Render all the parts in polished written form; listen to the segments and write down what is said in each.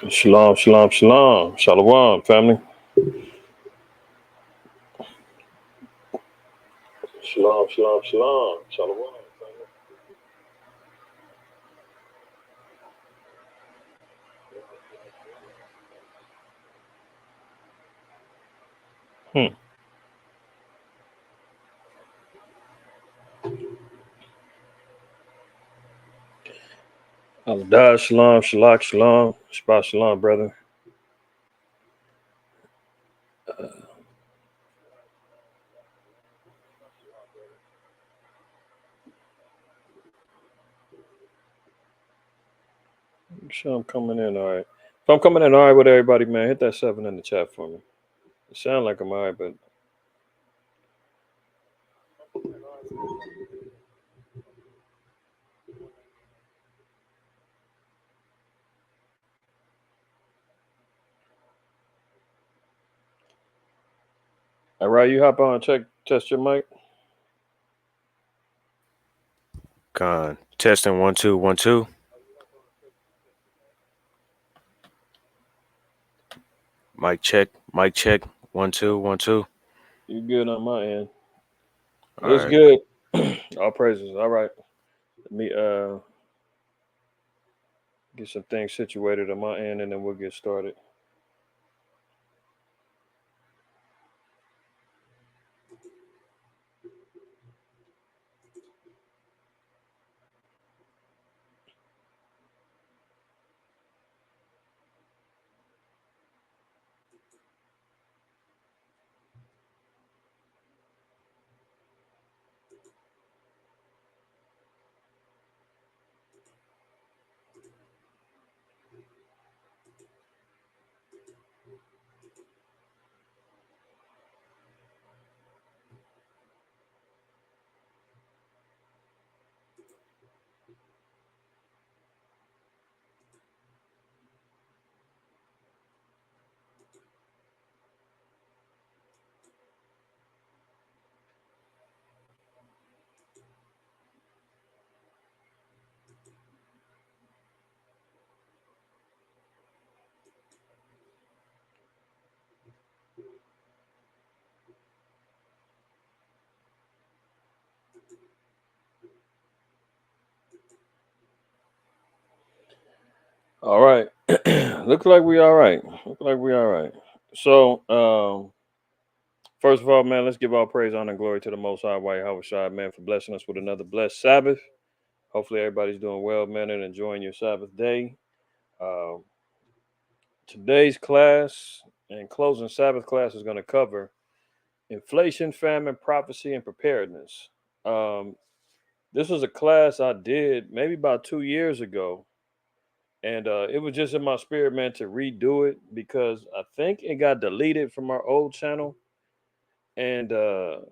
Shalom, shalom, shalom. Shalom, family. Shalom, shalom, shalom. Shalom, family. Hmm. Al-Dah, shalom, shalak, shalom. Shabbat shalom, brother. Sure, I'm coming in all right. If I'm coming in all right with everybody, man, hit that 7 in the chat for me. It sound like I'm all right, but all right, you hop on, test your mic. Con. Testing 1 2 1 2. Mic check. Mic check. 1 2 1 2. You good on my end. All It's right. good. All praises. All right. Let me get some things situated on my end and then we'll get started. All right. Looks like we all right. Look like we all right. So, first of all, man, let's give all praise, honor, and glory to the Most High, White House Side, man, for blessing us with another blessed Sabbath. Hopefully, everybody's doing well, man, and enjoying your Sabbath day. Um, Today's class and closing Sabbath class is going to cover inflation, famine, prophecy, and preparedness. Um, this was a class I did maybe about 2 years ago, and it was just in my spirit, man, to redo it because I think it got deleted from our old channel, and the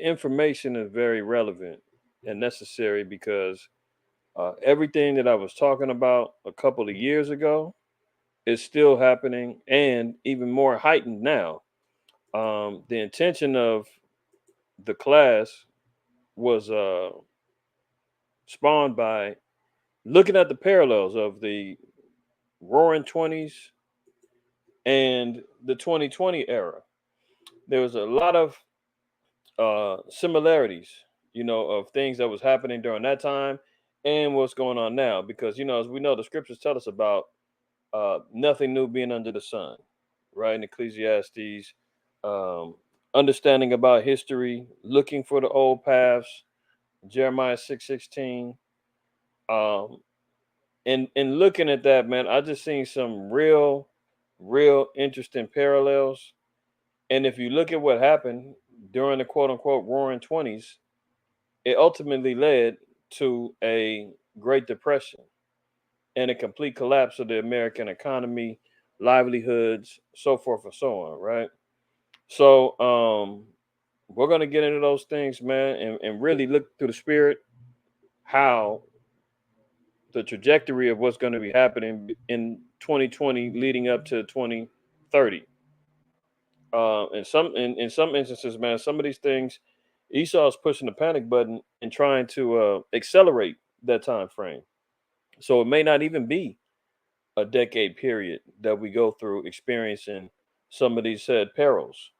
information is very relevant and necessary because everything that I was talking about a couple of years ago is still happening and even more heightened now. The intention of the class was spawned by looking at the parallels of the roaring 20s and the 2020 era. There was a lot of similarities, of things that was happening during that time and what's going on now. Because as we know, the scriptures tell us about nothing new being under the sun, right? In Ecclesiastes, um, understanding about history, looking for the old paths, Jeremiah 6:16. Um, and looking at that, man, I just seen some real interesting parallels. And if you look at what happened during the quote unquote roaring 20s, it ultimately led to a Great Depression and a complete collapse of the American economy, livelihoods, so forth and so on, right? So we're gonna get into those things, man, and really look through the spirit how the trajectory of what's going to be happening in 2020 leading up to 2030. In some instances, man, some of these things, Esau's pushing the panic button and trying to accelerate that time frame. So it may not even be a decade period that we go through experiencing some of these said perils.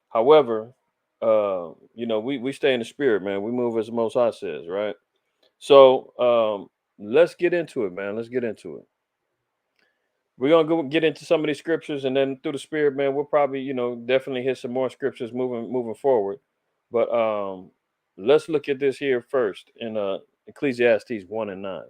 However, we stay in the spirit, man. We move as the Most High says, right? So let's get into it, man. Let's get into it. We're gonna go get into some of these scriptures, and then through the spirit, man, we'll probably, definitely hit some more scriptures moving forward. But let's look at this here first in Ecclesiastes 1 and 9.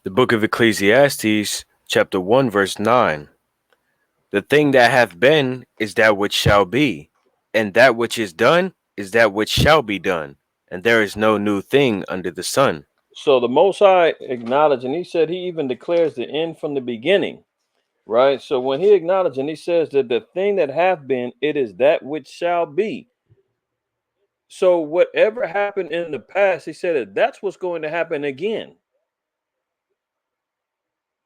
The book of Ecclesiastes, chapter 1, verse 9. The thing that hath been is that which shall be, and that which is done is that which shall be done, and there is no new thing under the sun. So the Most High acknowledged, and he said he even declares the end from the beginning, right? So when he acknowledged and he says that the thing that hath been, it is that which shall be. So whatever happened in the past, he said that that's what's going to happen again.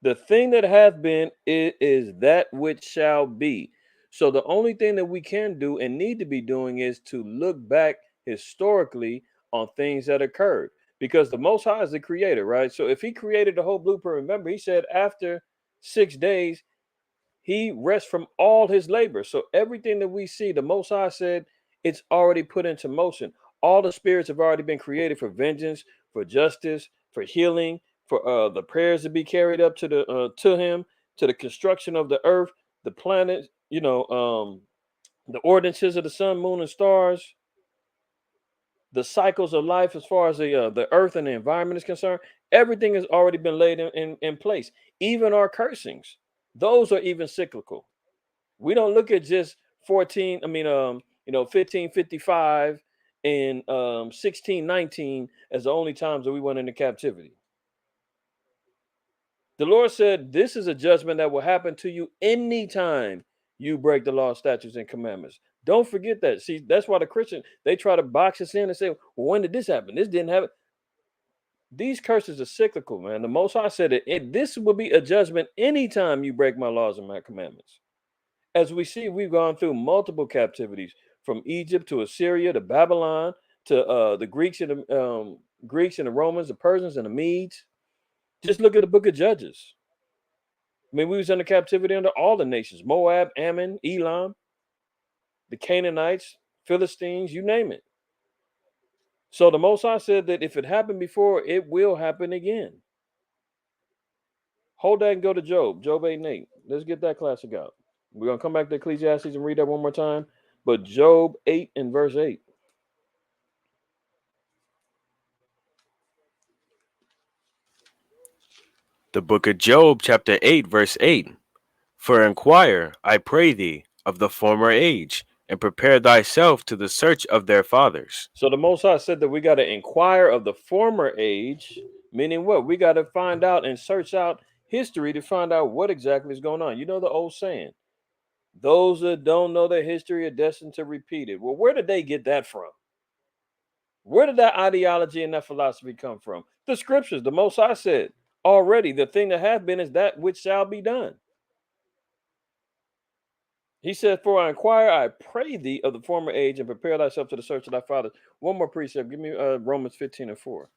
The thing that hath been, it is that which shall be. So the only thing that we can do and need to be doing is to look back historically on things that occurred, because the Most High is the creator, right? So if he created the whole blueprint, remember he said after 6 days he rests from all his labor. So everything that we see, the Most High said it's already put into motion. All the spirits have already been created for vengeance, for justice, for healing, for the prayers to be carried up to him, to the construction of the earth, the planet, the ordinances of the sun, moon, and stars, the cycles of life as far as the earth and the environment is concerned. Everything has already been laid in place. Even our cursings, those are even cyclical. We don't look at just 1555 and 1619 as the only times that we went into captivity. The Lord said this is a judgment that will happen to you anytime you break the law, statutes, and commandments. Don't forget that. See, that's why the Christian, they try to box us in and say, well, when did this happen? This didn't happen. These curses are cyclical, man. The Most High said this will be a judgment anytime you break my laws and my commandments. As we see, we've gone through multiple captivities, from Egypt to Assyria to Babylon to the Greeks and the Romans, the Persians and the Medes. Just look at the book of Judges. I mean, we was under captivity under all the nations: Moab, Ammon, Elam, the Canaanites, Philistines, you name it. So the Most High said that if it happened before, it will happen again. Hold that and go to Job 8 and 8. Let's get that classic out. We're going to come back to Ecclesiastes and read that one more time. But Job 8 and verse 8. The book of Job, chapter 8, verse 8. For inquire, I pray thee, of the former age, and prepare thyself to the search of their fathers. So the Most High said that we got to inquire of the former age, meaning what? We got to find out and search out history to find out what exactly is going on. You know the old saying, those that don't know their history are destined to repeat it. Well, where did they get that from? Where did that ideology and that philosophy come from? The scriptures. The Most High said already, the thing that hath been is that which shall be done. He said, for I inquire, I pray thee of the former age, and prepare thyself to the search of thy fathers. One more precept. Give me Romans 15 and 4.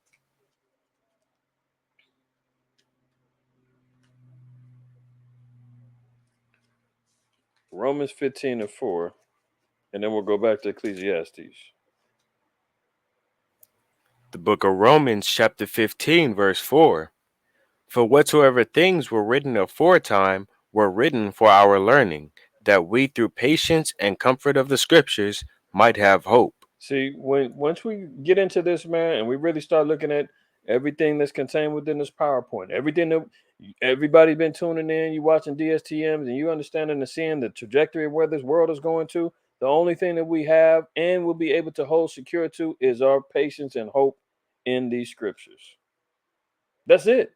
Romans 15 and 4. And then we'll go back to Ecclesiastes. The book of Romans, chapter 15, verse 4. For whatsoever things were written aforetime were written for our learning, that we through patience and comfort of the scriptures might have hope. See, once we get into this, man, and we really start looking at everything that's contained within this PowerPoint, everything that everybody's been tuning in, you watching DSTMs, and you understanding and seeing the trajectory of where this world is going to, the only thing that we have and will be able to hold secure to is our patience and hope in these scriptures. That's it.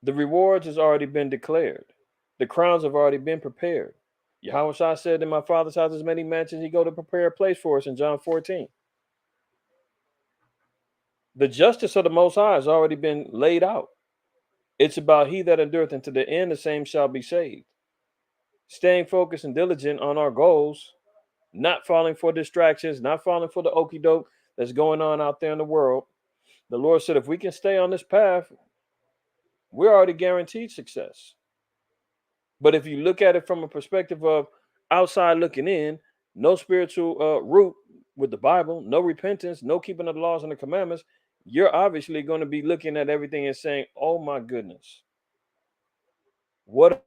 The rewards has already been declared. The crowns have already been prepared. Yahweh Shah said, in my father's house is many mansions. He go to prepare a place for us in John 14. The justice of the Most High has already been laid out. It's about he that endureth unto the end, the same shall be saved. Staying focused and diligent on our goals, not falling for distractions, not falling for the okey doke that's going on out there in the world. The Lord said, if we can stay on this path, we're already guaranteed success. But if you look at it from a perspective of outside looking in, no spiritual root with the Bible, no repentance, no keeping of the laws and the commandments, you're obviously going to be looking at everything and saying, oh my goodness, what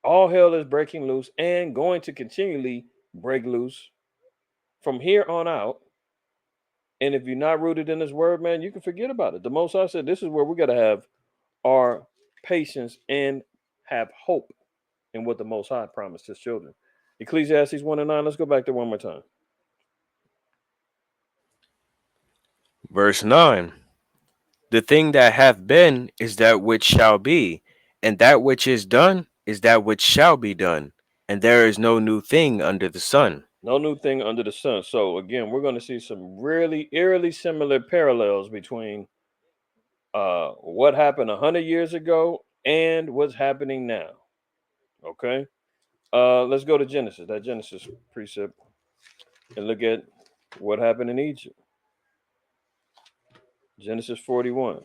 all hell is breaking loose and going to continually break loose from here on out. And if you're not rooted in this word, man, you can forget about it. The Most High said this is where we got to have our patience and have hope in what the Most High promised his children. Ecclesiastes 1 and 9. Let's go back there one more time. Verse 9. The thing that hath been is that which shall be, and that which is done is that which shall be done, and there is no new thing under the sun. No new thing under the sun. So again, we're going to see some really eerily similar parallels between what happened 100 years ago and what's happening now. Okay. Let's go to Genesis, that Genesis precept, and look at what happened in Egypt. Genesis 41.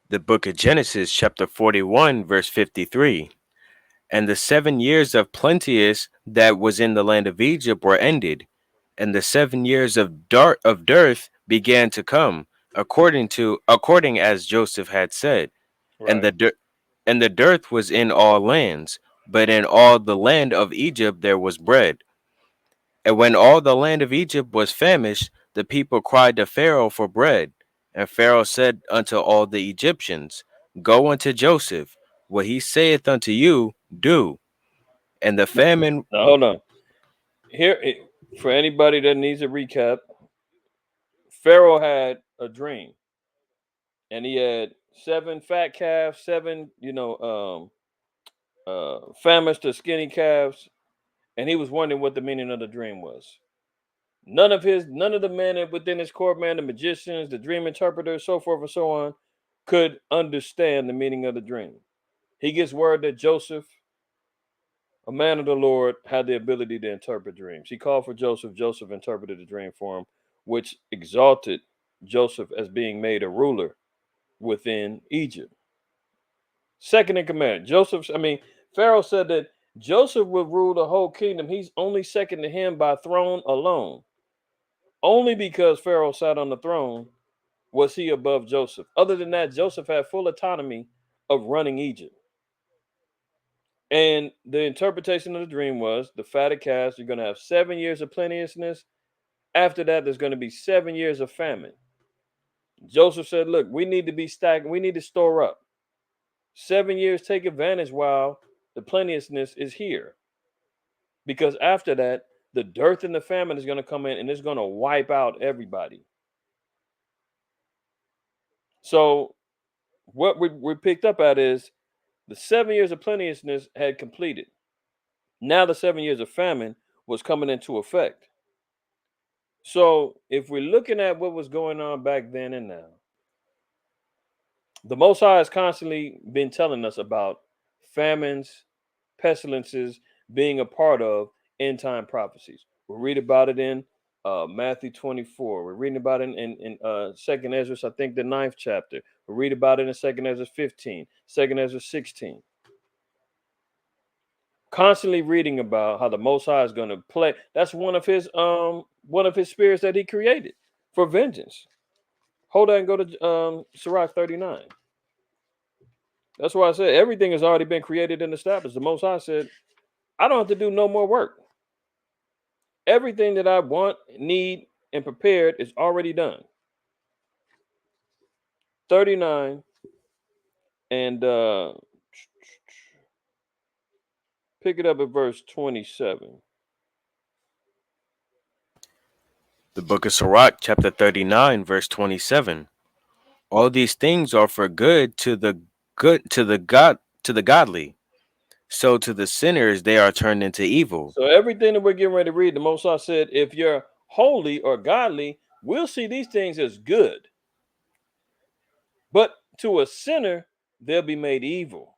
The book of Genesis, chapter 41, verse 53. And the 7 years of plenteous that was in the land of Egypt were ended, and the 7 years of dearth began to come, according as Joseph had said. And Right. the dearth was in all lands, but in all the land of Egypt there was bread. And when all the land of Egypt was famished, the people cried to Pharaoh for bread. And Pharaoh said unto all the Egyptians, Go unto Joseph, what he saith unto you, do. And the famine, Now hold on. Here, for anybody that needs a recap, Pharaoh had a dream, and he had seven fat calves, seven, famished to skinny calves, and he was wondering what the meaning of the dream was. None of the men within his court, man, the magicians, the dream interpreters, so forth and so on, could understand the meaning of the dream. He gets word that Joseph, a man of the Lord, had the ability to interpret dreams. He called for Joseph. Joseph interpreted the dream for him, which exalted Joseph as being made a ruler within Egypt. Second in command. Pharaoh said that Joseph would rule the whole kingdom. He's only second to him by throne alone. Only because Pharaoh sat on the throne was he above Joseph. Other than that, Joseph had full autonomy of running Egypt. And the interpretation of the dream was the fatted calves, you're going to have 7 years of plenteousness. After that, there's going to be 7 years of famine. Joseph said, look, we need to be stacked. We need to store up. 7 years, take advantage while the plenteousness is here. Because after that, the dearth and the famine is going to come in and it's going to wipe out everybody. So what we picked up at is the 7 years of plenteousness had completed. Now the 7 years of famine was coming into effect. So if we're looking at what was going on back then and now, the Most High has constantly been telling us about famines, pestilences being a part of end time prophecies. We read about it in Matthew 24. We're reading about it in Second Ezra, I think the ninth chapter. We read about it in Second Ezra 15, Second Ezra 16. Constantly reading about how the Most High is going to play. That's one of his spirits that he created for vengeance. Hold on and go to Sirach 39. That's why I said everything has already been created and established. The Most High said, I don't have to do no more work. Everything that I want, need, and prepared is already done. 39 and pick it up at verse 27. the book of Sirach, chapter 39, verse 27. All these things are for good to the godly. So to the sinners they are turned into evil. So everything that we're getting ready to read, the Most High said, if you're holy or godly, We'll see these things as good, but to a sinner, they'll be made evil.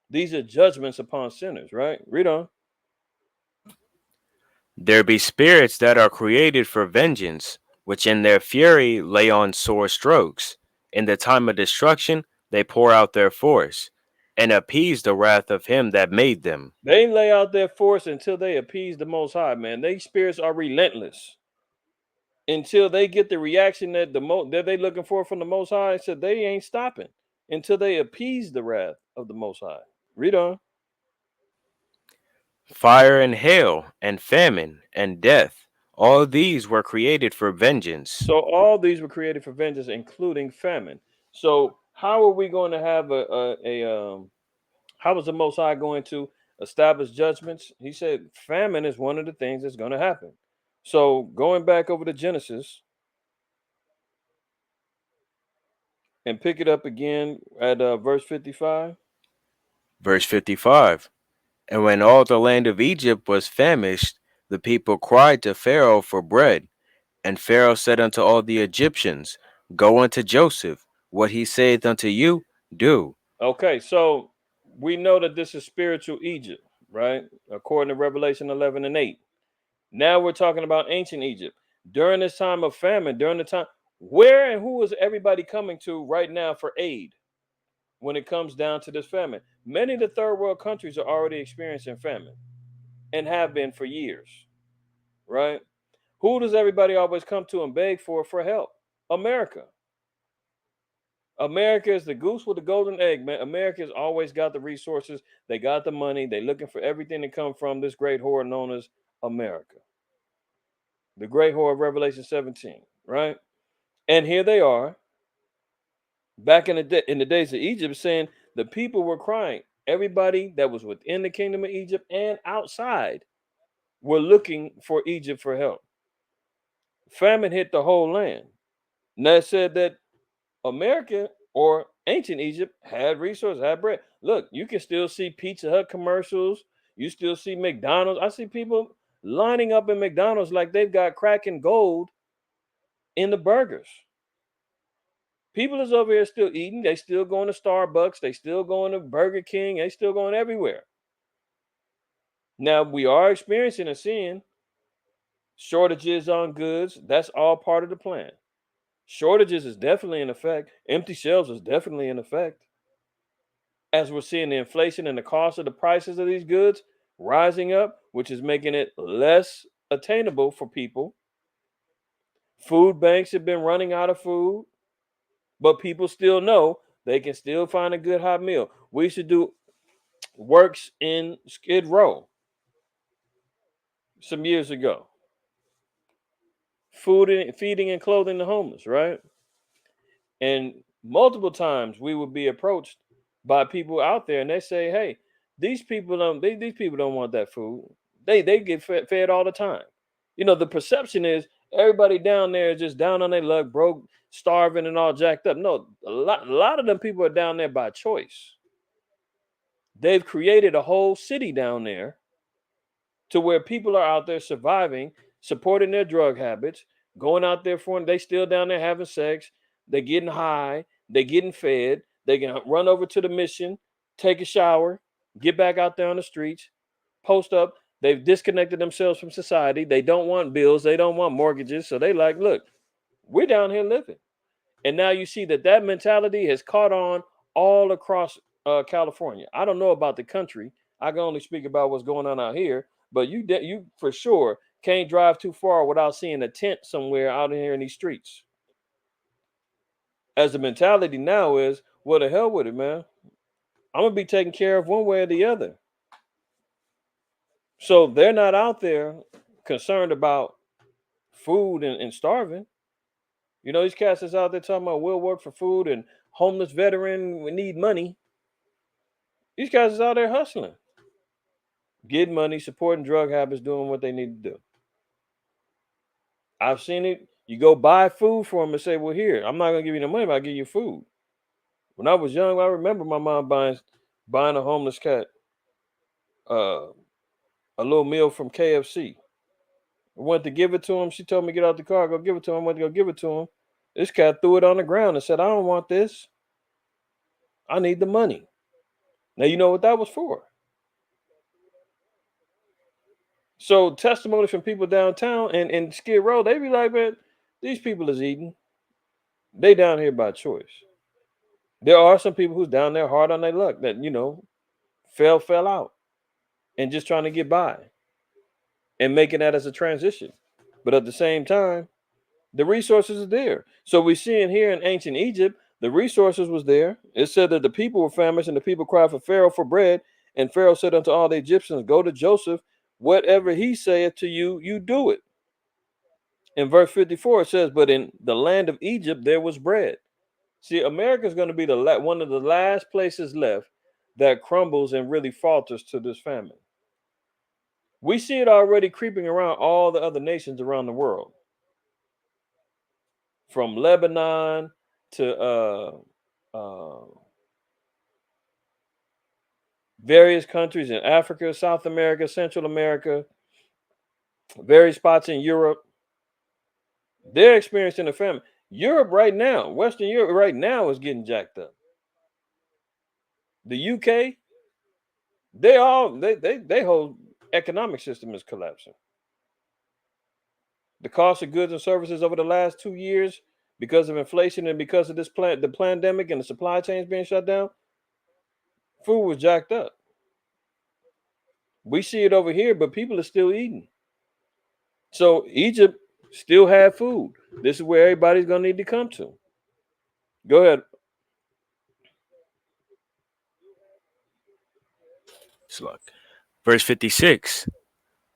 These are judgments upon sinners, right? Read on. There be spirits that are created for vengeance, which in their fury lay on sore strokes. In the time of destruction, they pour out their force, and appease the wrath of him that made them. They lay out their force until they appease the Most High, man. These spirits are relentless until they get the reaction that that they looking for from the Most High. So they ain't stopping until they appease the wrath of the Most High. Read on. Fire and hail, and famine, and death, all these were created for vengeance. So all these were created for vengeance, including famine. So how are we going to have how is the Most High going to establish judgments? He said famine is one of the things that's going to happen. So going back over to Genesis and pick it up again at verse 55. Verse 55. And when all the land of Egypt was famished, the people cried to Pharaoh for bread. And Pharaoh said unto all the Egyptians, Go unto Joseph, what he saith unto you, do. Okay, so we know that this is spiritual Egypt, right? According to Revelation 11 and 8. Now we're talking about ancient Egypt. During this time of famine, during the time, where and who is everybody coming to right now for aid when it comes down to this famine? Many of the third world countries are already experiencing famine and have been for years, right? Who does everybody always come to and beg for help? America. America is the goose with the golden egg, man. America's always got the resources. They got the money. They looking for everything to come from this great whore known as America. The great whore of Revelation 17, right? And here they are, back in the days of Egypt, saying the people were crying. Everybody that was within the kingdom of Egypt and outside were looking for Egypt for help. Famine hit the whole land. Now it said that America or ancient Egypt had resources, had bread. Look, you can still see Pizza Hut commercials. You still see McDonald's. I see people lining up in McDonald's like they've got cracking gold in the burgers. People is over here still eating. They still going to Starbucks. They still going to Burger King. They still going everywhere. Now we are experiencing and seeing shortages on goods. That's all part of the plan. Shortages is definitely in effect. Empty shelves is definitely in effect. As we're seeing the inflation and the cost of the prices of these goods rising up, which is making it less attainable for people. Food banks have been running out of food, but people still know they can still find a good hot meal. We used to do works in Skid Row some years ago. Feeding and clothing the homeless, right? And multiple times we would be approached by people out there, and they say, "Hey, these people don't want that food. They get fed all the time." You know, the perception is everybody down there is just down on their luck, broke, starving, and all jacked up. No, a lot of them people are down there by choice. They've created a whole city down there to where people are out there surviving, supporting their drug habits, going out there for they still down there having sex, they're getting high, they're getting fed, they can run over to the mission, take a shower, get back out there on the streets, post up. They've disconnected themselves from society. They don't want bills, they don't want mortgages. So they like, look, we're down here living. And now you see that mentality has caught on all across California. I don't know about the country. I can only speak about what's going on out here. But you for sure can't drive too far without seeing a tent somewhere out here in these streets. As the mentality now is, well, the hell with it, man. I'm gonna be taken care of one way or the other. So they're not out there concerned about food and starving. You know, these cats is out there talking about we'll work for food and homeless veteran, we need money. These guys is out there hustling, getting money, supporting drug habits, doing what they need to do. I've seen it. You go buy food for them and say, well, here, I'm not going to give you the money, but I'll give you food. When I was young, I remember my mom buying a homeless cat uh, a little meal from KFC, I went to give it to him. She told me get out the car, go give it to him. I went to go give it to him. This cat threw it on the ground and said, "I don't want this. I need the money." Now you know what that was for. So testimony from people downtown and Skid Row, they be like, man, these people is eating. They down here by choice. There are some people who's down there hard on their luck that fell out and just trying to get by and making that as a transition. But at the same time, the resources are there. So we see in here in ancient Egypt, the resources was there. It said that the people were famished and the people cried for Pharaoh for bread. And Pharaoh said unto all the Egyptians, go to Joseph, whatever he saith to you, you do it. In verse 54, it says, but in the land of Egypt, there was bread. See, America is going to be one of the last places left that crumbles and really falters to this famine. We see it already creeping around all the other nations around the world, from Lebanon to various countries in Africa, South America, Central America, various spots in Europe. They're experiencing a famine. Europe right now, Western Europe right now is getting jacked up. The UK, they whole economic system is collapsing. The cost of goods and services over the last 2 years, because of inflation and because of the pandemic and the supply chains being shut down, food was jacked up. We see it over here, but people are still eating. So Egypt still had food. This is where everybody's gonna need to come to. Go ahead. Look. Verse 56.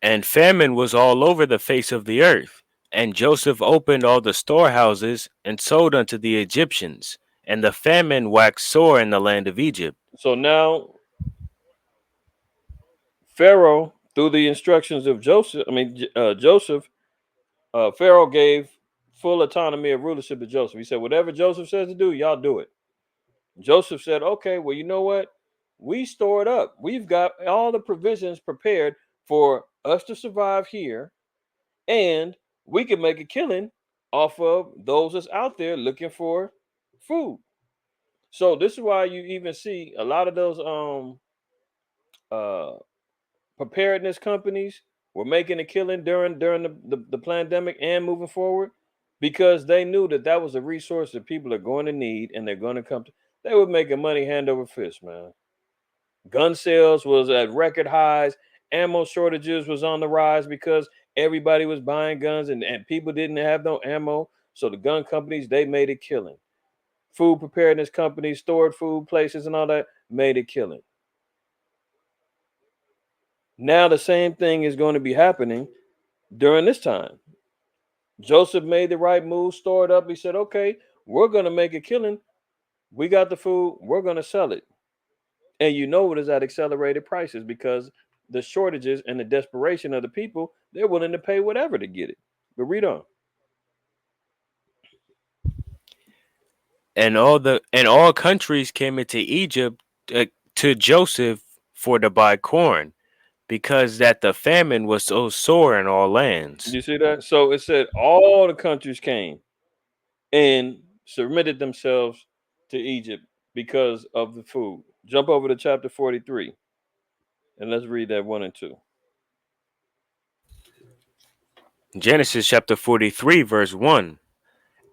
And famine was all over the face of the earth. And Joseph opened all the storehouses and sold unto the Egyptians. And the famine waxed sore in the land of Egypt. So now Pharaoh, through the instructions of Joseph, Pharaoh gave full autonomy of rulership to Joseph. He said, whatever Joseph says to do, y'all do it. Joseph said, okay, well, you know what? We stored up. We've got all the provisions prepared for us to survive here, and we can make a killing off of those that's out there looking for food. So this is why you even see a lot of those uh preparedness companies were making a killing during the pandemic and moving forward, because they knew that that was a resource that people are going to need and they're going to come to. They were making money hand over fist, man. Gun sales was at record highs. Ammo shortages was on the rise because everybody was buying guns and people didn't have no ammo. So the gun companies, they made a killing. Food preparedness companies, stored food places and all that made a killing. Now the same thing is going to be happening during this time. Joseph made the right move, stored up. He said, okay, we're going to make a killing. We got the food. We're going to sell it. And you know it is at accelerated prices because the shortages and the desperation of the people, they're willing to pay whatever to get it. But read on. And all countries came into Egypt to Joseph for to buy corn, because that the famine was so sore in all lands. You see that? So it said all the countries came and submitted themselves to Egypt because of the food. Jump over to chapter 43 and let's read that 1 and 2. Genesis chapter 43, verse 1.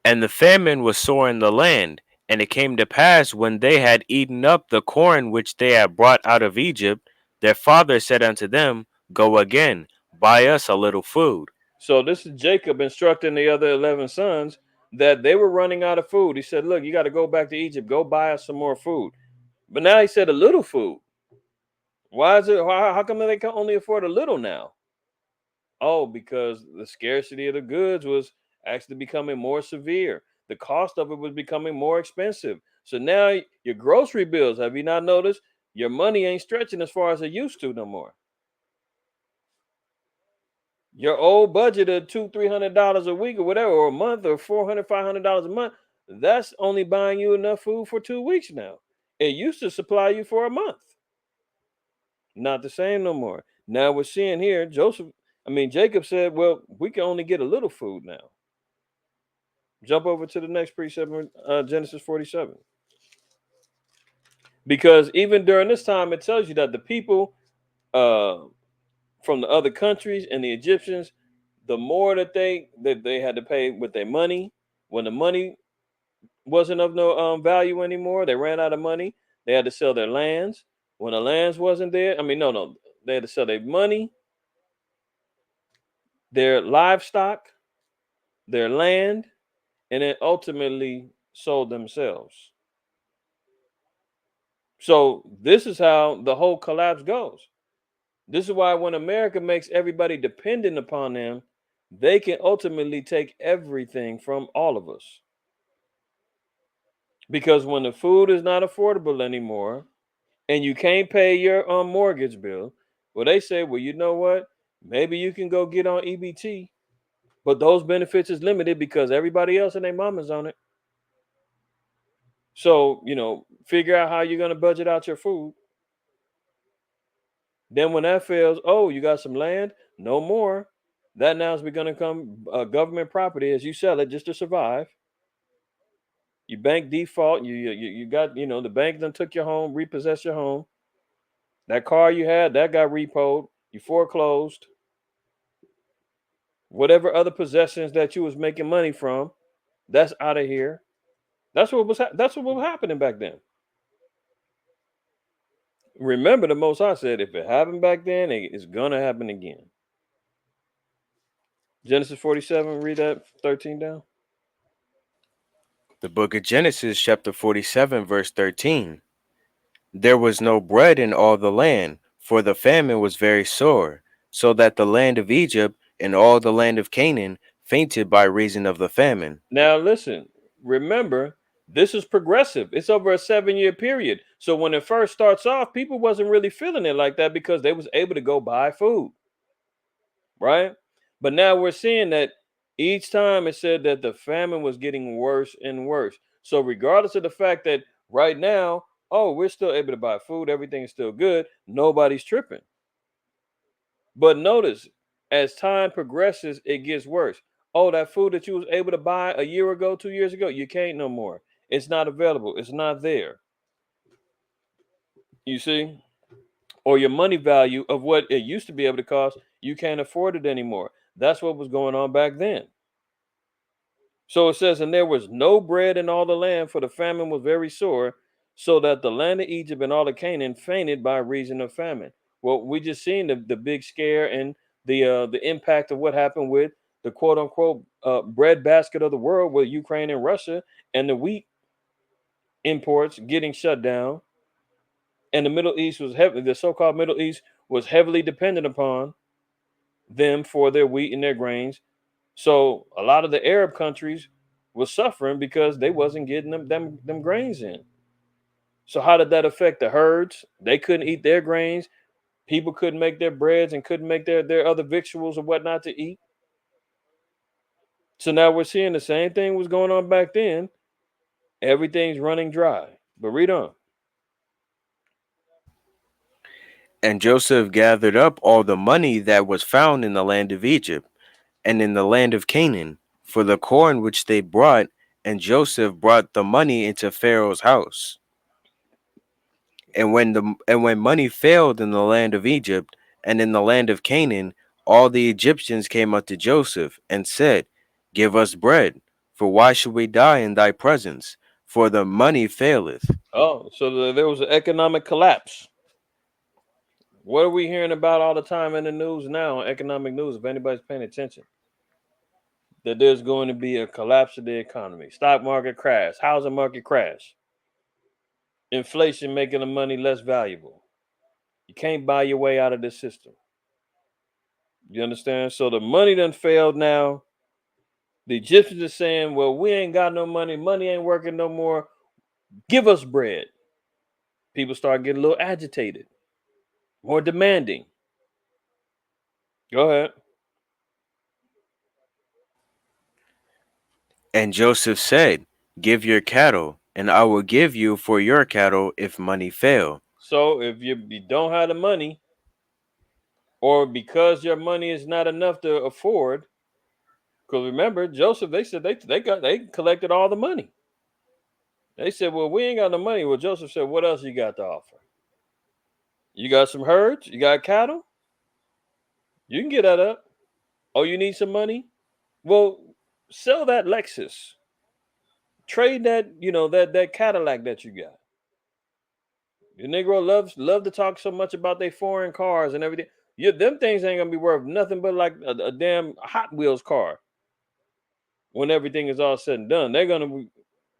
And the famine was sore in the land, and it came to pass, when they had eaten up the corn which they had brought out of Egypt, their father said unto them, Go again, buy us a little food. So this is Jacob instructing the other 11 sons that they were running out of food. He said, look, you got to go back to Egypt. Go buy us some more food. But now he said a little food. Why is it? How come they can only afford a little now? Oh, because the scarcity of the goods was actually becoming more severe. The cost of it was becoming more expensive. So now your grocery bills, have you not noticed? Your money ain't stretching as far as it used to no more. Your old budget of $200-300 a week or whatever, or a month, or $400-500 a month, that's only buying you enough food for 2 weeks now. It used to supply you for a month. Not the same no more. Now we're seeing here, I mean, Jacob said, "Well, we can only get a little food now." Jump over to the next precept, Genesis 47, because even during this time, it tells you that the people uh, from the other countries and the Egyptians, the more that they had to pay with their money, when the money wasn't of no value anymore, they ran out of money. They had to sell their lands. When the lands wasn't there, I mean, no, they had to sell their money, their livestock, their land, and then ultimately sold themselves. So this is how the whole collapse goes. This is why when America makes everybody dependent upon them, they can ultimately take everything from all of us. Because when the food is not affordable anymore and you can't pay your mortgage bill, well, they say, well, you know what? Maybe you can go get on EBT, but those benefits is limited because everybody else and their mama's on it. So, figure out how you're going to budget out your food. Then when that fails, oh, you got some land? No more. That now is going to come government property as you sell it just to survive. You bank default. You got the bank done took your home, repossessed your home. That car you had that got repoed. You foreclosed. Whatever other possessions that you was making money from, that's out of here. That's what was happening back then. Remember, the Most High said, if it happened back then, it's gonna happen again. Genesis 47. Read that 13 down. The book of Genesis, chapter 47, verse 13. There was no bread in all the land, for the famine was very sore, so that the land of Egypt and all the land of Canaan fainted by reason of the famine. Now listen, remember, this is progressive. It's over a 7-year period. So when it first starts off, people wasn't really feeling it like that because they was able to go buy food, right? But now we're seeing that each time it said that the famine was getting worse and worse. So regardless of the fact that right now, oh, we're still able to buy food, everything's still good, nobody's tripping. But notice, as time progresses, it gets worse. Oh, that food that you was able to buy a year ago, 2 years ago, you can't no more. It's not available. It's not there. You see? Or your money value of what it used to be able to cost, you can't afford it anymore. That's what was going on back then. So it says, and there was no bread in all the land, for the famine was very sore, so that the land of Egypt and all of Canaan fainted by reason of famine. Well, we just seen the big scare and the impact of what happened with the quote unquote bread basket of the world with Ukraine and Russia and the wheat imports getting shut down. And the Middle East was heavy, the so-called Middle East was heavily dependent upon them for their wheat and their grains. So a lot of the Arab countries was suffering because they wasn't getting them grains in. So how did that affect the herds? They couldn't eat their grains. People couldn't make their breads and couldn't make their other victuals or whatnot to eat. So now we're seeing the same thing was going on back then. Everything's running dry. But read on. And Joseph gathered up all the money that was found in the land of Egypt and in the land of Canaan for the corn which they brought, and Joseph brought the money into Pharaoh's house. And when money failed in the land of Egypt and in the land of Canaan, all the Egyptians came unto Joseph and said, Give us bread, for why should we die in thy presence? For the money faileth. Oh, so there was an economic collapse. What are we hearing about all the time in the news now, economic news, if anybody's paying attention? That there's going to be a collapse of the economy. Stock market crash, housing market crash, inflation making the money less valuable. You can't buy your way out of this system. You understand? So the money done failed now. The Egyptians are saying, well, we ain't got no money. Money ain't working no more. Give us bread. People start getting a little agitated, more demanding. Go ahead. And Joseph said, Give your cattle, and I will give you for your cattle if money fail. So if you don't have the money, or because your money is not enough to afford. Because remember, Joseph, they said they collected all the money. They said, well, we ain't got no money. Well, Joseph said, what else you got to offer? You got some herds? You got cattle? You can get that up. Oh, you need some money? Well, sell that Lexus. Trade that, that Cadillac that you got. The Negro love to talk so much about their foreign cars and everything. Them things ain't gonna be worth nothing but like a damn Hot Wheels car when everything is all said and done. They're gonna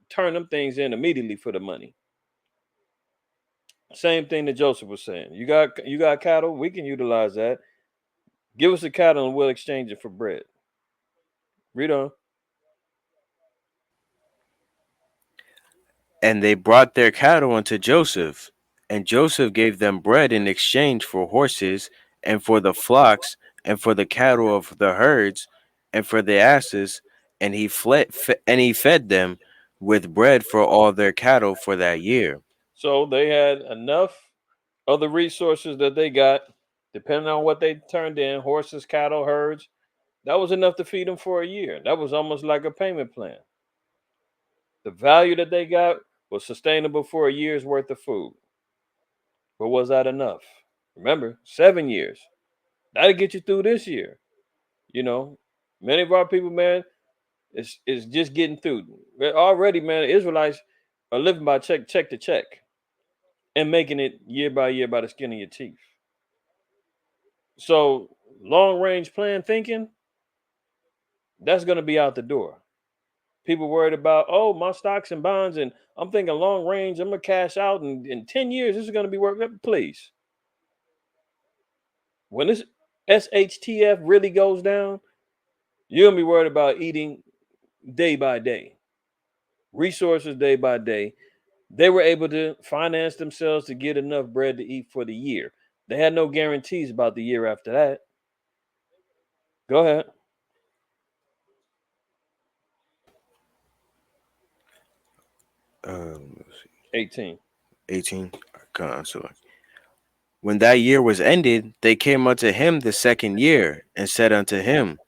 turn them things in immediately for the money. Same thing that Joseph was saying. You got cattle, we can utilize that. Give us the cattle and we'll exchange it for bread. Read on. And they brought their cattle unto Joseph, and Joseph gave them bread in exchange for horses, and for the flocks, and for the cattle of the herds, and for the asses, and he fed them with bread for all their cattle for that year. So they had enough of the resources that they got, depending on what they turned in, horses, cattle, herds. That was enough to feed them for a year. That was almost like a payment plan. The value that they got was sustainable for a year's worth of food. But was that enough? Remember, 7 years. That'll get you through this year. You know, many of our people, man, is just getting through. Already, man, the Israelites are living by check to check and making it year by year by the skin of your teeth. So long range plan thinking, that's gonna be out the door. People worried about, oh, my stocks and bonds, and I'm thinking long range, I'm gonna cash out in 10 years, this is gonna be worth it. Please. When this SHTF really goes down, you're gonna be worried about eating day by day, resources day by day. They were able to finance themselves to get enough bread to eat for the year. They had no guarantees about the year after that. Go ahead. Let's see, 18. 18. So when that year was ended, they came unto him the second year, and said unto him,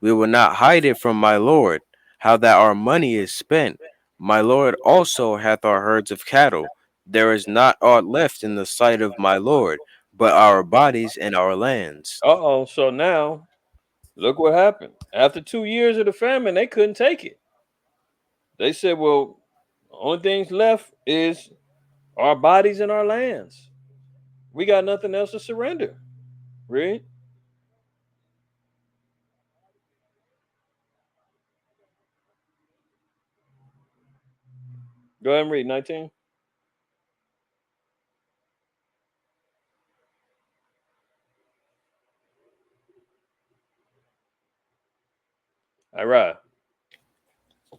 we will not hide it from my lord, how that our money is spent. My lord also hath our herds of cattle. There is not aught left in the sight of my lord, but our bodies and our lands. Uh-oh. So now look what happened. After 2 years of the famine, they couldn't take it. They said, well, the only things left is our bodies and our lands. We got nothing else to surrender. Read. Go ahead and read 19. All right.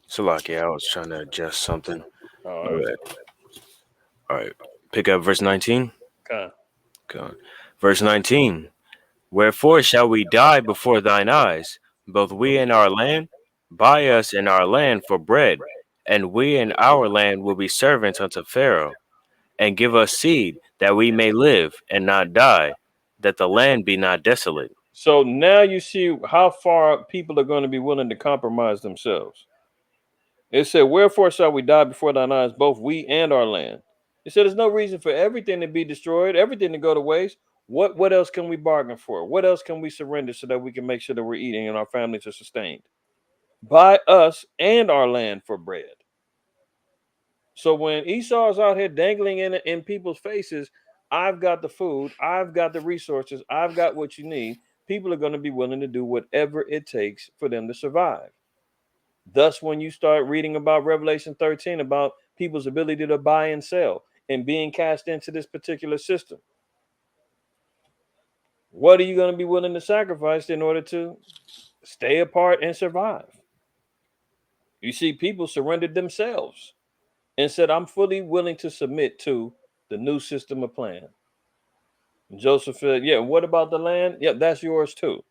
Salaki, I was trying to adjust something. All My right. bad. All right. Pick up verse 19. Okay. Go on. Verse 19. Wherefore shall we die before thine eyes, both we and our land? Buy us and our land for bread, and we and our land will be servants unto Pharaoh. And give us seed, that we may live and not die, that the land be not desolate. So now you see how far people are going to be willing to compromise themselves. It said, wherefore shall we die before thine eyes, both we and our land? It said, there's no reason for everything to be destroyed, everything to go to waste. What else can we bargain for? What else can we surrender so that we can make sure that we're eating and our families are sustained? Buy us and our land for bread. So when Esau is out here dangling in people's faces, I've got the food, I've got the resources, I've got what you need. People are going to be willing to do whatever it takes for them to survive. Thus, when you start reading about Revelation 13, about people's ability to buy and sell and being cast into this particular system, what are you going to be willing to sacrifice in order to stay apart and survive? You see, people surrendered themselves and said, I'm fully willing to submit to the new system of plan. And Joseph said, yeah, what about the land? Yep, that's yours too.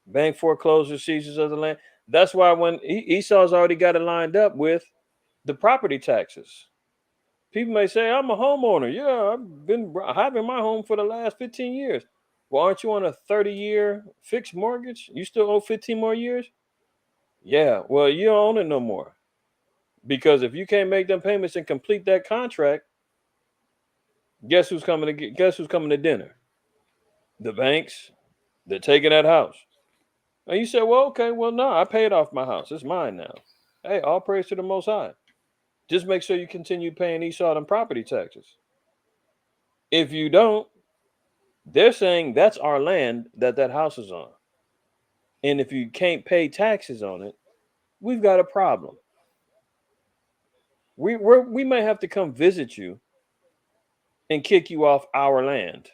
Bank foreclosure, seizures of the land. That's why when Esau's already got it lined up with the property taxes. People may say, I'm a homeowner. Yeah, I've been having my home for the last 15 years. Well, aren't you on a 30-year fixed mortgage? You still owe 15 more years? Yeah. Well, you don't own it no more. Because if you can't make them payments and complete that contract, guess who's coming to dinner? The banks. They're taking that house. And you said, well, okay, well, no, I paid off my house. It's mine now. Hey, all praise to the Most High. Just make sure you continue paying Esau and property taxes. If you don't, they're saying that's our land that house is on. And if you can't pay taxes on it, we've got a problem. We may have to come visit you and kick you off our land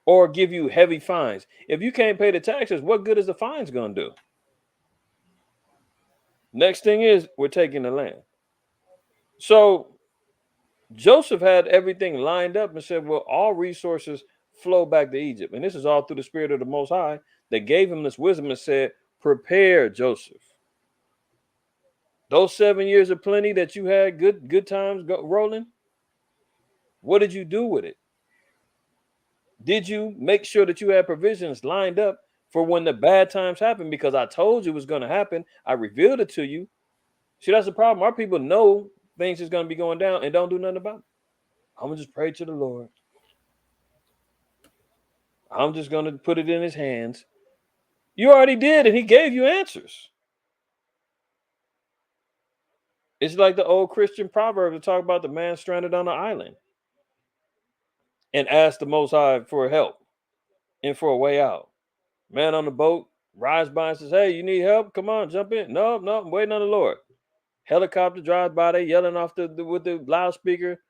or give you heavy fines. If you can't pay the taxes, what good is the fines going to do? Next thing is we're taking the land. So Joseph had everything lined up and said, well, all resources flow back to Egypt. And this is all through the spirit of the Most High that gave him this wisdom and said, prepare Joseph. Those 7 years of plenty that you had, good times rolling, what did you do with it? Did you make sure that you had provisions lined up for when the bad times happen? Because I told you it was going to happen. I revealed it to you. See, that's the problem. Our people know things is going to be going down and don't do nothing about it. I'm going to just pray to the Lord. I'm just going to put it in his hands. You already did, and he gave you answers. It's like the old Christian proverb to talk about the man stranded on an island and asked the Most High for help and for a way out. Man on the boat rides by and says, hey, you need help? Come on, jump in. No, I'm waiting on the Lord. Helicopter drives by, they yelling off with the loudspeaker.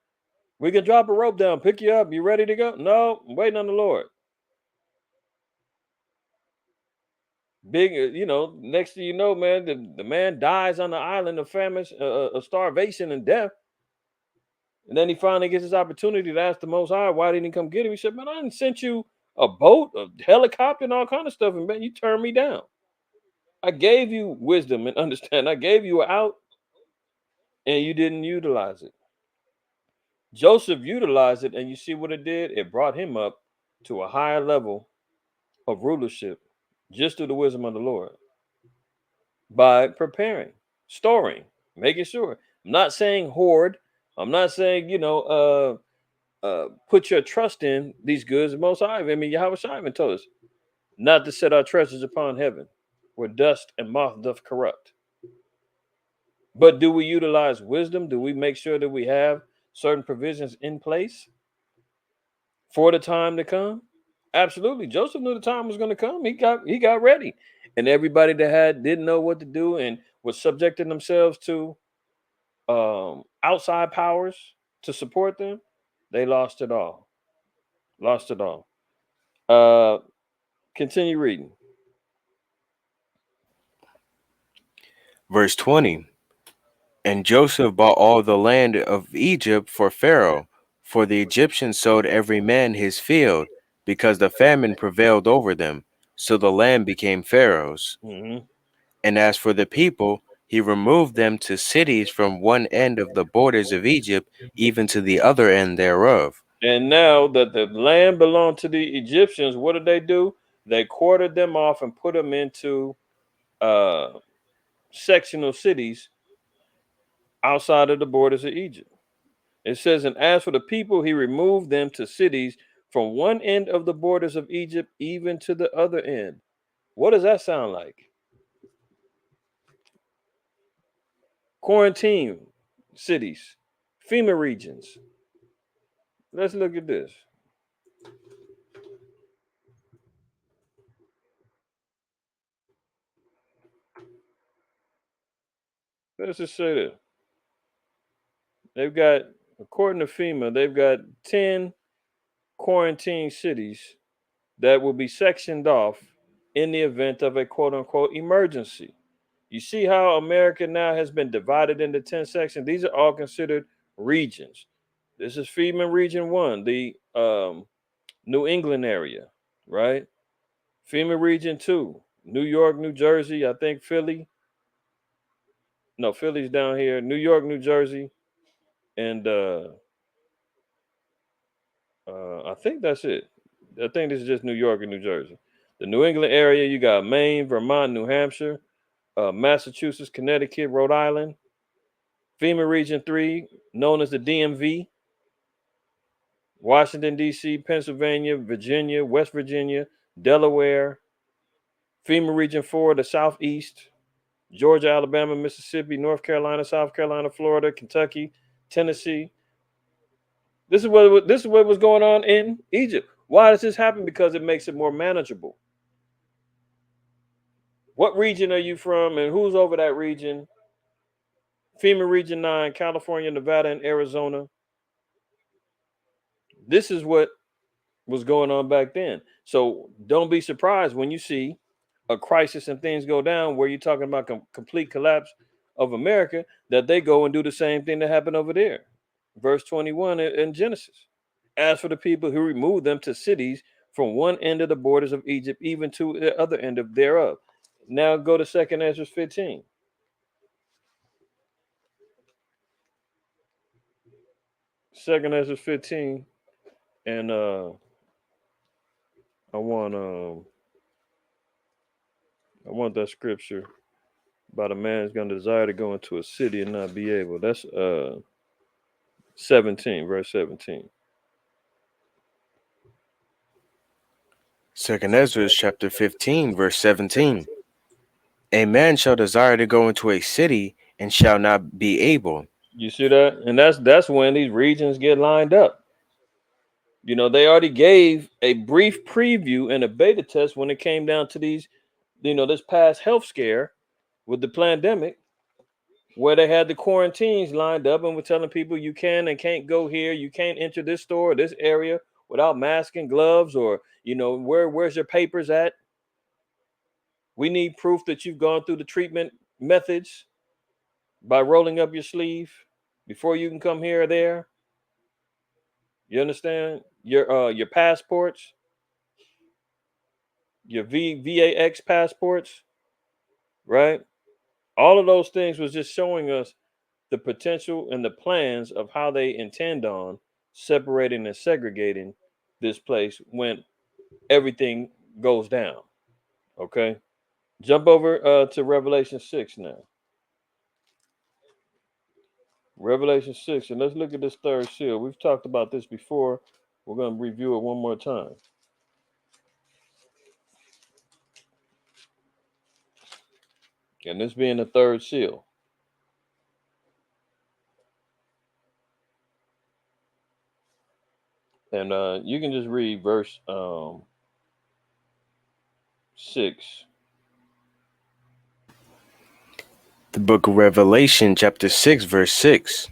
We can drop a rope down, pick you up. You ready to go? No, I'm waiting on the Lord. Big, next thing you know, man, the man dies on the island of famine, of starvation and death. And then he finally gets his opportunity to ask the Most High, why didn't he come get him? He said, man, I didn't sent you a boat, a helicopter, and all kind of stuff. And man, you turned me down. I gave you wisdom and understand. I gave you an out and you didn't utilize it. Joseph utilized it, and you see what it did? It brought him up to a higher level of rulership just through the wisdom of the Lord by preparing, storing, making sure. I'm not saying hoard. I'm not saying, put your trust in these goods. Most High, I mean, Yahweh Shai even told us not to set our treasures upon heaven, where dust and moth doth corrupt. But do we utilize wisdom? Do we make sure that we have certain provisions in place for the time to come? Absolutely. Joseph knew the time was going to come. He got ready. And everybody that didn't know what to do and was subjecting themselves to outside powers to support them, they lost it all. Lost it all. Uh Continue reading. Verse 20. And Joseph bought all the land of Egypt for Pharaoh, for the Egyptians sold every man his field, because the famine prevailed over them. So the land became Pharaoh's. Mhm. And as for the people, he removed them to cities from one end of the borders of Egypt, even to the other end thereof. And now that the land belonged to the Egyptians, what did they do? They quartered them off and put them into uh, sectional cities outside of the borders of Egypt. It says, and as for the people, he removed them to cities from one end of the borders of Egypt, even to the other end. What does that sound like? Quarantine cities, FEMA regions. Let's look at this. Let's just say this. They've got, according to FEMA, they've got 10 quarantine cities that will be sectioned off in the event of a quote unquote emergency. You see how America now has been divided into 10 sections? These are all considered regions. This is FEMA Region 1, the New England area, right? FEMA Region 2, New York, New Jersey, I think Philly. No, Philly's down here. New York, New Jersey, and I think that's it. I think this is just New York and New Jersey. The New England area, you got Maine, Vermont, New Hampshire, Massachusetts, Connecticut, Rhode Island. FEMA Region 3, known as the DMV, Washington, D.C., Pennsylvania, Virginia, West Virginia, Delaware. FEMA Region 4, the Southeast, Georgia, Alabama, Mississippi, North Carolina, South Carolina, Florida, Kentucky, Tennessee. This is what was going on in Egypt. Why does this happen? Because it makes it more manageable. What region are you from and who's over that region? FEMA Region 9, California, Nevada, and Arizona. This is what was going on back then. So don't be surprised when you see a crisis and things go down where you're talking about complete collapse of America, that they go and do the same thing that happened over there. Verse 21 in Genesis. As for the people who removed them to cities from one end of the borders of Egypt, even to the other end of thereof. Now go to 2nd Ezra 15. 2nd Ezra 15. And I want I want that scripture about a man's gonna desire to go into a city and not be able. That's 17, verse 17. Second Ezra chapter 15, verse 17. A man shall desire to go into a city and shall not be able. You see that? And that's when these regions get lined up. You know, they already gave a brief preview and a beta test when it came down to these, this past health scare with the pandemic, where they had the quarantines lined up and were telling people you can and can't go here, you can't enter this store, this area without mask and gloves, or where's your papers at? We need proof that you've gone through the treatment methods by rolling up your sleeve before you can come here or there. You understand? Your passports, your VAX passports, right? All of those things was just showing us the potential and the plans of how they intend on separating and segregating this place when everything goes down. Okay. Jump over to Revelation 6 now. Revelation 6, and let's look at this third seal. We've talked about this before. We're going to review it one more time. And this being the third seal. And you can just read verse 6. The book of Revelation chapter 6, verse 6.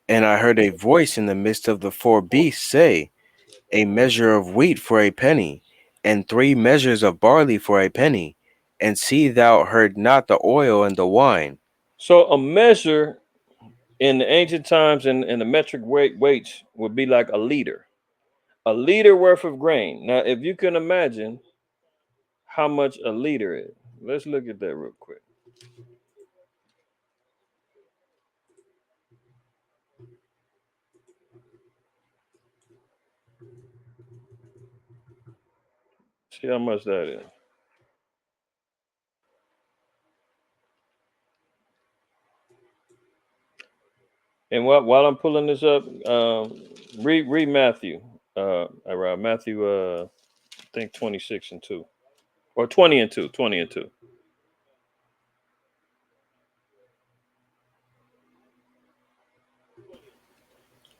And I heard a voice in the midst of the four beasts say, a measure of wheat for a penny, and 3 measures of barley for a penny, and see thou hurt not the oil and the wine. So a measure in the ancient times and the metric weights would be like a liter worth of grain. Now, if you can imagine how much a liter is, let's look at that real quick. See how much that is. And while I'm pulling this up, read Matthew. Around Matthew, I think 26 and 2, or 20 and 2, 20 and 2.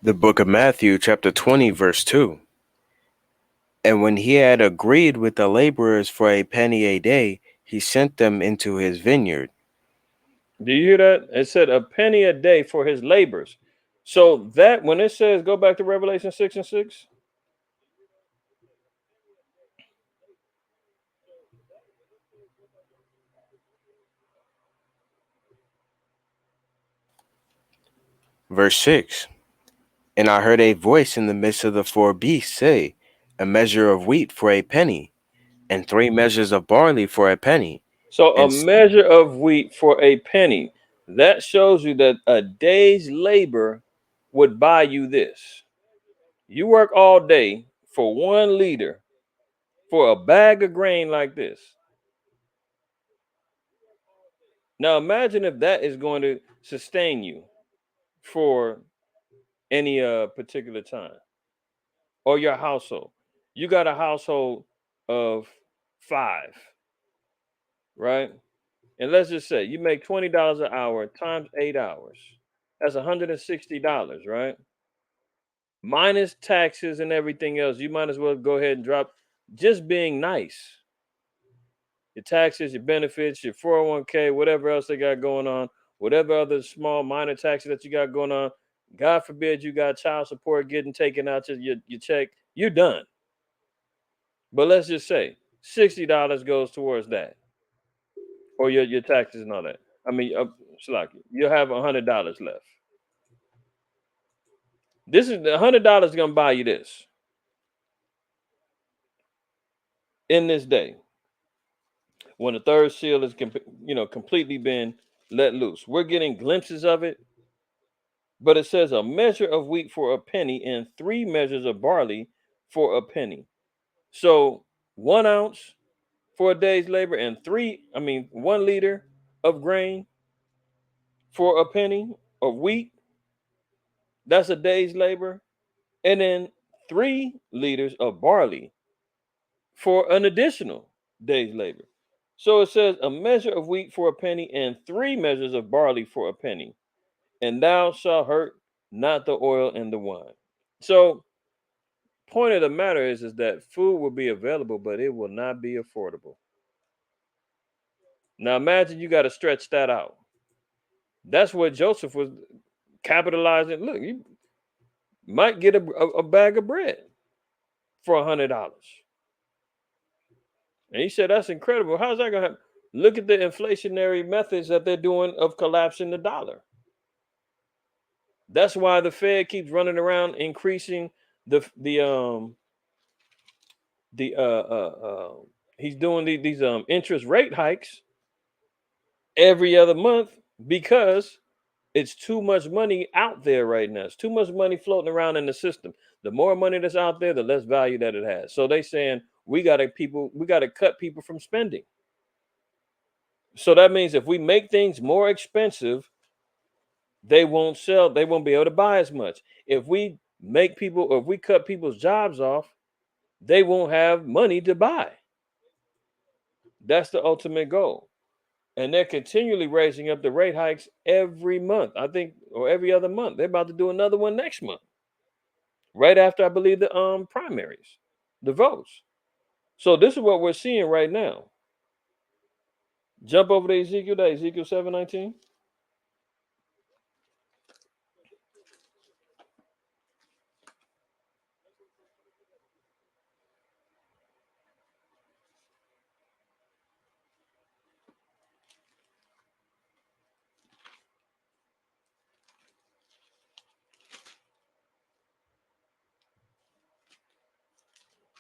The book of Matthew chapter 20, verse 2. And when he had agreed with the laborers for a penny a day, he sent them into his vineyard. Do you hear that? It said a penny a day for his labors. So that when it says, go back to Revelation 6 and 6. Verse 6. And I heard a voice in the midst of the four beasts say, a measure of wheat for a penny, and 3 measures of barley for a penny. So a And measure of wheat for a penny. That shows you that a day's labor would buy you this. You work all day for 1 liter for a bag of grain like this. Now imagine if that is going to sustain you for any particular time, or your household. You got a household of 5, right? And let's just say you make $20 an hour times 8 hours. That's $160, right? Minus taxes and everything else. You might as well go ahead and drop just being nice. Your taxes, your benefits, your 401k, whatever else they got going on, whatever other small minor taxes that you got going on. God forbid you got child support getting taken out your check. You're done. But let's just say $60 goes towards that, or your taxes and all that. I mean, Shalaki, you'll have $100 left. This is the $100 gonna buy you this in this day when the third seal is completely been let loose. We're getting glimpses of it, but it says a measure of wheat for a penny and 3 measures of barley for a penny. So 1 ounce for a day's labor and 1 liter of grain for a penny of wheat. That's a day's labor. And then 3 liters of barley for an additional day's labor. So it says a measure of wheat for a penny and 3 measures of barley for a penny. And thou shalt hurt not the oil and the wine. So point of the matter is that food will be available, but it will not be affordable. Now imagine you got to stretch that out. That's what Joseph was capitalizing. Look, you might get a bag of bread for $100. And he said, that's incredible. How's that going to happen? Look at the inflationary methods that they're doing of collapsing the dollar. That's why the Fed keeps running around increasing the he's doing these interest rate hikes every other month because it's too much money out there right now. It's too much money floating around in the system. The more money that's out there, the less value that it has. So they saying we gotta cut people from spending. So that means if we make things more expensive, they won't sell, they won't be able to buy as much. If we make people, or if we cut people's jobs off, they won't have money to buy. That's the ultimate goal. And they're continually raising up the rate hikes every month, I think, or every other month. They're about to do another one next month, right after I believe the primaries, the votes. So this is what we're seeing right now. Jump over to Ezekiel 7:19.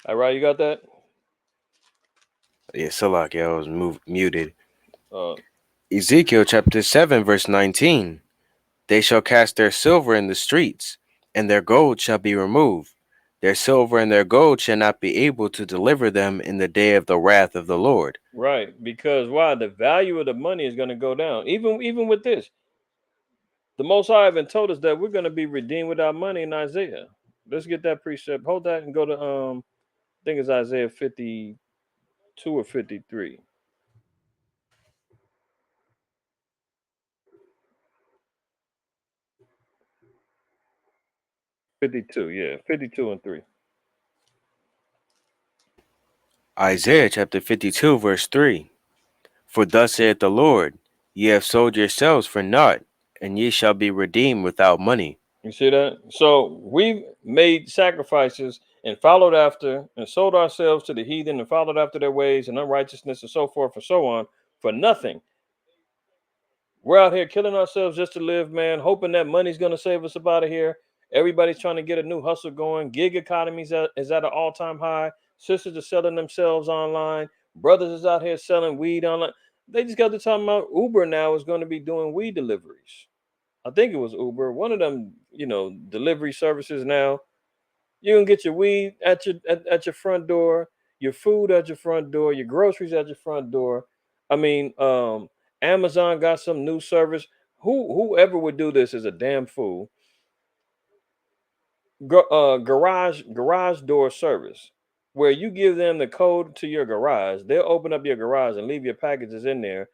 All right, you got that? Yeah, Salaki, I was muted. Uh, Ezekiel chapter 7, verse 19. They shall cast their silver in the streets, and their gold shall be removed. Their silver and their gold shall not be able to deliver them in the day of the wrath of the Lord. right, because why? The value of the money is going to go down. Even with this, the Most High even told us that we're going to be redeemed with our money in Isaiah. Let's get that precept. Hold that and go to I think it's Isaiah 52 or 53. 52, yeah, 52 and 3. Isaiah chapter 52, verse 3. For thus saith the Lord, ye have sold yourselves for naught, and ye shall be redeemed without money. You see that? So we've made sacrifices and followed after and sold ourselves to the heathen and followed after their ways and unrighteousness and so forth and so on for nothing. We're out here killing ourselves just to live, man, hoping that money's going to save us up out of here. Everybody's trying to get a new hustle going. Gig economies is at an all-time high. Sisters are selling themselves online. Brothers is out here selling weed online. They just got to talking about Uber now is going to be doing weed deliveries. I think it was Uber, one of them, delivery services now. You can get your weed at your front door, your food at your front door, your groceries at your front door. I mean, Amazon got some new service. Whoever would do this is a damn fool. Garage door service, where you give them the code to your garage. They'll open up your garage and leave your packages in there,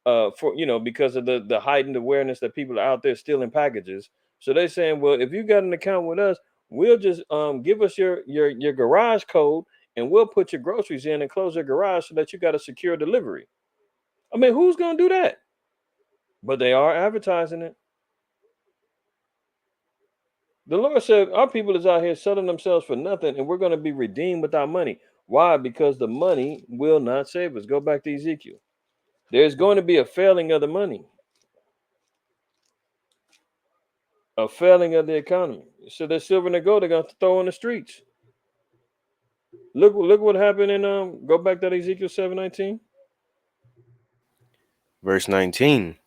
for because of the heightened awareness that people are out there stealing packages. So they're saying, well, if you got an account with us, we'll just give us your garage code, and we'll put your groceries in and close your garage so that you got a secure delivery. I mean, who's gonna do that? But they are advertising it. The Lord said, our people is out here selling themselves for nothing, and we're going to be redeemed with our money. Why? Because the money will not save us. Go back to Ezekiel. There's going to be a failing of the money, a failing of the economy. So there's silver and the gold they're going to throw in the streets. Look what happened in go back to Ezekiel 7:19. Verse 19.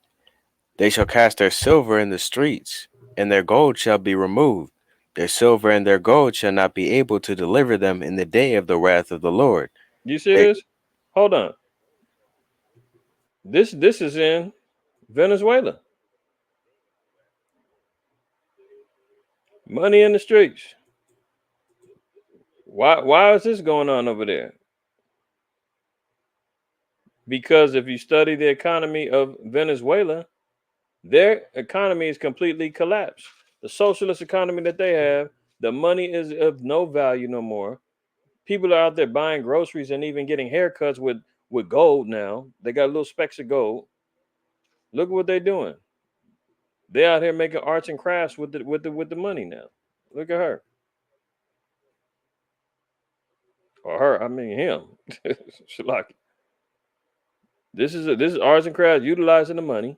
They shall cast their silver in the streets, and their gold shall be removed. Their silver and their gold shall not be able to deliver them in the day of the wrath of the Lord. You see They, this? Hold on. This is in Venezuela. Money in the streets. Why is this going on over there? Because if you study the economy of Venezuela, their economy is completely collapsed. The socialist economy that they have, the money is of no value no more. People are out there buying groceries and even getting haircuts with gold now. They got little specks of gold. Look at what they're doing. They out here making arts and crafts with the money now. Look at her. Or her, I mean him. Shalaki. This is arts and crafts utilizing the money.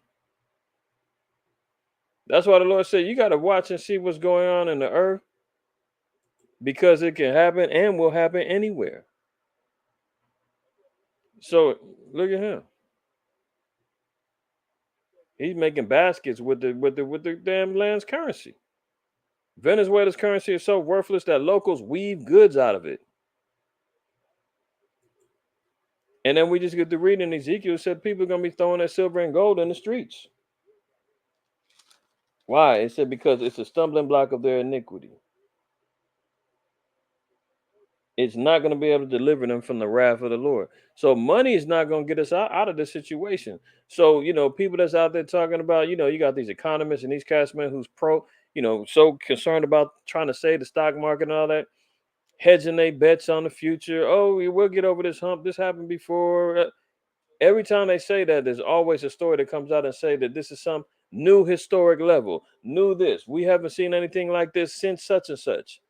That's why the Lord said you got to watch and see what's going on in the earth, because it can happen and will happen anywhere. So look at him. He's making baskets with the damn land's currency. Venezuela's currency is so worthless that locals weave goods out of it. And then we just get to reading Ezekiel said people are gonna be throwing that silver and gold in the streets. Why? It said because it's a stumbling block of their iniquity. It's not going to be able to deliver them from the wrath of the Lord. So money is not going to get us out of this situation. So, people that's out there talking about, you got these economists and these castmen who's so concerned about trying to save the stock market and all that, hedging their bets on the future. Oh, we will get over this hump. This happened before. Every time they say that, there's always a story that comes out and say that this is some new historic level, new this. We haven't seen anything like this since such and such.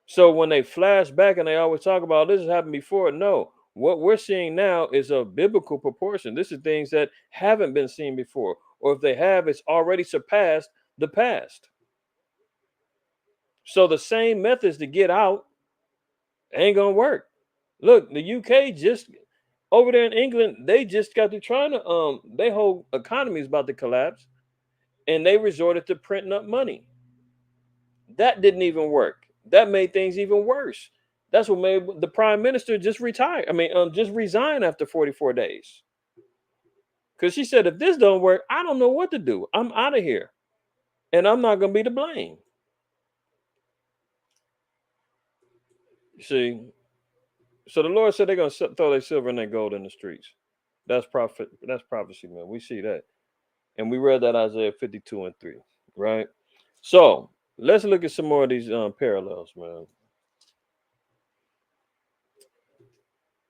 So when they flash back and they always talk about this has happened before, no, what we're seeing now is of biblical proportion. This is things that haven't been seen before, or if they have, it's already surpassed the past. So the same methods to get out ain't gonna work. Look, the UK just over there in England, they just got to trying to their whole economy is about to collapse, and they resorted to printing up money. That didn't even work. That made things even worse. That's what made the prime minister just retire. I mean, just resign after 44 days. Because she said, if this don't work, I don't know what to do. I'm out of here. And I'm not going to be to blame. See, so the Lord said they're going to throw their silver and their gold in the streets. That's prophet. That's prophecy, man. We see that. And we read that Isaiah 52:3, right? So let's look at some more of these parallels, man.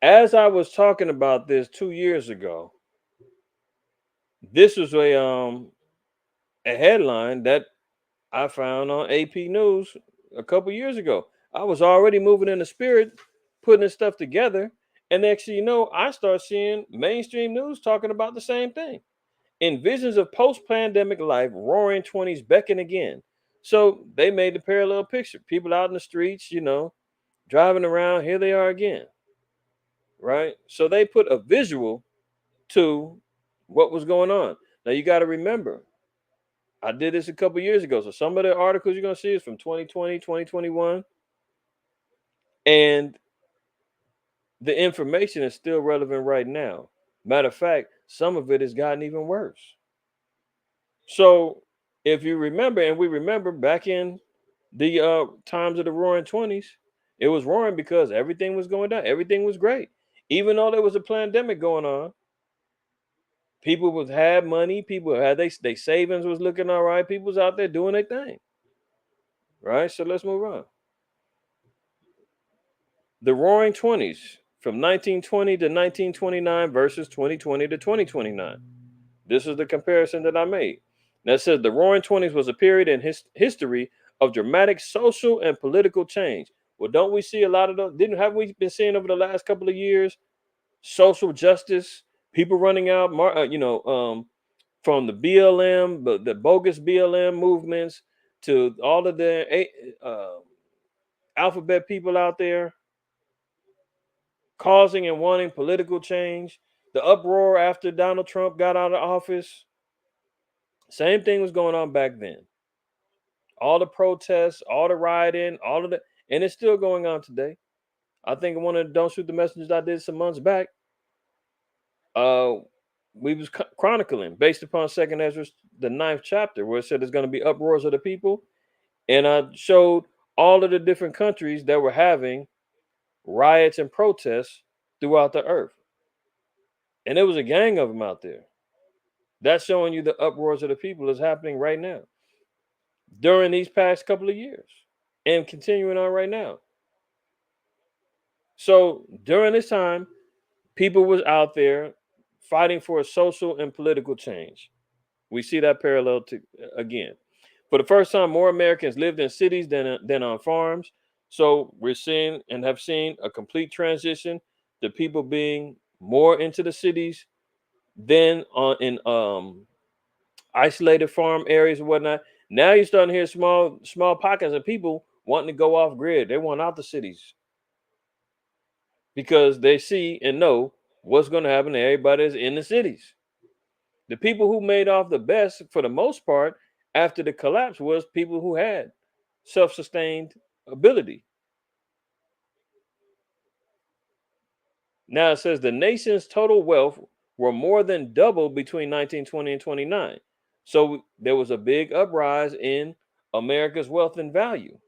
As I was talking about this 2 years ago, this was a headline that I found on AP News a couple years ago. I was already moving in the spirit, putting this stuff together, and next thing you know, I start seeing mainstream news talking about the same thing. In visions of post-pandemic life, roaring 20s beckon again. So they made the parallel picture. People out in the streets, driving around, here they are again. Right? So they put a visual to what was going on. Now you got to remember, I did this a couple years ago. So some of the articles you're going to see is from 2020, 2021. And the information is still relevant right now. Matter of fact, some of it has gotten even worse. So if you remember, and we remember back in the times of the roaring 20s, it was roaring because everything was going down. Everything was great. Even though there was a pandemic going on, people was had money, people had they savings was looking all right, people was out there doing their thing. Right? So let's move on. The roaring 20s from 1920 to 1929 versus 2020 to 2029. This is the comparison that I made. That says the roaring 20s was a period in history of dramatic social and political change. Well, don't we see a lot of those? Didn't have we been seeing over the last couple of years social justice, people running out, from the BLM, the bogus BLM movements to all of the alphabet people out there causing and wanting political change. The uproar after Donald Trump got out of office, same thing was going on back then. All the protests, all the rioting, all of the, and it's still going on today. I think one of the Don't Shoot the Messengers I did some months back, uh, we was chronicling based upon Second Ezra, the 9th chapter, where it said there's going to be uproars of the people, and I showed all of the different countries that were having riots and protests throughout the earth, and there was a gang of them out there. That's showing you the uproars of the people is happening right now during these past couple of years and continuing on right now. So during this time, people was out there fighting for a social and political change. We see that parallel to again. For the first time, more Americans lived in cities than on farms. So we're seeing and have seen a complete transition to people being more into the cities than on in isolated farm areas and whatnot. Now you're starting to hear small pockets of people wanting to go off grid. They want out the cities because they see and know what's going to happen to everybody that's in the cities. The people who made off the best for the most part after the collapse was people who had self-sustained ability. Now it says the nation's total wealth were more than double between 1920 and 29. So there was a big uprise in America's wealth and value.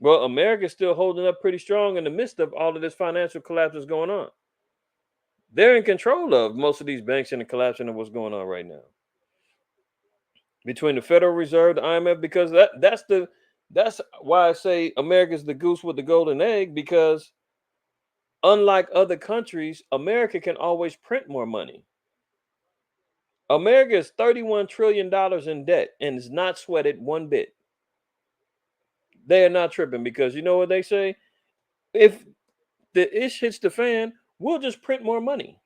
Well, America's still holding up pretty strong in the midst of all of this financial collapse that's going on. They're in control of most of these banks and the collapsing of what's going on right now. Between the Federal Reserve, the IMF, because that's why I say America's the goose with the golden egg, because unlike other countries, America can always print more money. America is $31 trillion in debt and is not sweated one bit. They are not tripping because you know what they say? If the ish hits the fan, we'll just print more money.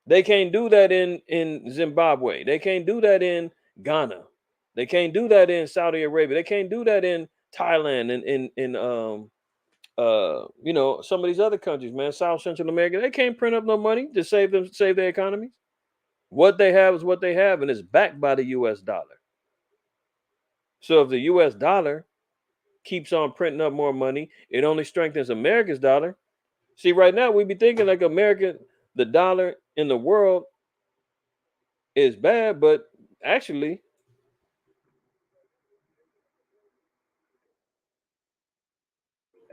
They can't do that in Zimbabwe. They can't do that in Ghana. They can't do that in Saudi Arabia. They can't do that in Thailand and some of these other countries, man, South Central America. They can't print up no money to save their economies. What they have is what they have, and it's backed by the US dollar. So if the US dollar keeps on printing up more money, it only strengthens America's dollar. See, right now we be thinking like America, the dollar in the world is bad, but actually,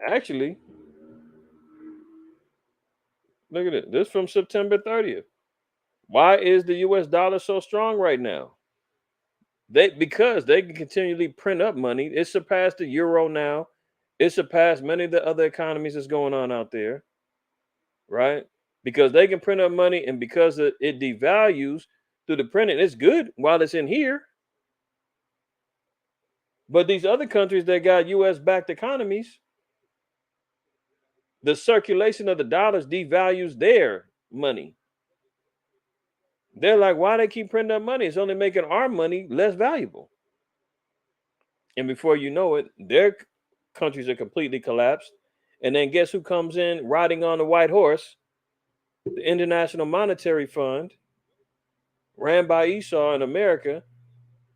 actually, look at it. This from September 30th. Why is the US dollar so strong right now? Because they can continually print up money. It surpassed the euro now. It surpassed many of the other economies that's going on out there, right? Because they can print up money, and because it devalues through the printing, it's good while it's in here. But these other countries that got US backed economies, the circulation of the dollars devalues their money. They're like, why they keep printing up money? It's only making our money less valuable. And before you know it, their countries are completely collapsed. And then guess who comes in riding on the white horse? The International Monetary Fund, ran by Esau in America,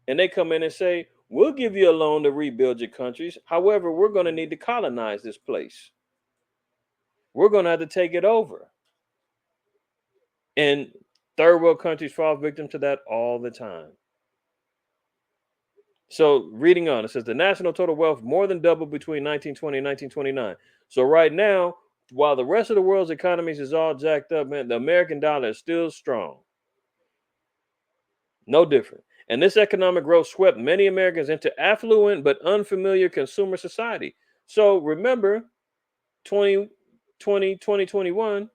and they come in and say, we'll give you a loan to rebuild your countries. However, we're going to need to colonize this place. We're going to have to take it over. And third world countries fall victim to that all the time. So reading on, it says the national total wealth more than doubled between 1920 and 1929. So right now, while the rest of the world's economies is all jacked up, man, the American dollar is still strong. No different. And this economic growth swept many Americans into affluent but unfamiliar consumer society. So remember, 2021,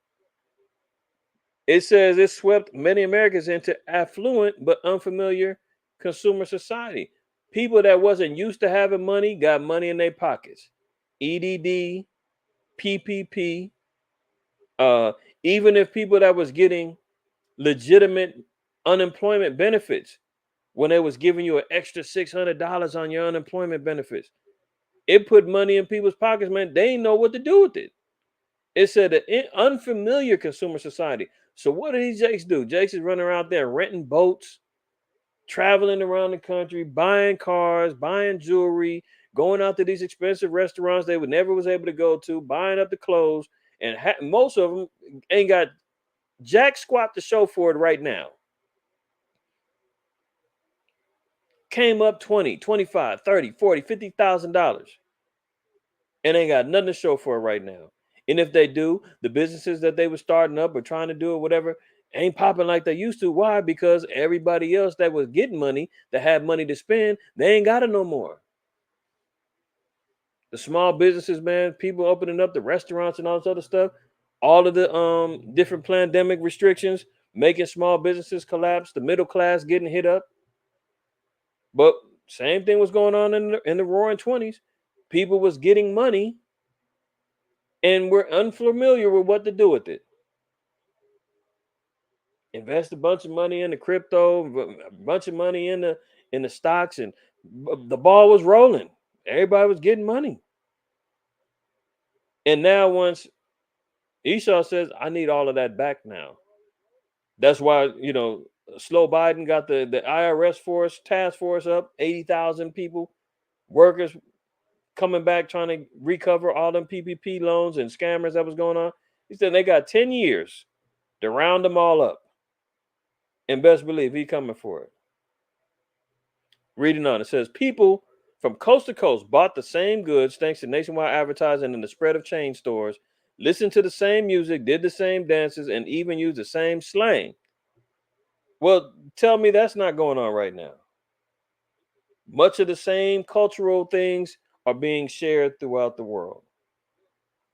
it says it swept many Americans into affluent but unfamiliar consumer society. People that wasn't used to having money got money in their pockets. EDD, PPP, uh, even if people that was getting legitimate unemployment benefits, when they was giving you an extra $600 on your unemployment benefits, it put money in people's pockets, man. They ain't know what to do with it. It said an unfamiliar consumer society. So what did these Jakes do? Jakes is running around there renting boats, traveling around the country, buying cars, buying jewelry, going out to these expensive restaurants they would never was able to go to, buying up the clothes, and most of them ain't got jack squat to show for it right now. Came up 20, 25, 30, 40, $50,000 and ain't got nothing to show for it right now. And if they do, the businesses that they were starting up or trying to do or whatever ain't popping like they used to. Why? Because everybody else that was getting money, that had money to spend, they ain't got it no more. The small businesses, man, people opening up the restaurants and all this other stuff, all of the different pandemic restrictions making small businesses collapse, the middle class getting hit up. But same thing was going on in the roaring 20s. People was getting money and we're unfamiliar with what to do with it. Invest a bunch of money in the crypto, a bunch of money in the stocks, and the ball was rolling. Everybody was getting money. And now once Esau says, I need all of that back now. That's why, Slow Biden got the IRS task force up, 80,000 people, workers coming back trying to recover all them PPP loans and scammers that was going on. He said they got 10 years to round them all up. And best believe he coming for it. Reading on, it says people from coast to coast bought the same goods thanks to nationwide advertising and the spread of chain stores, listened to the same music, did the same dances, and even used the same slang. Well, tell me that's not going on right now. Much of the same cultural things are being shared throughout the world.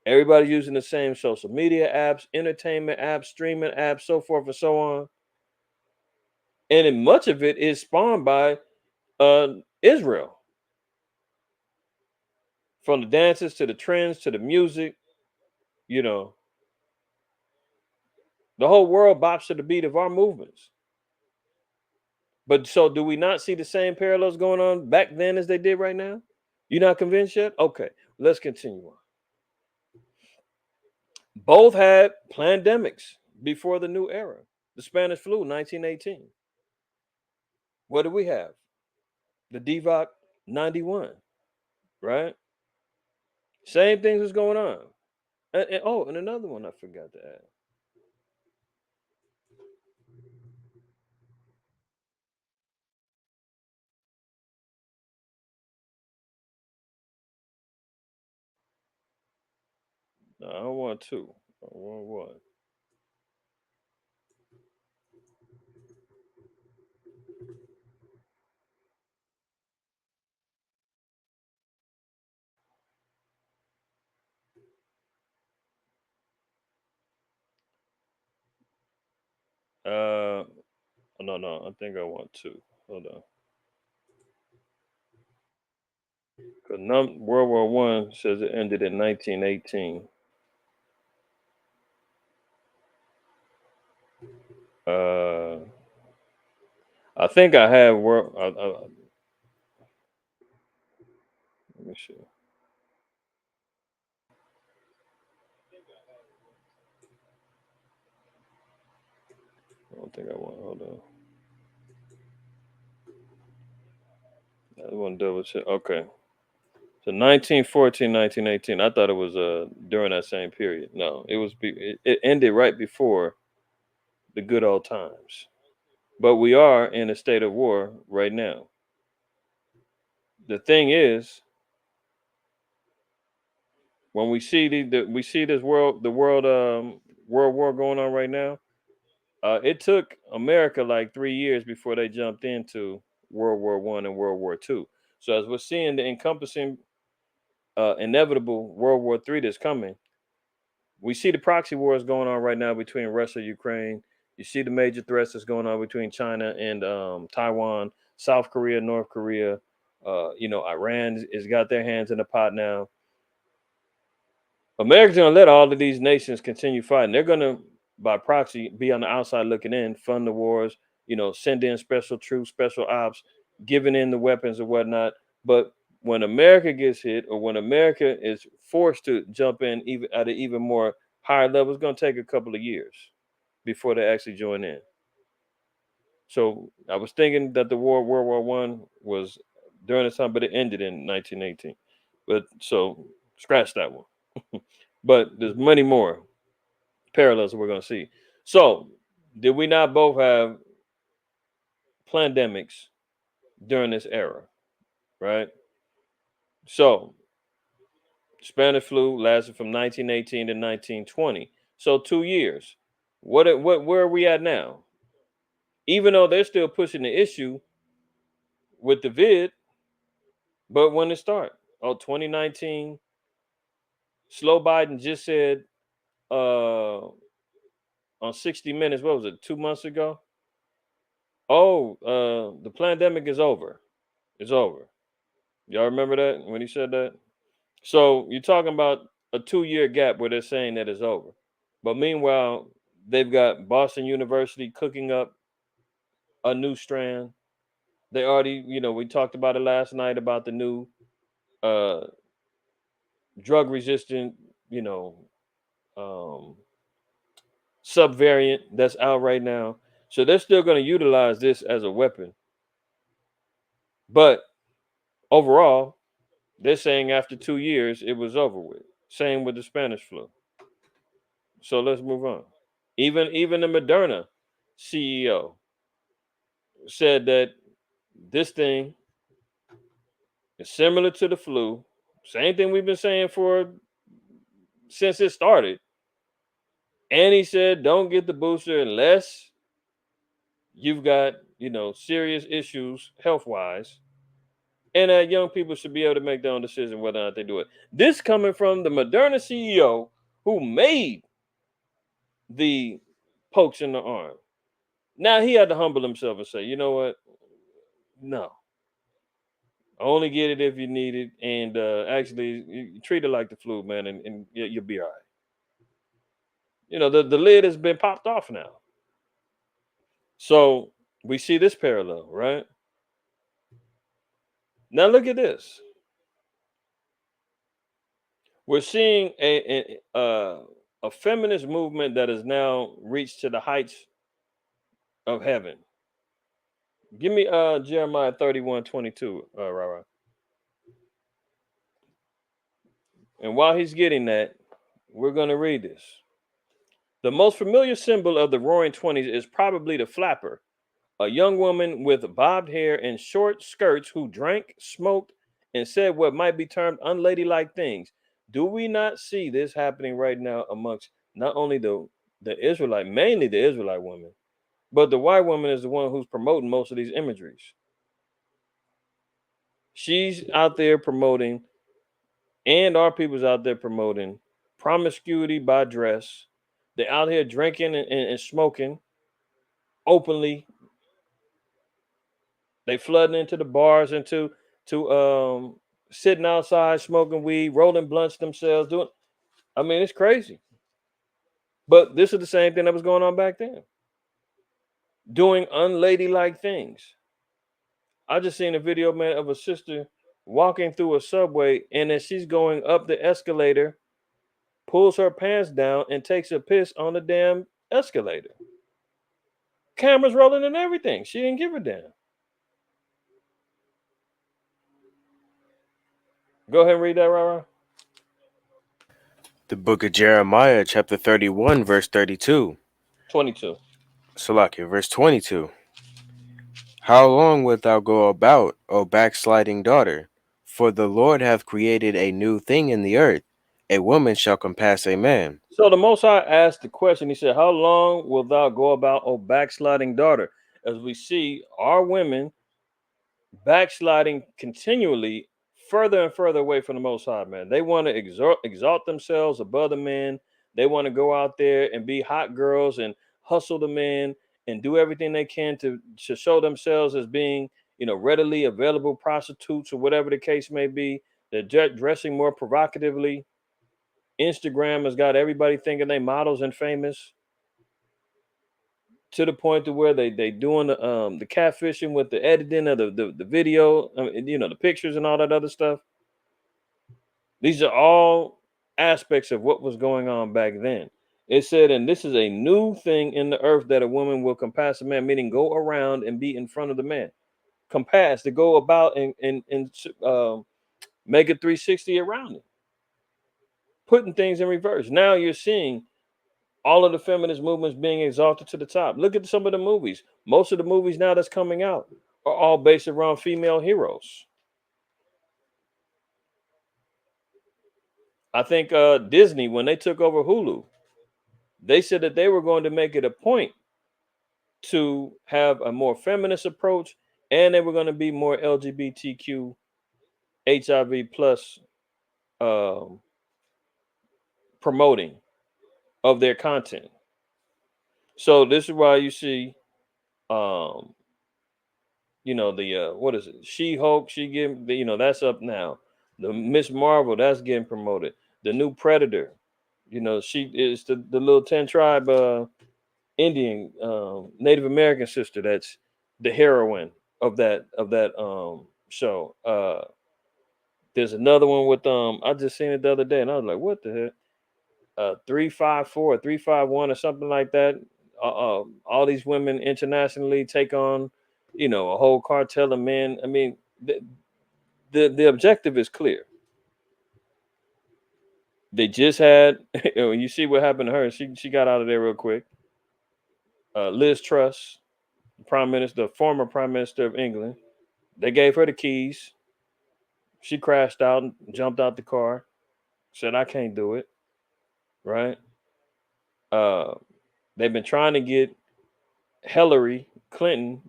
Everybody using the same social media apps, entertainment apps, streaming apps, so forth and so on. And then much of it is spawned by Israel. From the dances to the trends to the music, you know, the whole world bops to the beat of our movements. But so do we not see the same parallels going on back then as they did right now? You're not convinced yet? Okay, let's continue on. Both had pandemics before the new era. The Spanish flu, 1918. What do we have? The DVOC 91, right? Same things was going on. And another one I forgot to add. No, I don't want two. I want one. Uh, no, no, I think I want two. Hold on. Because World War One says it ended in 1918. Uh, I think I have world. Let me see. I don't think I want. Hold on. I want to double check. Okay. So 1914, 1918. I thought it was during that same period. No, it was it ended right before the good old times. But we are in a state of war right now. The thing is, when we see we see this world war going on right now, it took America like 3 years before they jumped into World War I and World War II. So as we're seeing the encompassing inevitable World War III that's coming, we see the proxy wars going on right now between Russia, Ukraine. You see the major threats that's going on between China and Taiwan, South Korea, North Korea. Iran has got their hands in the pot now. America's going to let all of these nations continue fighting. They're going to, by proxy, be on the outside looking in, fund the wars, send in special troops, special ops, giving in the weapons and whatnot. But when America gets hit, or when America is forced to jump in even at an even more higher level, it's going to take a couple of years before they actually join in. So I was thinking that World War I was during this time, but it ended in 1918. But so scratch that one. But there's many more parallels that we're going to see. So, did we not both have pandemics during this era, right? So, Spanish flu lasted from 1918 to 1920. So, 2 years. Where are we at now? Even though they're still pushing the issue with the vid, but when it start? Oh, 2019. Slow Biden just said on 60 Minutes, what was it, 2 months ago? Oh, the pandemic is over. It's over. Y'all remember that when he said that? So you're talking about a 2 year gap where they're saying that it's over. But meanwhile, they've got Boston University cooking up a new strand. They already, we talked about it last night about the new uh drug resistant, you know, um subvariant that's out right now. So they're still going to utilize this as a weapon. But overall, they're saying after 2 years it was over with. Same with the Spanish flu. So let's move on. Even the Moderna CEO said that this thing is similar to the flu. Same thing we've been saying for since it started. And he said, don't get the booster unless you've got, serious issues health wise. And that young people should be able to make their own decision whether or not they do it. This coming from the Moderna CEO who made the pokes in the arm. Now he had to humble himself and say, you know what? No, only get it if you need it, and actually you treat it like the flu, man, and you'll be all right. The lid has been popped off now. So we see this parallel, right? Now look at this. We're seeing a feminist movement that has now reached to the heights of heaven. Give me Jeremiah 31:22, Rara. And while he's getting that, we're gonna read this. The most familiar symbol of the Roaring Twenties is probably the flapper, a young woman with bobbed hair and short skirts who drank, smoked, and said what might be termed unladylike things. Do we not see this happening right now amongst not only the Israelite, mainly the Israelite women, but the white woman is the one who's promoting most of these imageries. She's out there promoting, and our people's out there promoting promiscuity by dress. They're out here drinking and smoking openly. They flooding into the bars and to sitting outside smoking weed, rolling blunts themselves, doing. I mean, it's crazy. But this is the same thing that was going on back then. Doing unladylike things. I just seen a video, man, of a sister walking through a subway, and as she's going up the escalator, pulls her pants down and takes a piss on the damn escalator. Cameras rolling and everything. She didn't give a damn. Go ahead and read that, Rara. The book of Jeremiah, chapter 31, verse 32. 22. Salakia, verse 22. How long wilt thou go about, O backsliding daughter? For the Lord hath created a new thing in the earth. A woman shall compass a man. So the Most High asked the question. He said, "How long will thou go about, O backsliding daughter?" As we see, our women backsliding continually further and further away from the Most High, man. They want to exalt themselves above the men. They want to go out there and be hot girls and hustle the men and do everything they can to show themselves as being, readily available prostitutes or whatever the case may be. They're dressing more provocatively. Instagram has got everybody thinking they models and famous to the point to where they doing the catfishing with the editing of the video, the pictures and all that other stuff. These are all aspects of what was going on back then. It said, and this is a new thing in the earth that a woman will compass a man, meaning go around and be in front of the man. Compass to go about and make a 360 around it, putting things in reverse. Now you're seeing all of the feminist movements being exalted to the top. Look at some of the movies. Most of the movies now that's coming out are all based around female heroes. I think Disney, when they took over Hulu, they said that they were going to make it a point to have a more feminist approach, and they were going to be more LGBTQ, HIV plus um, promoting of their content. So this is why you see um, the what is it? She-Hulk, she getting that's up now. The Miss Marvel, that's getting promoted. The new Predator, she is the little 10 tribe Indian Native American sister that's the heroine of that show. There's another one with I just seen it the other day and I was like, what the heck? 354, 351 or something like that. All these women internationally take on, a whole cartel of men. I mean, the objective is clear. They just had, you see what happened to her. She got out of there real quick. Liz Truss, Prime Minister, the former Prime Minister of England, they gave her the keys. She crashed out and jumped out the car. Said, "I can't do it." Right? Uh, they've been trying to get Hillary Clinton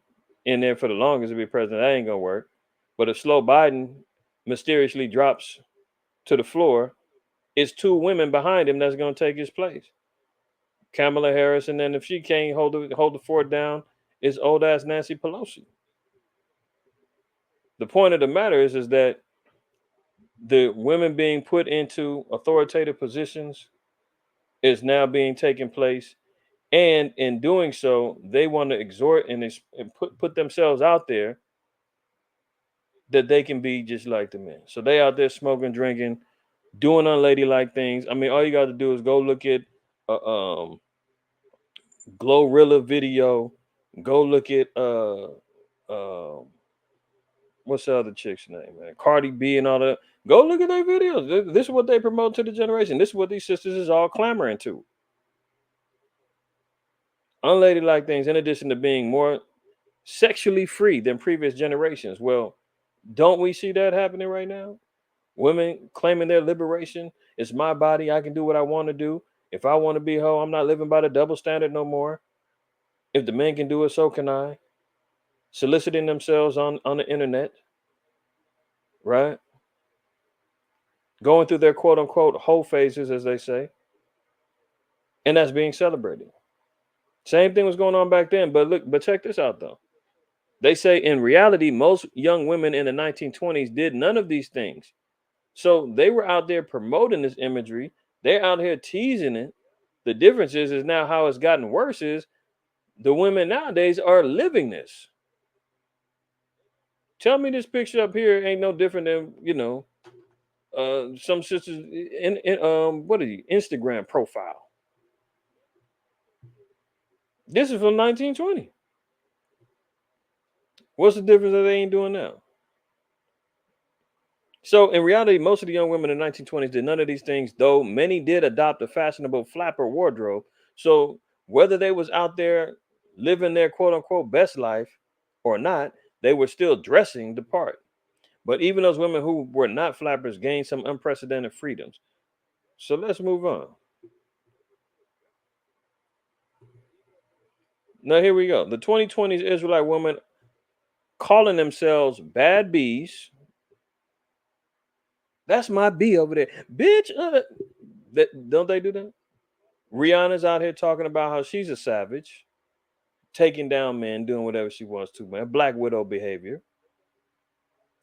in there for the longest to be president. That ain't gonna work. But if slow Biden mysteriously drops to the floor, it's two women behind him that's gonna take his place. Kamala Harris, and then if she can't hold the fort down, it's old ass Nancy Pelosi. The point of the matter is that the women being put into authoritative positions is now being taken place, and in doing so, they want to exhort and put themselves out there that they can be just like the men. So they out there smoking, drinking, doing unladylike things. I mean, all you got to do is go look at Glorilla video. Go look at uh, what's the other chick's name, man? Cardi B and all that. Go look at their videos. This is what they promote to the generation. This is what these sisters is all clamoring to. Unladylike things, in addition to being more sexually free than previous generations. Well, don't we see that happening right now? Women claiming their liberation. It's my body. I can do what I want to do. If I want to be a hoe, I'm not living by the double standard no more. If the men can do it, so can I. Soliciting themselves on the internet, right? Going through their quote unquote hoe phases, as they say, and that's being celebrated. Same thing was going on back then, but check this out though. They say in reality, most young women in the 1920s did none of these things. So they were out there promoting this imagery. They're out here teasing it. The difference is now how it's gotten worse is the women nowadays are living this. Tell me this picture up here ain't no different than some sisters in what are you Instagram profile. This is from 1920. What's the difference that they ain't doing now? So in reality, most of the young women in the 1920s did none of these things, though many did adopt a fashionable flapper wardrobe. So whether they was out there living their quote unquote best life or not, they were still dressing the part. But even those women who were not flappers gained some unprecedented freedoms. So let's move on. Now here we go. The 2020s Israelite women calling themselves bad bees. That's my bee over there, bitch. Don't they do that? Rihanna's out here talking about how she's a savage, taking down men, doing whatever she wants to, man. Black widow behavior.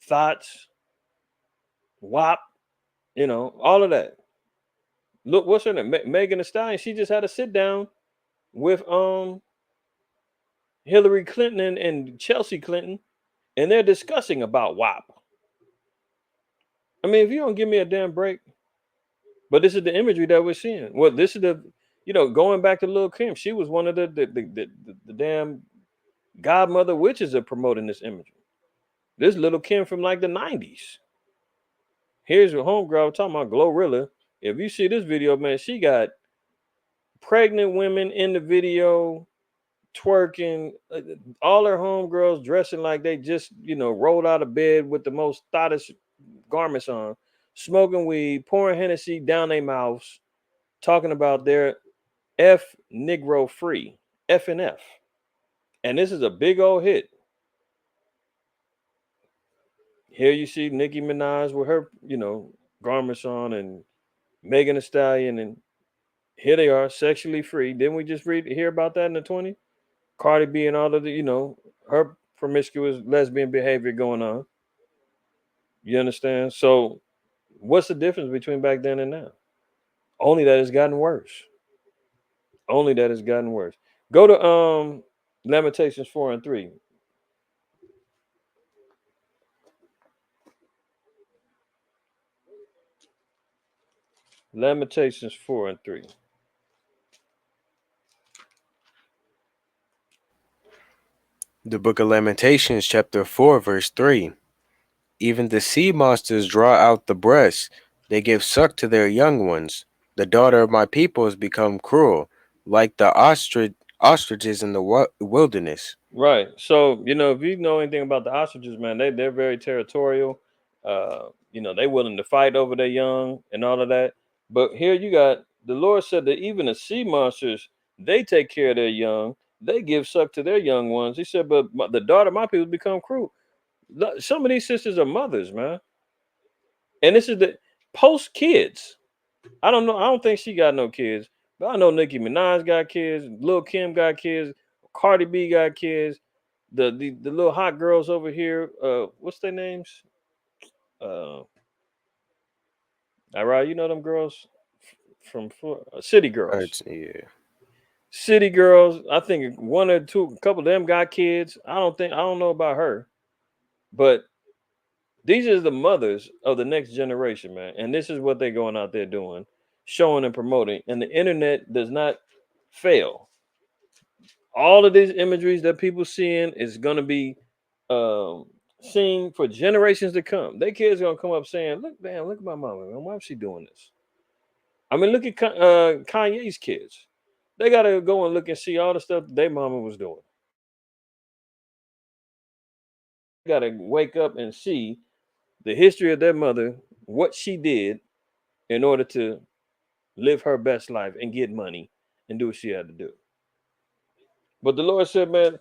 Thoughts, WAP, all of that. Look, what's her name? Megan Thee Stallion. She just had a sit down with Hillary Clinton and Chelsea Clinton, and they're discussing about WAP. I mean, if you don't give me a damn break, but this is the imagery that we're seeing. Well, this is going back to Lil Kim. She was one of the damn godmother witches of promoting this imagery. This Little Kim from like the 90s. Here's your homegirl talking about Glorilla. If you see this video, man, she got pregnant women in the video twerking, all her homegirls dressing like they just, rolled out of bed with the most thottish garments on, smoking weed, pouring Hennessy down their mouths, talking about their F Negro free, F and F. And this is a big old hit. Here you see Nicki Minaj with her, garments on, and Megan Thee Stallion, and here they are, sexually free. Didn't we just hear about that in the 20s? Cardi B and all of the, her promiscuous lesbian behavior going on. You understand? So what's the difference between back then and now? Only that it's gotten worse. Only that it's gotten worse. Go to Lamentations 4 and 3. Lamentations 4 and 3. The book of Lamentations, chapter 4, verse 3. Even the sea monsters draw out the breast, they give suck to their young ones. The daughter of my people has become cruel, like the ostriches in the wilderness. Right. So, if you know anything about the ostriches, man, they're very territorial. They willing to fight over their young and all of that. But here you got the Lord said that even the sea monsters, they take care of their young. They give suck to their young ones. He said, but the daughter of my people become cruel. Some of these sisters are mothers, man. And this is the post kids. I don't know. I don't think she got no kids. But I know Nicki Minaj got kids. Lil Kim got kids. Cardi B got kids. The little hot girls over here. What's their names? Uh, all right, you know them girls from City Girls. Yeah. City Girls. I think one or two, a couple of them got kids. I don't know about her, but these are the mothers of the next generation, man. And this is what they're going out there doing, showing and promoting. And the internet does not fail. All of these imageries that people seeing is going to be um, seen for generations to come. Their kids are going to come up saying, "Look, damn, look at my mama, man. Why is she doing this?" I mean, look at Kanye's kids. They got to go and look and see all the stuff that their mama was doing. Got to wake up and see the history of their mother, what she did in order to live her best life and get money and do what she had to do. But the Lord said, man,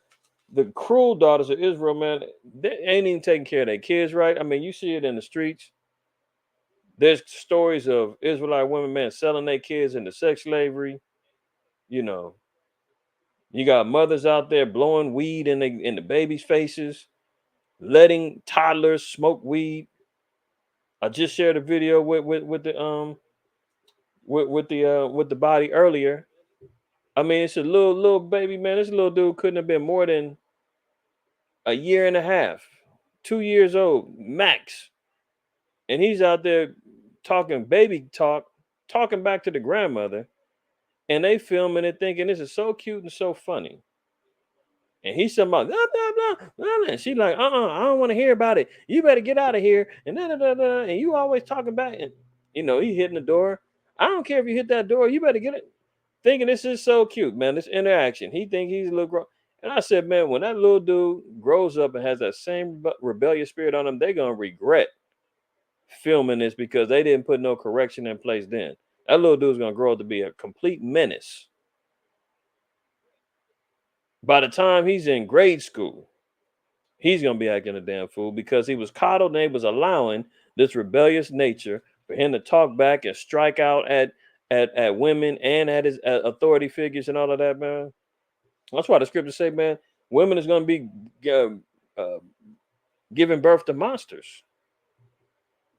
the cruel daughters of Israel, man, they ain't even taking care of their kids right. I mean, you see it in the streets. There's stories of Israelite women, man, selling their kids into sex slavery. You know, you got mothers out there blowing weed in the babies' faces, letting toddlers smoke weed. I just shared a video with the body earlier. I mean, it's a little baby, man. This little dude couldn't have been more than a year and a half, 2 years old max, and he's out there talking baby talk, talking back to the grandmother, and they filming it thinking this is so cute and so funny. And he's talking about blah, blah, blah, blah, and she's like, I don't want to hear about it. You better get out of here. And da, da, da, da, and you always talking back. And he hitting the door. I don't care if you hit that door. You better get it. Thinking this is so cute, man. This interaction. He think he's a little grown. And I said, man, when that little dude grows up and has that same rebellious spirit on him, they're gonna regret filming this because they didn't put no correction in place then. That little dude's gonna grow up to be a complete menace by the time he's in grade school. He's gonna be acting a damn fool because he was coddled and they was allowing this rebellious nature for him to talk back and strike out at women and at his authority figures and all of that, man. That's why the scriptures say, man, women is gonna be uh, uh, giving birth to monsters.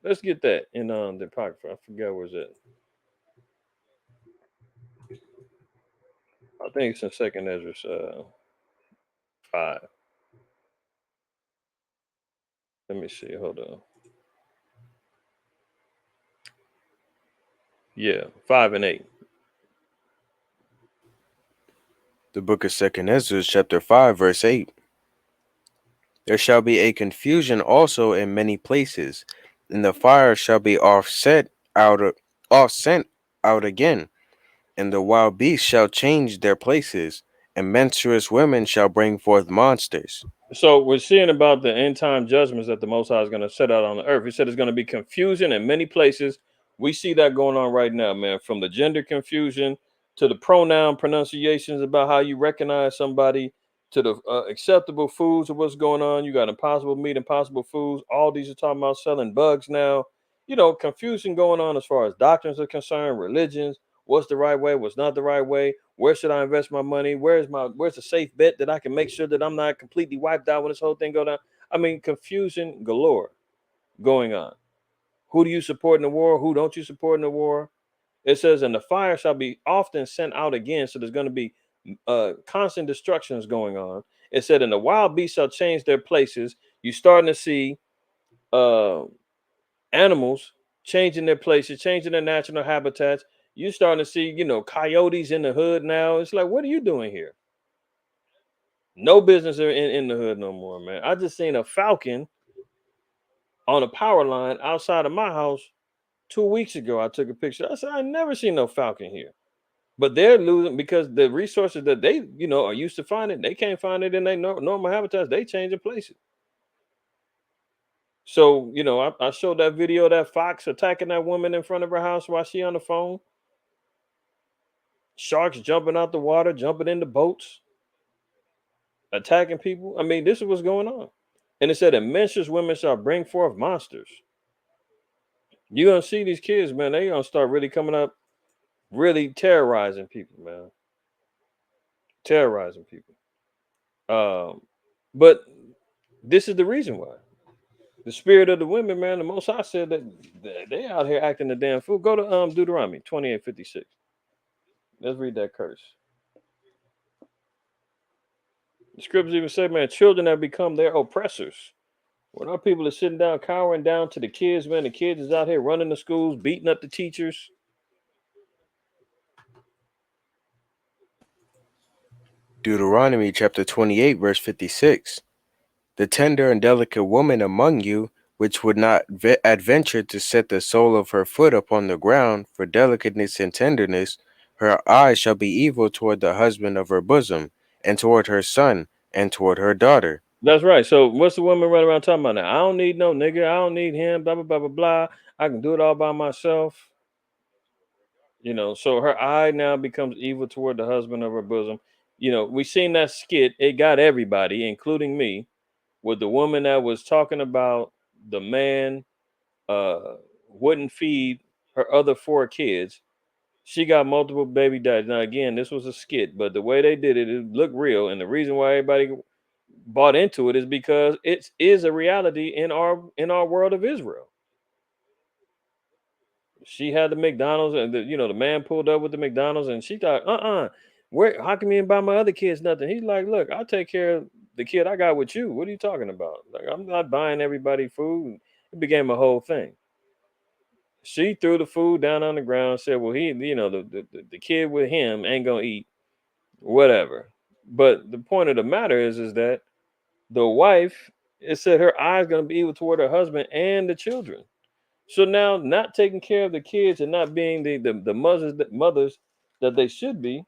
Let's get that in the apocrypha. I forget where's it. I think it's in Second Ezra 5. Let me see. Hold on. Yeah, 5 and 8. The book of Second Ezra, chapter 5, verse 8. There shall be a confusion also in many places, and the fire shall be off sent out again, and the wild beasts shall change their places, and menstruous women shall bring forth monsters. So we're seeing about the end time judgments that the Most High is going to set out on the earth. He said it's going to be confusion in many places. We see that going on right now, man. From the gender confusion to the pronoun pronunciations about how you recognize somebody to the acceptable foods of what's going on. You got impossible meat, impossible foods. All these are talking about selling bugs now. Confusion going on as far as doctrines are concerned, religions. What's the right way? What's not the right way? Where should I invest my money? Where's the safe bet that I can make sure that I'm not completely wiped out when this whole thing go down? I mean, confusion galore going on. Who do you support in the war? Who don't you support in the war? It says, and the fire shall be often sent out again. So there's going to be constant destructions going on. It said, and the wild beasts shall change their places. You're starting to see uh, animals changing their places, changing their natural habitats. You're starting to see, coyotes in the hood now. It's like, what are you doing here? No business in the hood no more, man. I just seen a falcon on a power line outside of my house 2 weeks ago. I took a picture. I said, I never seen no falcon here. But they're losing because the resources that they, are used to finding, they can't find it in their normal habitats. They changing places. So, I showed that video of that fox attacking that woman in front of her house while she on the phone. Sharks jumping out the water, jumping into boats, attacking people. I mean, this is what's going on. And it said, and menstruous women shall bring forth monsters. You're gonna see these kids, man, they gonna start really coming up, really terrorizing people, man. Terrorizing people. But this is the reason why. The spirit of the women, man, the most I said that they out here acting the damn fool. Go to Deuteronomy 28:56. Let's read that curse. The scriptures even say, man, children have become their oppressors. When our people are sitting down, cowering down to the kids, man, the kids is out here running the schools, beating up the teachers. Deuteronomy chapter 28, verse 56. The tender and delicate woman among you, which would not adventure to set the sole of her foot upon the ground for delicateness and tenderness, her eyes shall be evil toward the husband of her bosom, and toward her son, and toward her daughter. That's right. So what's the woman running around talking about now? I don't need no nigga. I don't need him. Blah blah blah blah blah. I can do it all by myself. So her eye now becomes evil toward the husband of her bosom. We seen that skit. It got everybody, including me, with the woman that was talking about the man uh wouldn't feed her other 4 kids. She got multiple baby daddies. Now again, this was a skit, but the way they did it, it looked real. And the reason why everybody bought into it is because it is a reality in our world of Israel. She had the McDonald's, and the man pulled up with the McDonald's, and she thought, where? How come you didn't buy my other kids nothing? He's like, look, I'll take care of the kid I got with you. What are you talking about? Like, I'm not buying everybody food. It became a whole thing. She threw the food down on the ground, said, well, the kid with him ain't gonna eat, whatever. But the point of the matter is that the wife, it said her eyes gonna be evil toward her husband and the children. So now, not taking care of the kids and not being the mothers that they should be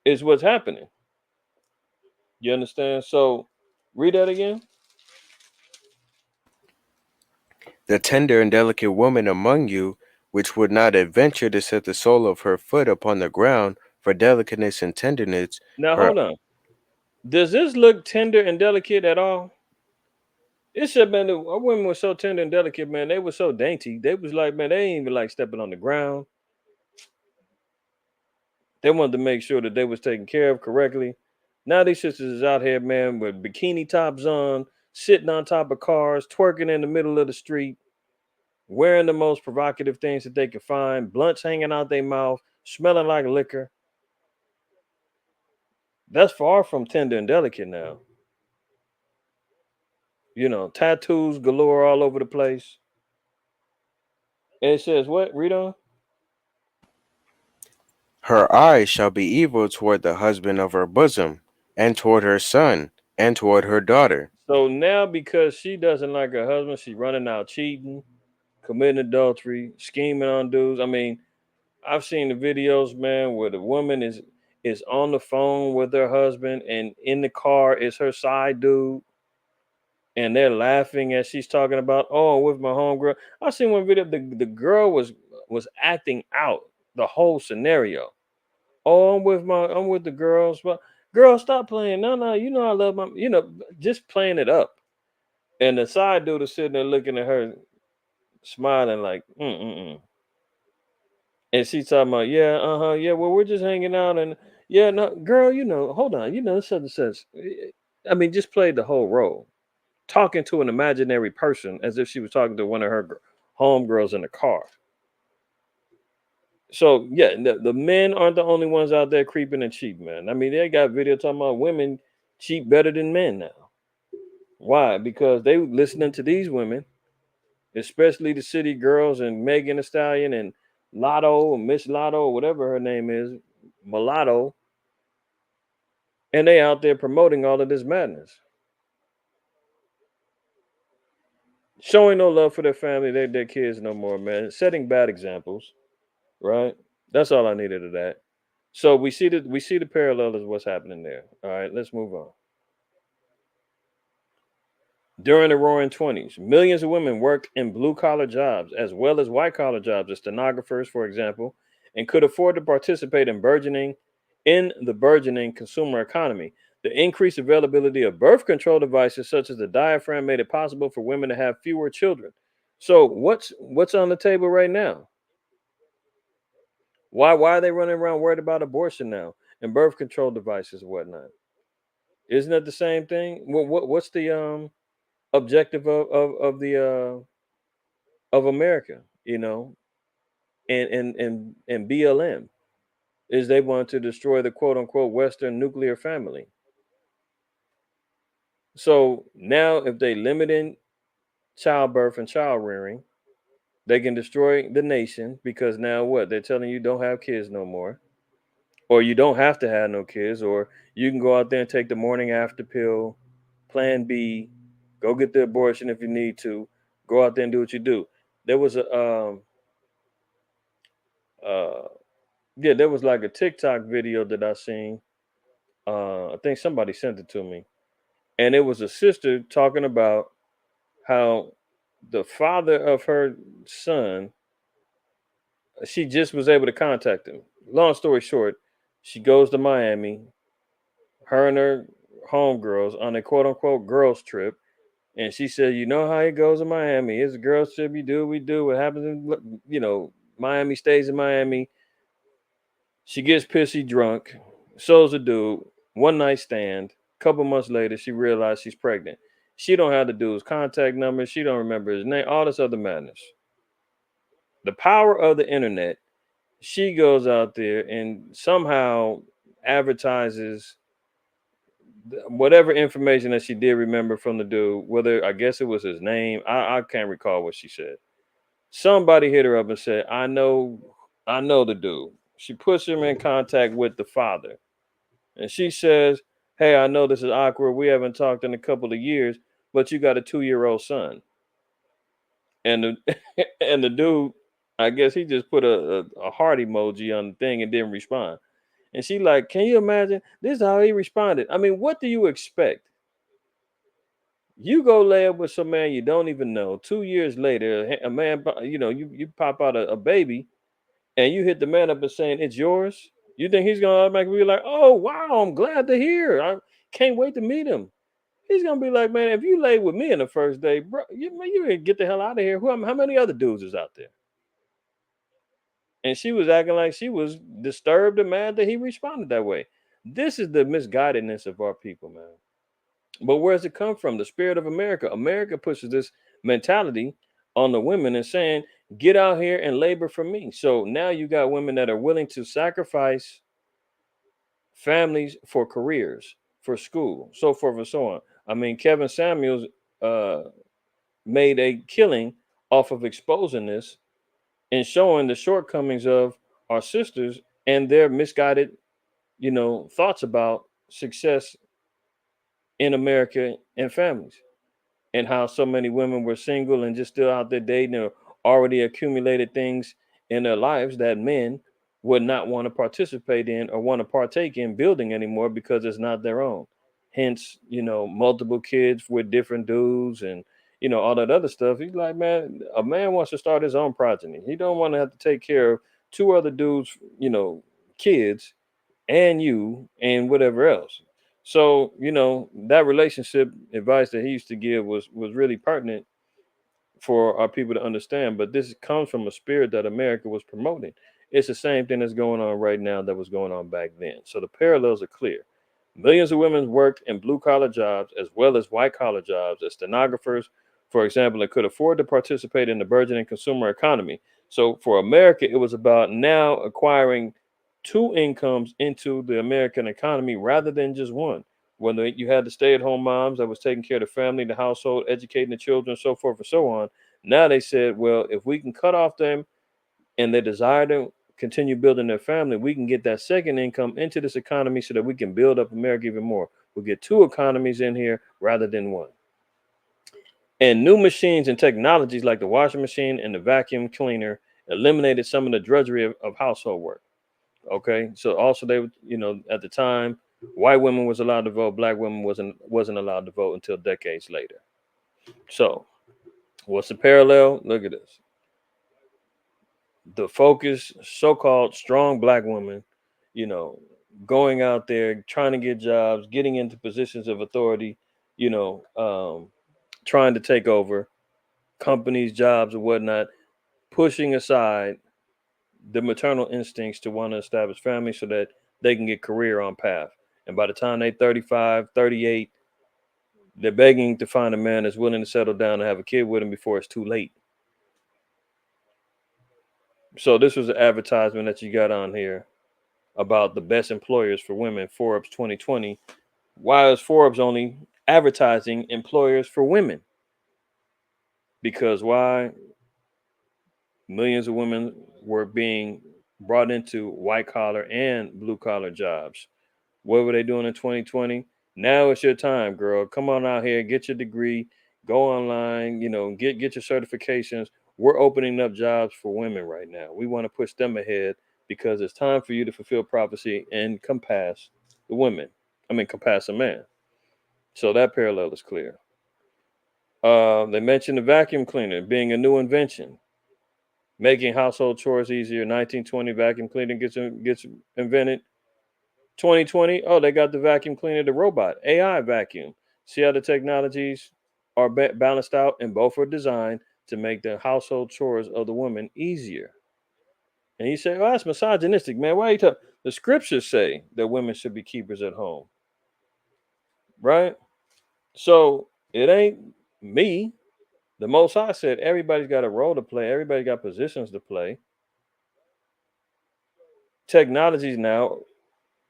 is what's happening. You understand? So read that again. The tender and delicate woman among you, which would not adventure to set the sole of her foot upon the ground for delicateness and tenderness, Now her hold on. Does this look tender and delicate at all? It said, man, the women were so tender and delicate, man. They were so dainty. They was like, man, they ain't even like stepping on the ground. They wanted to make sure that they was taken care of correctly. Now these sisters is out here, man, with bikini tops on, sitting on top of cars, twerking in the middle of the street, wearing the most provocative things that they could find, blunts hanging out their mouth, smelling like liquor. That's far from tender and delicate now. Tattoos galore all over the place. And it says what? Read on. her eyes shall be evil toward the husband of her bosom, and toward her son, and toward her daughter. So now because she doesn't like her husband, she's running out cheating, committing adultery, scheming on dudes. I mean, I've seen the videos, man, where the woman is on the phone with her husband and in the car is her side dude and they're laughing as she's talking about, oh, I'm with my homegirl. I seen one video, the girl was acting out the whole scenario. Oh, I'm with the girls, but girl, stop playing. No, no, I love my, just playing it up. And the side dude is sitting there looking at her, smiling like, mm. And she's talking about, yeah, yeah, well, we're just hanging out. And yeah, no, girl, hold on, such and such. I mean, just played the whole role, talking to an imaginary person as if she was talking to one of her homegirls in the car. So, yeah, the men aren't the only ones out there creeping and cheating, man. I mean, they got video talking about women cheat better than men now. Why? Because they listening to these women, especially the city girls and Megan Thee Stallion and Lotto or Miss Lotto or whatever her name is, Mulatto, and they out there promoting all of this madness, showing no love for their family, their kids no more, man. Setting bad examples, right? That's all I needed of that. So we see the parallel is what's happening there. All right, let's move on. During the Roaring Twenties, millions of women worked in blue collar jobs as well as white collar jobs as stenographers, for example, and could afford to participate in the burgeoning consumer economy. The increased availability of birth control devices such as the diaphragm made it possible for women to have fewer children. So what's on the table right now? Why are they running around worried about abortion now and birth control devices and whatnot? Isn't that the same thing? What's the objective of America, and BLM is they want to destroy the quote unquote Western nuclear family. So now if they limiting childbirth and child rearing, they can destroy the nation because now what? They're telling you don't have kids no more, or you don't have to have no kids, or you can go out there and take the morning after pill, plan B, go get the abortion if you need to, go out there and do what you do. There was a uh yeah, there was like a TikTok video that I seen. I think somebody sent it to me, and it was a sister talking about how the father of her son, she just was able to contact him. Long story short, she goes to Miami, her and her homegirls on a quote unquote girls trip, and she said, "You know how it goes in Miami? It's a girls trip. You do what we do. What happens in Miami stays in Miami." She gets pissy drunk, shows a dude, one night stand. Couple months later, she realized she's pregnant. She don't have the dude's contact number. She don't remember his name. All this other madness. The power of the internet. She goes out there and somehow advertises whatever information that she did remember from the dude. Whether I guess it was his name. I can't recall what she said. Somebody hit her up and said, I know the dude. She puts him in contact with the father. And she says, "Hey, I know this is awkward. We haven't talked in a couple of years, but you got a 2-year-old son." And the and the dude, I guess he just put a heart emoji on the thing and didn't respond. And she like, "Can you imagine? This is how he responded." I mean, what do you expect? You go lay up with some man you don't even know. 2 years later, a man, you pop out a baby, and you hit the man up and saying it's yours. You think he's gonna automatically be like, "Oh wow, I'm glad to hear. I can't wait to meet him." He's gonna be like, "Man, if you lay with me in the first day, bro, you can get the hell out of here. How many other dudes is out there?" And she was acting like she was disturbed and mad that he responded that way. This is the misguidedness of our people, man. But where does it come from? The spirit of America. America pushes this mentality on the women and saying, "Get out here and labor for me." So now you got women that are willing to sacrifice families for careers, for school, so forth and so on. I mean, Kevin Samuels uh, made a killing off of exposing this and showing the shortcomings of our sisters and their misguided, thoughts about success in America and families, and how so many women were single and just still out there dating or already accumulated things in their lives that men would not want to participate in or want to partake in building anymore because it's not their own. Hence, multiple kids with different dudes and all that other stuff. He's like, man, a man wants to start his own progeny. He don't want to have to take care of two other dudes, kids and you and whatever else. So, that relationship advice that he used to give was really pertinent for our people to understand. But this comes from a spirit that America was promoting. It's the same thing that's going on right now that was going on back then. So the parallels are clear. Millions of women worked in blue collar jobs as well as white collar jobs as stenographers, for example, and could afford to participate in the burgeoning consumer economy. So for America, it was about now acquiring two incomes into the American economy rather than just one. Whether you had the stay at home moms that was taking care of the family, the household, educating the children, so forth and so on. Now they said, well, if we can cut off them and their desire to continue building their family, we can get that second income into this economy so that we can build up America even more. We'll get two economies in here rather than one. And new machines and technologies like the washing machine and the vacuum cleaner eliminated some of the drudgery of household work. Okay. So also they would, at the time, white women was allowed to vote, black women wasn't allowed to vote until decades later. So what's the parallel? Look at this. The focus, so-called strong black women, you know, going out there trying to get jobs, getting into positions of authority, you know, um, trying to take over companies, jobs, and whatnot, pushing aside the maternal instincts to want to establish families so that they can get career on path. And by the time they 35, 38, they're begging to find a man that's willing to settle down and have a kid with them before it's too late. So this was an advertisement that you got on here about the best employers for women, Forbes 2020. Why is Forbes only advertising employers for women? Because why? Millions of women were being brought into white collar and blue collar jobs. What were they doing in 2020? Now it's your time, girl. Come on out here, get your degree, go online, get your certifications. We're opening up jobs for women right now. We want to push them ahead because it's time for you to fulfill prophecy and compass the women. I mean, compass a man. So that parallel is clear. They mentioned the vacuum cleaner being a new invention, making household chores easier. 1920 vacuum cleaner gets invented. 2020, oh, they got the vacuum cleaner, the robot, AI vacuum. See how the technologies are balanced out, and both are designed to make the household chores of the woman easier. And you say, oh, that's misogynistic, man. Why are you talking? The scriptures say that women should be keepers at home, right? So it ain't me. The Most High said everybody's got a role to play, everybody got positions to play. Technologies now,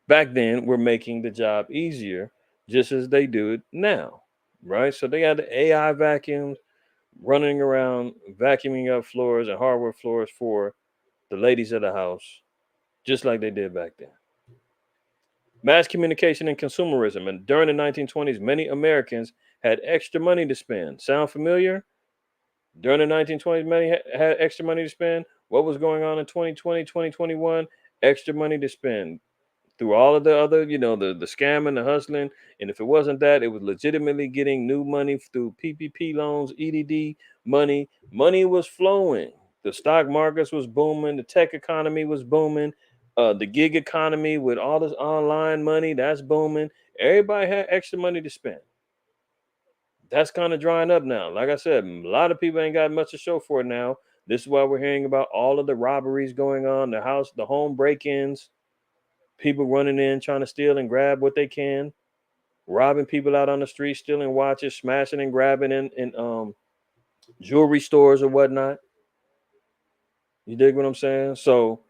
back then, were making the job easier, just as they do it now, right? So they had the AI vacuums running around vacuuming up floors and hardwood floors for the ladies of the house, just like they did back then. Mass communication and consumerism. And during the 1920s, many Americans had extra money to spend. Sound familiar? During the 1920s, many had extra money to spend. What was going on in 2020, 2021? Extra money to spend through all of the other, the scamming, the hustling. And if it wasn't that, it was legitimately getting new money through PPP loans, EDD money. Money was flowing. The stock markets was booming. The tech economy was booming. The gig economy with all this online money, that's booming. Everybody had extra money to spend. That's kind of drying up now. Like I said, a lot of people ain't got much to show for it now. This is why we're hearing about all of the robberies going on, the home break-ins, people running in trying to steal and grab what they can, robbing people out on the street, stealing watches, smashing and grabbing in jewelry stores or whatnot. You dig what I'm saying? So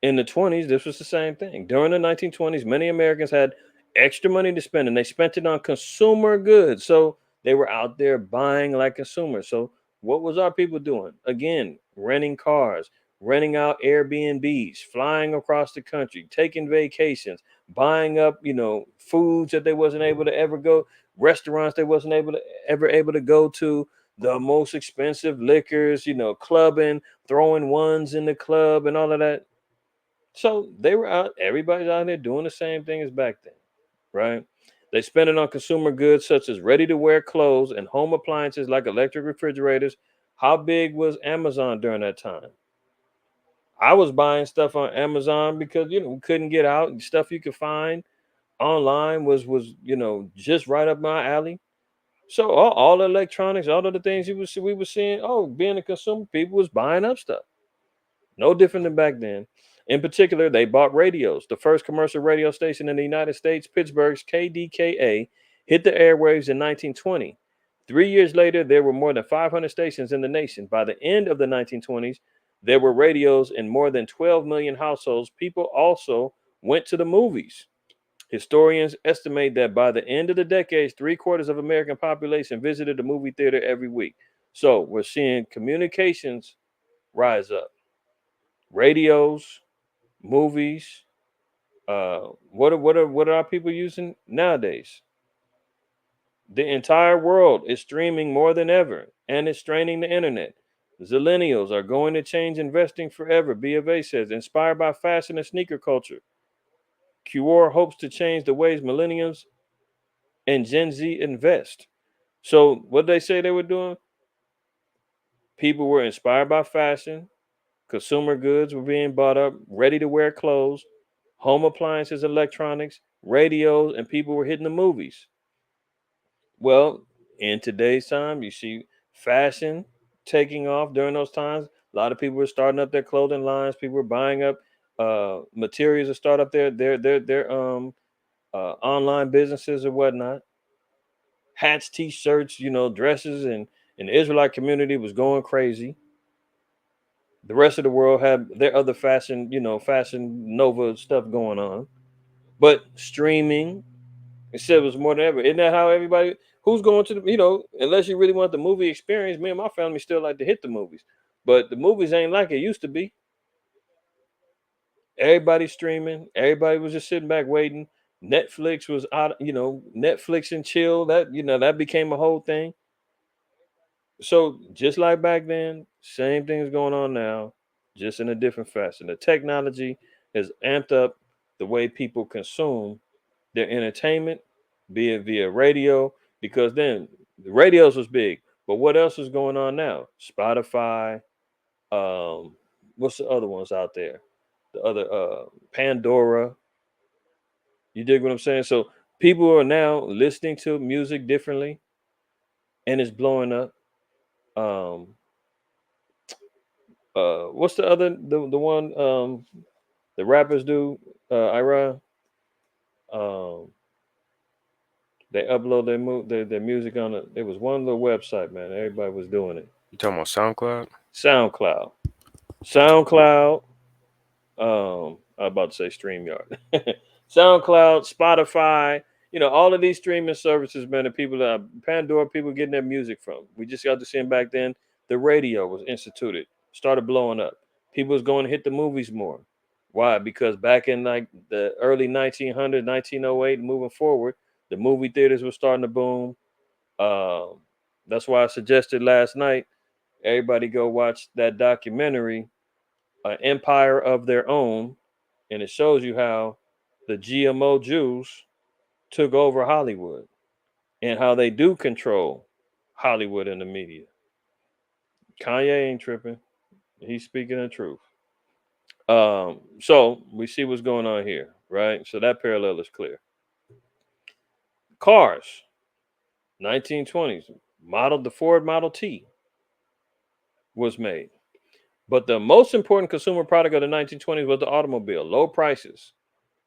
in the 20s, this was the same thing. During the 1920s, many Americans had extra money to spend and they spent it on consumer goods. So they were out there buying like consumers. So what was our people doing? Again, renting cars, renting out Airbnbs, flying across the country, taking vacations, buying up, foods that they wasn't able to ever go, restaurants they wasn't able to go to, the most expensive liquors, clubbing, throwing ones in the club and all of that. So they were out, everybody's out there doing the same thing as back then, right? They spent it on consumer goods such as ready to wear clothes and home appliances like electric refrigerators. How big was Amazon during that time? I was buying stuff on Amazon because we couldn't get out, and stuff you could find online was just right up my alley. So all the electronics, all of the things we were seeing, being a consumer, people was buying up stuff. No different than back then. In particular, they bought radios. The first commercial radio station in the United States, Pittsburgh's KDKA, hit the airwaves in 1920. 3 years later, there were more than 500 stations in the nation. By the end of the 1920s, there were radios in more than 12 million households. People also went to the movies. Historians estimate that by the end of the decades, three-quarters of American population visited the movie theater every week. So we're seeing communications rise up. Radios, movies. What are our people using nowadays? The entire world is streaming more than ever, and it's straining the internet. Zillennials are going to change investing forever. B of A says, inspired by fashion and sneaker culture. Cure hopes to change the ways millennials and Gen Z invest. So what they say they were doing? People were inspired by fashion. Consumer goods were being bought up, ready to wear clothes, home appliances, electronics, radios, and people were hitting the movies. Well, in today's time, you see fashion taking off during those times. A lot of people were starting up their clothing lines. People were buying up materials to start up their online businesses or whatnot. Hats, t-shirts, dresses, and the Israelite community was going crazy. The rest of the world had their other fashion, fashion nova stuff going on. But streaming, it said, was more than ever. Isn't that how everybody who's going to the, unless you really want the movie experience, me and my family still like to hit the movies. But the movies ain't like it used to be. Everybody streaming, everybody was just sitting back waiting. Netflix was out, Netflix and chill. That became a whole thing. So just like back then, same thing is going on now, just in a different fashion. The technology has amped up the way people consume their entertainment, be it via radio, because then the radios was big. But what else is going on now? Spotify, what's the other ones out there? The other Pandora. You dig what I'm saying? So people are now listening to music differently and it's blowing up. Um, what's the other the one the rappers do? Ira, um, they upload their music on it. It was one little website, man. Everybody was doing it. You talking about SoundCloud? SoundCloud, SoundCloud. I was about to say StreamYard, SoundCloud, Spotify. All of these streaming services, man. The people that Pandora, people getting their music from. We just got to see them back then. The radio was instituted, started blowing up. People was going to hit the movies more. Why? Because back in like the early 1900s, 1908, moving forward, the movie theaters were starting to boom. Um, that's why I suggested last night everybody go watch that documentary, Empire of Their Own, and it shows you how the GMO Jews took over Hollywood and how they do control Hollywood and the media. Kanye ain't tripping. He's speaking the truth. So we see what's going on here, right? So that parallel is clear. Cars, 1920s, the Ford Model T was made. But the most important consumer product of the 1920s was the automobile, low prices.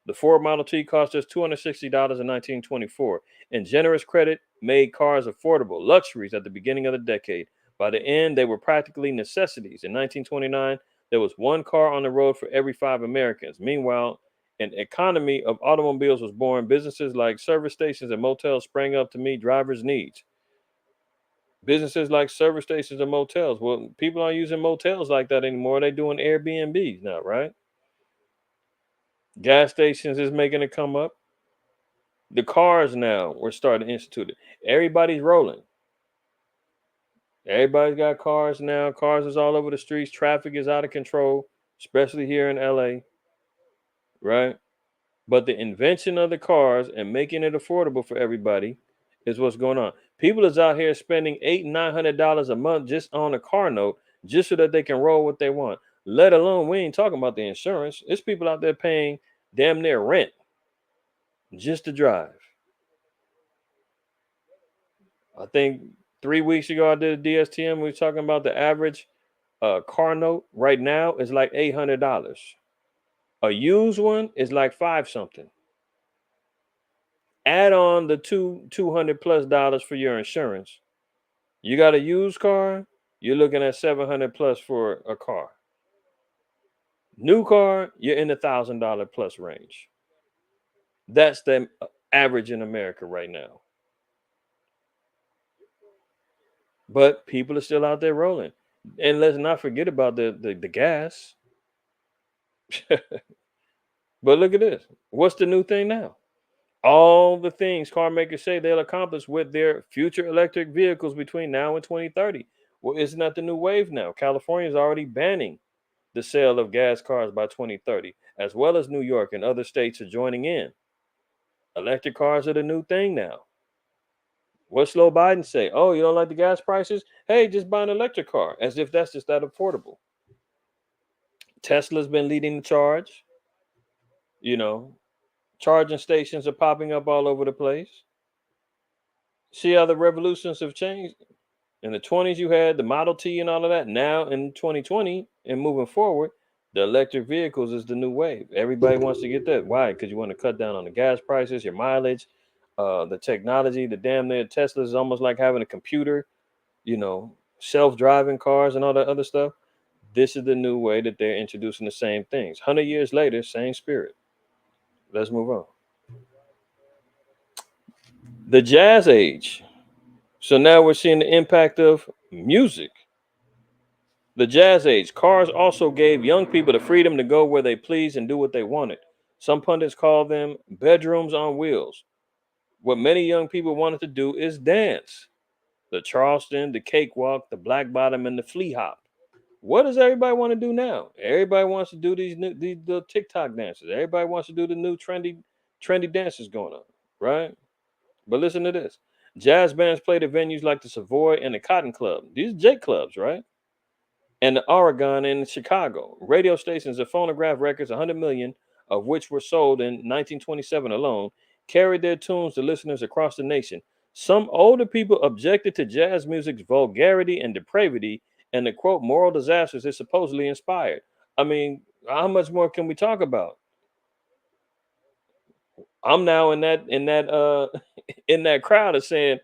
The Ford Model T cost us $260 in 1924, and generous credit made cars affordable, luxuries at the beginning of the decade. By the end, they were practically necessities. In 1929, there was one car on the road for every 5 Americans. Meanwhile, an economy of automobiles was born. Businesses like service stations and motels sprang up to meet drivers' needs. Businesses like service stations and motels. Well, people aren't using motels like that anymore. They're doing Airbnbs now, right? Gas stations is making it come up. The cars now we're starting to institute it. Everybody's rolling. Everybody's got cars now. Cars is all over the streets. Traffic is out of control, especially here in LA, right? But the invention of the cars and making it affordable for everybody is what's going on. People is out here spending $800-900 a month just on a car note, just so that they can roll what they want. Let alone, we ain't talking about the insurance. It's people out there paying damn near rent just to drive. I think 3 weeks ago I did a DSTM. We were talking about the average car note right now is like $800. A used one is like five something. Add on the $200+ for your insurance. You got a used car, you're looking at 700 plus for a car. New car, you're in the $1,000 plus range. That's the average in America right now. But people are still out there rolling. And let's not forget about the gas. But look at this. What's the new thing now? All the things car makers say they'll accomplish with their future electric vehicles between now and 2030. Well, isn't that the new wave now? California is already banning the sale of gas cars by 2030, as well as New York and other states are joining in. Electric cars are the new thing now. What's Slow Biden say? Oh, you don't like the gas prices? Hey, just buy an electric car, as if that's just that affordable. Tesla's been leading the charge. You know, charging stations are popping up all over the place. See how the revolutions have changed? In the 20s, you had the Model T and all of that. Now in 2020 and moving forward, the electric vehicles is the new wave. Everybody wants to get that. Why? Because you want to cut down on the gas prices, your mileage, the technology, the damn near Tesla is almost like having a computer, self-driving cars and all that other stuff. This is the new way that they're introducing the same things. 100 years later, same spirit. Let's move on. The jazz age. So now we're seeing the impact of music. The jazz age. Cars also gave young people the freedom to go where they please and do what they wanted. Some pundits call them bedrooms on wheels. What many young people wanted to do is dance. The Charleston, the cakewalk, the black bottom, and the flea hop. What does everybody want to do now? Everybody wants to do these little TikTok dances. Everybody wants to do the new trendy dances going on, right? But listen to this. Jazz bands played at venues like the Savoy and the Cotton Club. These are J clubs, right? And the Oregon and Chicago. Radio stations that phonograph records, 100 million of which were sold in 1927 alone, carried their tunes to listeners across the nation. Some older people objected to jazz music's vulgarity and depravity and the quote moral disasters it supposedly inspired. I mean, how much more can we talk about? I'm now in that in that crowd of saying,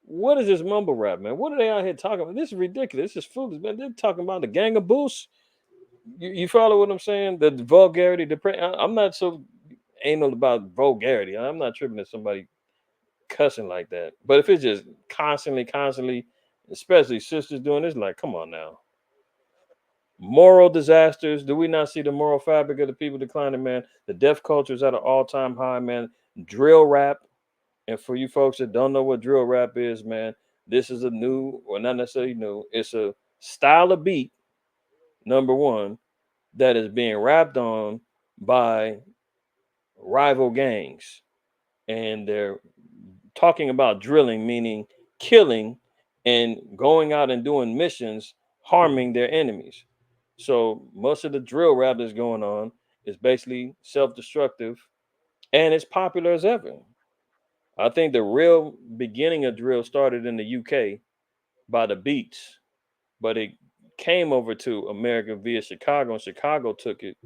what is this mumble rap, man? What are they out here talking about? This is ridiculous. This is foolish, man. They're talking about the gang of Boost. You follow what I'm saying? The vulgarity, I'm not so anal about vulgarity. I'm not tripping at somebody cussing like that. But if it's just constantly, especially sisters doing this, like, come on now. Moral disasters. Do we not see the moral fabric of the people declining, man? The death culture is at an all-time high, man. Drill rap. And for you folks that don't know what drill rap is, man, this is a new, or not necessarily new, it's a style of beat, number one, that is being rapped on by rival gangs. And they're talking about drilling, meaning killing and going out and doing missions, harming their enemies. So most of the drill rap that's going on is basically self-destructive, and it's popular as ever. I think the real beginning of drill started in the UK by the Beats, but it came over to America via Chicago, and Chicago took it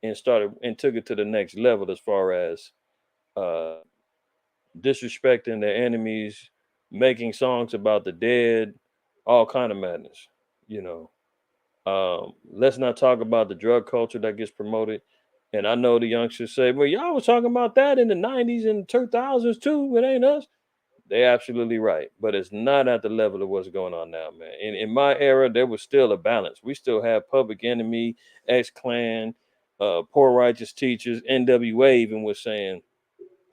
and started and took it to the next level as far as uh, disrespecting their enemies, making songs about the dead, all kind of madness. You know, let's not talk about the drug culture that gets promoted. And I know the youngsters say, "Well, y'all was talking about that in the '90s and 2000s too. It ain't us." They absolutely right, but it's not at the level of what's going on now, man. In my era, there was still a balance. We still have Public Enemy, X Clan, Poor Righteous Teachers, NWA even was saying,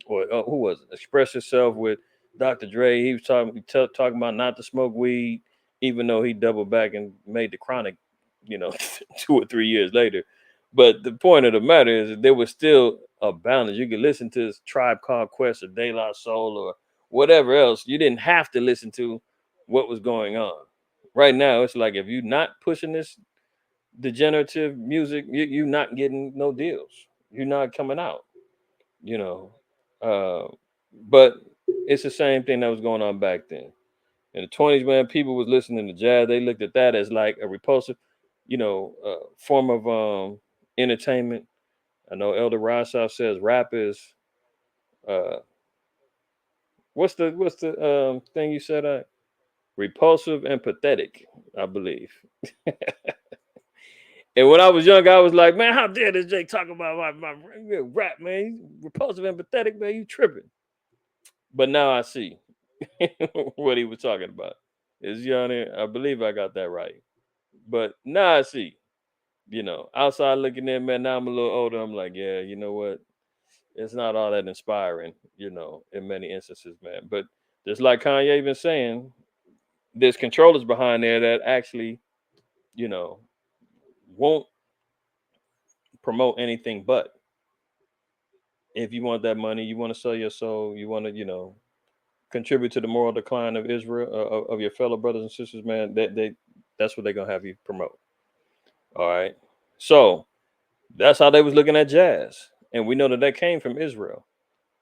or who was it? Express Yourself with Dr. Dre. He was talking about not to smoke weed, even though he doubled back and made the Chronic, you know, 2 or 3 years later. But the point of the matter is that there was still a balance. You could listen to this Tribe Called Quest or De La Soul or whatever else. You didn't have to listen to what was going on. Right now, it's like if you're not pushing this degenerative music, you're not getting no deals. You're not coming out, you know. Uh, but it's the same thing that was going on back then. In the 20s, man, people was listening to jazz. They looked at that as like a repulsive, form of entertainment. I know Elder Rossoff says rap is uh, what's the thing you said? Repulsive and pathetic, I believe. And when I was young, I was like, man, how dare this Jake talk about my rap, man? He's repulsive and pathetic, man. You tripping. But now I see what he was talking about. Is Yanni? I believe I got that right. But now I see, outside looking in, man. Now I'm a little older. I'm like, yeah, you know what? It's not all that inspiring, in many instances, man. But just like Kanye been saying, there's controllers behind there that actually, you know, won't promote anything but if you want that money, you want to sell your soul, you want to, contribute to the moral decline of Israel, of your fellow brothers and sisters, man. That's what they're gonna have you promote. All right. So that's how they was looking at jazz, and we know that that came from Israel.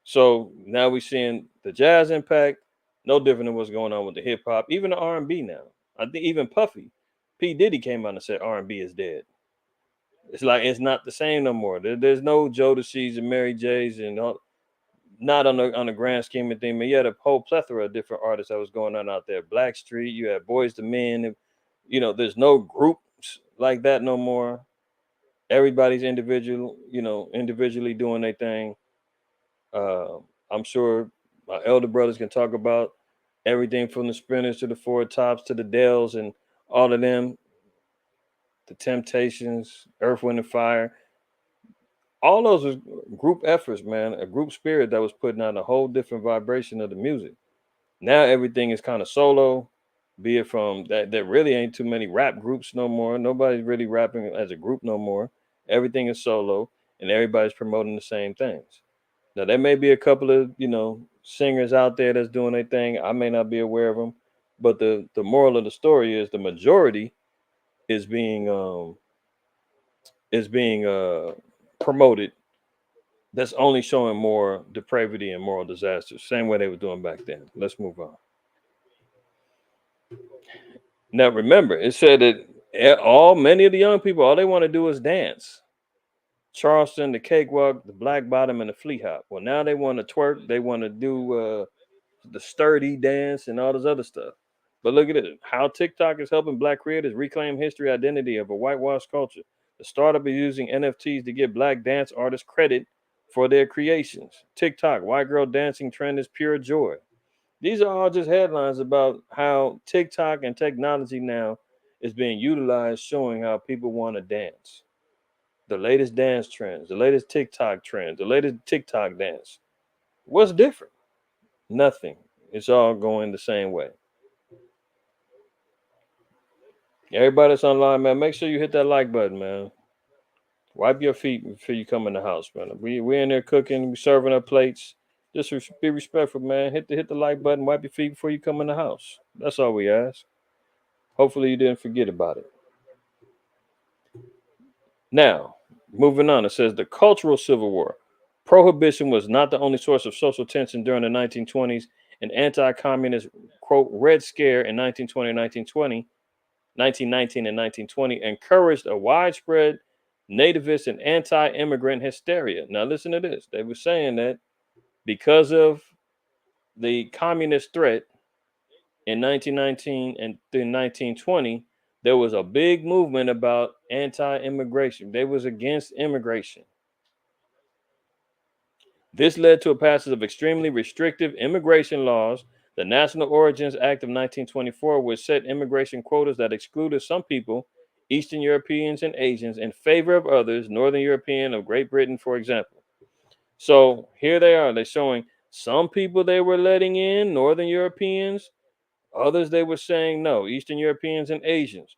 So now we're seeing the jazz impact, no different than what's going on with the hip hop, even the R&B now. I think even Puffy, P Diddy came out and said R&B is dead. It's like it's not the same no more. There's no Jodeci's and Mary J's and all, not on the grand scheme of things. You had a whole plethora of different artists that was going on out there. Black Street, you had Boys to Men. There's no groups like that no more. Everybody's individual, individually doing their thing. Uh, I'm sure my elder brothers can talk about everything from the Spinners to the Four Tops to the Dells and all of them, the Temptations, Earth, Wind, and Fire. All those was group efforts, man. A group spirit that was putting out a whole different vibration of the music. Now everything is kind of solo, be it from that. There really ain't too many rap groups no more. Nobody's really rapping as a group no more. Everything is solo, and everybody's promoting the same things. Now there may be a couple of singers out there that's doing their thing. I may not be aware of them, but the moral of the story is the majority is being promoted. That's only showing more depravity and moral disasters. Same way they were doing back then. Let's move on. Now remember, it said that many of the young people, all they want to do is dance. Charleston, the cakewalk, the black bottom, and the flea hop. Well, now they want to twerk. They want to do the sturdy dance and all this other stuff. But look at it. How TikTok is helping black creators reclaim history identity of a whitewashed culture. The startup is using NFTs to give black dance artists credit for their creations. TikTok, white girl dancing trend is pure joy. These are all just headlines about how TikTok and technology now is being utilized, showing how people want to dance. The latest dance trends, the latest TikTok trends, the latest TikTok dance. What's different? Nothing. It's all going the same way. Everybody that's online, man, make sure you hit that like button, man. Wipe your feet before you come in the house, man. We in there cooking, we serving up plates. Just be respectful, man. Hit the like button, wipe your feet before you come in the house. That's all we ask. Hopefully you didn't forget about it. Now, moving on, it says the cultural civil war. Prohibition was not the only source of social tension during the 1920s. An anti-communist quote Red Scare in 1920 and 1920 1919 and 1920 encouraged a widespread nativist and anti-immigrant hysteria. Now listen to this. They were saying that because of the communist threat in 1919 and through 1920, there was a big movement about anti-immigration. They was against immigration. This led to a passage of extremely restrictive immigration laws. The National Origins Act of 1924, which set immigration quotas that excluded some people, Eastern Europeans and Asians, in favor of others, Northern European of Great Britain, for example. So here they are. They're showing some people they were letting in, Northern Europeans, others they were saying no, Eastern Europeans and Asians.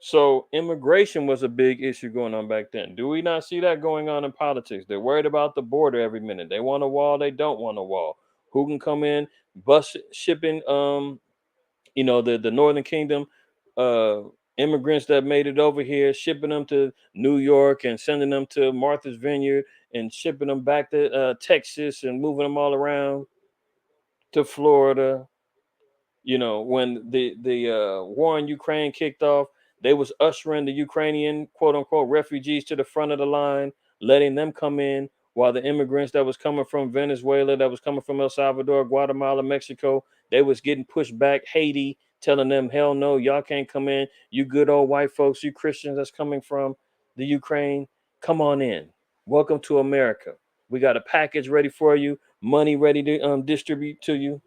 So immigration was a big issue going on back then. Do we not see that going on in politics? They're worried about the border every minute. They want a wall, they don't want a wall. Who can come in, bus shipping the Northern Kingdom uh immigrants that made it over here, shipping them to New York and sending them to Martha's Vineyard and shipping them back to Texas and moving them all around to Florida. When the war in Ukraine kicked off, they was ushering the Ukrainian quote unquote refugees to the front of the line, letting them come in, while the immigrants that was coming from Venezuela, that was coming from El Salvador, Guatemala, Mexico, they was getting pushed back. Haiti telling them, hell no, y'all can't come in. You good old white folks, you Christians that's coming from the Ukraine, come on in. Welcome to America. We got a package ready for you, money ready to distribute to you.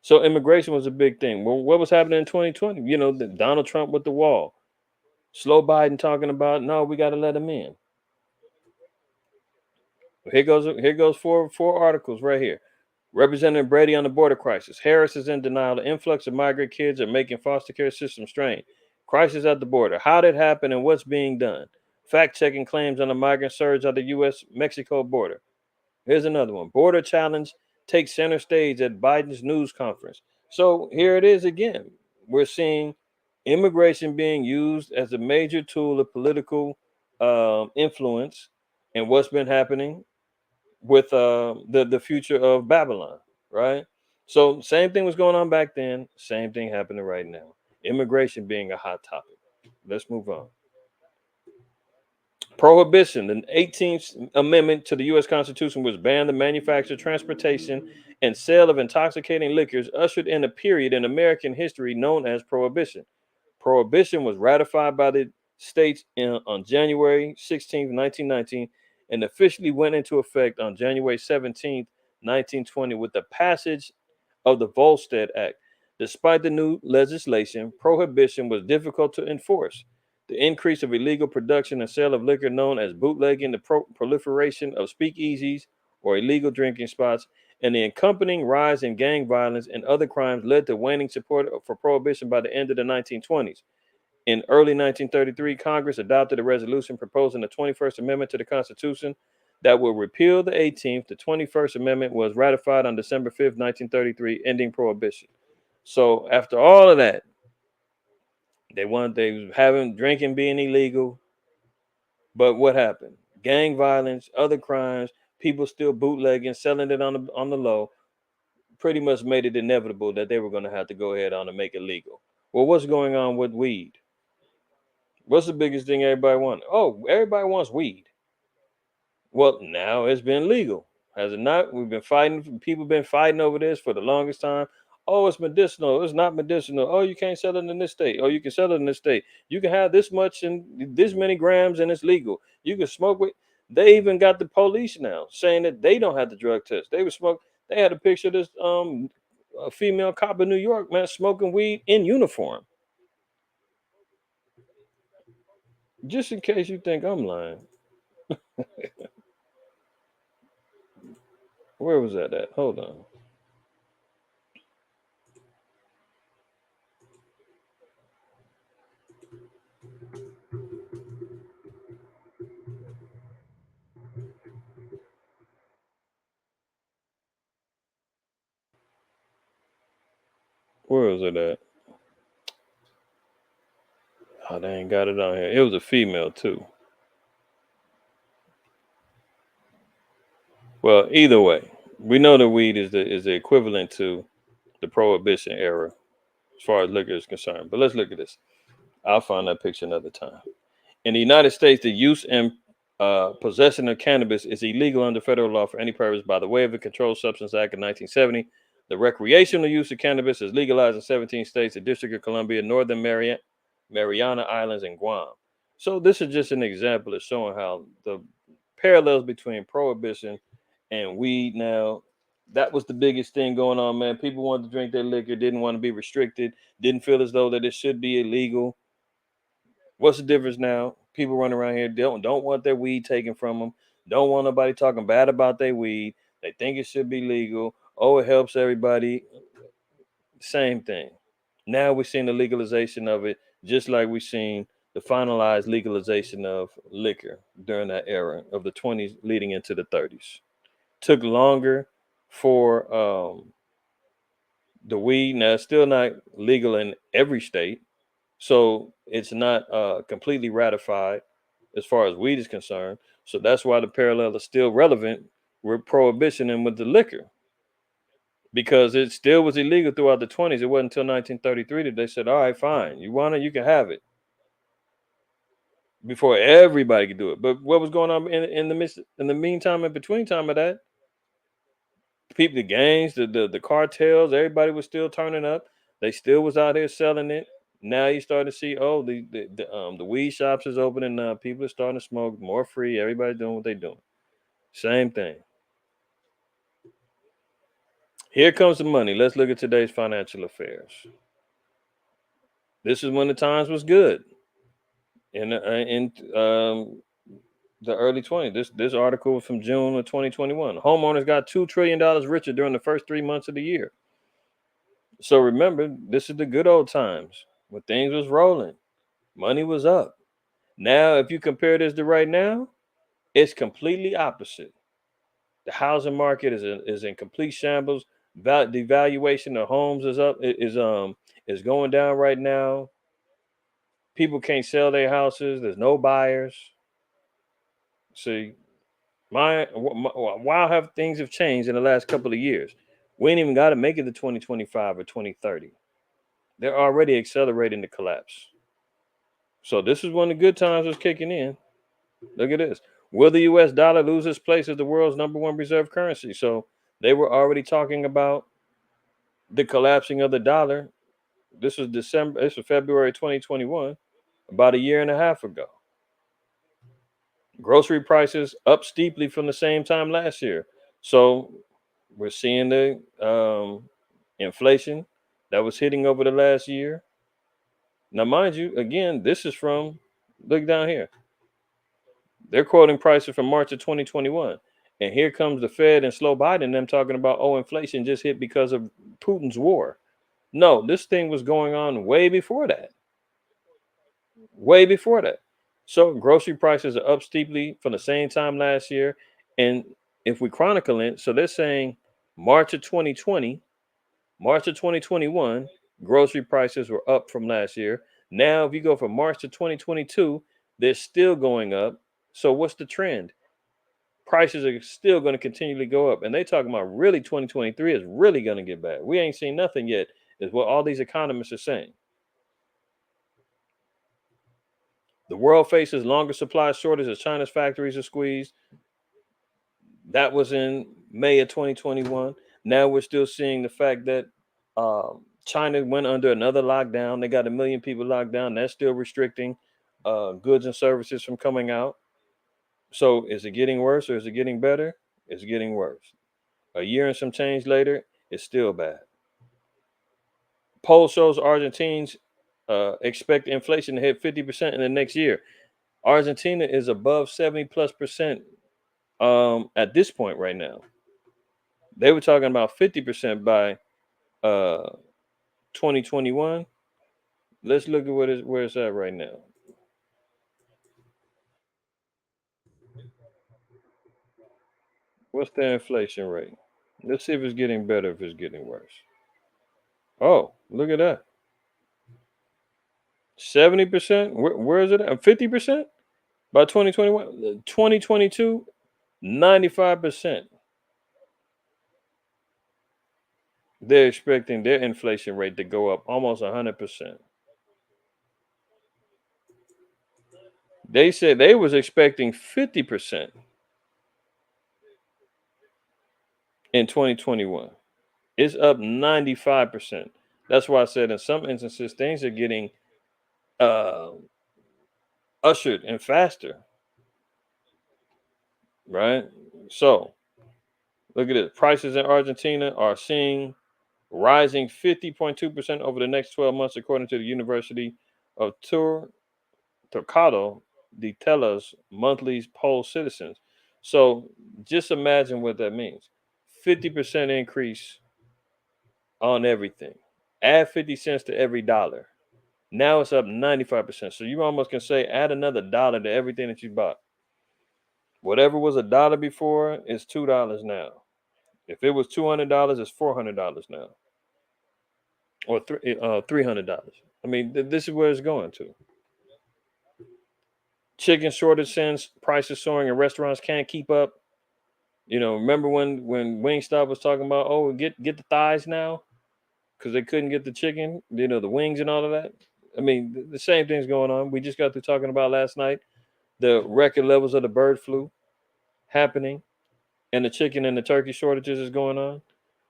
So immigration was a big thing. Well, what was happening in 2020? Donald Trump with the wall. Slow Biden talking about no, we got to let him in. Here goes four articles right here. Representative Brady on the border crisis. Harris is in denial. The influx of migrant kids are making foster care system strained. Crisis at the border. How did it happen and what's being done? Fact checking claims on the migrant surge at the U.S. Mexico border. Here's another one. Border challenge takes center stage at Biden's news conference. So here it is again. We're seeing immigration being used as a major tool of political influence, and what's been happening with the future of Babylon, right? So same thing was going on back then. Same thing happening right now. Immigration being a hot topic. Let's move on. Prohibition. The 18th Amendment to the U.S. Constitution, which banned the manufacture, transportation, and sale of intoxicating liquors, ushered in a period in American history known as Prohibition. Prohibition was ratified by the states on January 16th, 1919, and officially went into effect on January 17th, 1920, with the passage of the Volstead Act. Despite the new legislation, prohibition was difficult to enforce. The increase of illegal production and sale of liquor, known as bootlegging, the proliferation of speakeasies or illegal drinking spots, and the accompanying rise in gang violence and other crimes led to waning support for prohibition by the end of the 1920s. In early 1933, Congress adopted a resolution proposing the 21st Amendment to the Constitution that will repeal the 18th. The 21st Amendment was ratified on December 5th, 1933, ending prohibition. So after all of that, they was having drinking being illegal, but what happened? Gang violence, other crimes, people still bootlegging, selling it on the low, pretty much made it inevitable that they were going to have to go ahead on and make it legal. Well, what's going on with weed? What's the biggest thing everybody wants? Oh, everybody wants weed. Well, now it's been legal, has it not? We've been fighting. People been fighting over this for the longest time. Oh, it's medicinal. It's not medicinal. Oh, you can't sell it in this state. Oh, you can sell it in this state. You can have this much and this many grams, and it's legal. You can smoke with. They even got the police now saying that they don't have the drug test. They would smoke. They had a picture of this a female cop in New York, man, smoking weed in uniform. Just in case you think I'm lying. Where was that at? Hold on. Where was it at? Oh, they ain't got it on here. It was a female too. Well, either way, we know that weed is the equivalent to the prohibition era as far as liquor is concerned. But let's look at this. I'll find that picture another time. In the United States, the use and possession of cannabis is illegal under federal law for any purpose by the way of the Controlled Substance Act of 1970. The recreational use of cannabis is legalized in 17 states, the District of Columbia, Northern Mariana Islands, and Guam. So this is just an example of showing how the parallels between prohibition and weed now. That was the biggest thing going on, man. People wanted to drink their liquor, didn't want to be restricted, didn't feel as though that it should be illegal. What's the difference now? People running around here don't want their weed taken from them. Don't want nobody talking bad about their weed. They think it should be legal. Oh, it helps everybody. Same thing. Now we're seeing the legalization of it, just like we've seen the finalized legalization of liquor during that era of the 20s leading into the 30s. Took longer for the weed. Now it's still not legal in every state, so it's not completely ratified as far as weed is concerned. So that's why the parallel is still relevant with prohibition and with the liquor, because it still was illegal throughout the 20s. It wasn't until 1933 that they said, all right, fine, you want it, you can have it, before everybody could do it. But what was going on in the meantime, in between time of that, people, the gangs, the cartels, everybody was still turning up. They still was out here selling it. Now you start to see, oh, the weed shops is opening up. People are starting to smoke more free. Everybody doing what they doing. Same thing. Here comes the money. Let's look at today's financial affairs. This is when the times was good in the early 20s. This article was from June of 2021. Homeowners got $2 trillion richer during the first 3 months of the year. So remember, this is the good old times when things was rolling, money was up. Now, if you compare this to right now, it's completely opposite. The housing market is in complete shambles. The valuation of homes is up is going down right now. People can't sell their houses. There's no buyers. See, wow, have things have changed in the last couple of years. We ain't even got to make it to 2025 or 2030. They're already accelerating the collapse. So this is when the good times was kicking in. Look at this. Will the US dollar lose its place as the world's number one reserve currency? So they were already talking about the collapsing of the dollar. This was February 2021, about a year and a half ago. Grocery prices up steeply from the same time last year. So we're seeing the inflation that was hitting over the last year. Now, mind you, again, this is from, look down here. They're quoting prices from March of 2021. And here comes the Fed and slow Biden and them talking about, oh, inflation just hit because of Putin's war. No, this thing was going on way before that. Way before that. So grocery prices are up steeply from the same time last year. And if we chronicle it, so they're saying March of 2020, March of 2021, grocery prices were up from last year. Now, if you go from March to 2022, they're still going up. So what's the trend? Prices are still going to continually go up. And they talking about really 2023 is really going to get bad. We ain't seen nothing yet, is what all these economists are saying. The world faces longer supply shortage as China's factories are squeezed. That was in May of 2021. Now we're still seeing the fact that China went under another lockdown. They got 1 million people locked down. That's still restricting goods and services from coming out. So is it getting worse or is it getting better? It's getting worse. A year and some change later, it's still bad. Poll shows Argentines expect inflation to hit 50% in the next year. Argentina is above 70+% at this point right now. They were talking about 50% by uh 2021. Let's look at where it's at right now. What's their inflation rate? Let's see if it's getting better, if it's getting worse. Oh, look at that. 70%? Where is it at? 50% by 2021? 2022, 95%. They're expecting their inflation rate to go up almost 100%. They said they was expecting 50% in 2021. It's up 95%. That's why I said in some instances things are getting uh, ushered and faster, right? So look at this. Prices in Argentina are seeing rising 50.2% over the next 12 months, according to the University of Torcado de Telas monthly poll citizens. So just imagine what that means. 50% increase on everything. Add 50 cents to every dollar. Now it's up 95%. So you almost can say add another dollar to everything that you bought. Whatever was a dollar before is $2 now. If it was $200, it's $400 now, or $300. I mean, this is where it's going to. Chicken shortage since prices soaring and restaurants can't keep up. Remember when Wingstop was talking about, oh, get the thighs now because they couldn't get the chicken, the wings and all of that. I mean, the same thing's going on. We just got through talking about last night the record levels of the bird flu happening, and the chicken and the turkey shortages is going on.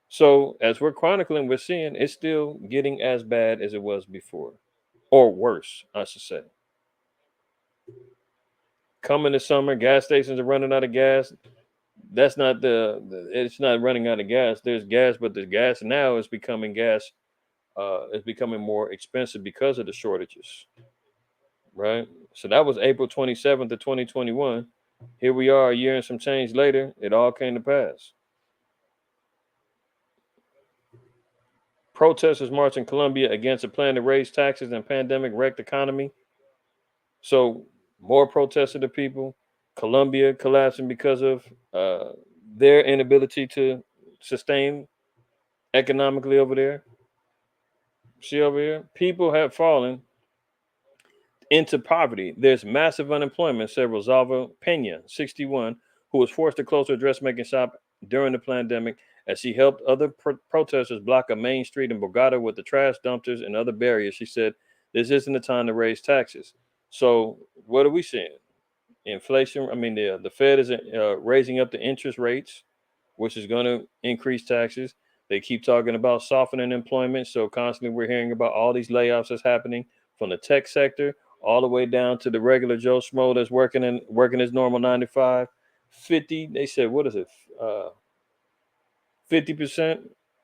So as we're chronicling, we're seeing it's still getting as bad as it was before, or worse, I should say. Coming this summer, gas stations are running out of gas. That's not it's not running out of gas. There's gas, but the gas now is becoming gas. It's becoming more expensive because of the shortages, right? So that was April 27th of 2021. Here we are, a year and some change later. It all came to pass. Protesters march in Colombia against a plan to raise taxes and pandemic wrecked economy. So more protests of the people. Colombia collapsing because of their inability to sustain economically over there. See over here, people have fallen into poverty. There's massive unemployment, said Rosalva Pena, 61, who was forced to close her dressmaking shop during the pandemic as she helped other protesters block a main street in Bogota with the trash dumpsters and other barriers. She said, this isn't the time to raise taxes. So what are we seeing? Inflation. I mean, the Fed is raising up the interest rates, which is going to increase taxes. They keep talking about softening employment. So constantly we're hearing about all these layoffs that's happening from the tech sector all the way down to the regular Joe Schmo that's working his normal 9 to 5. 50, they said, what is it? 50%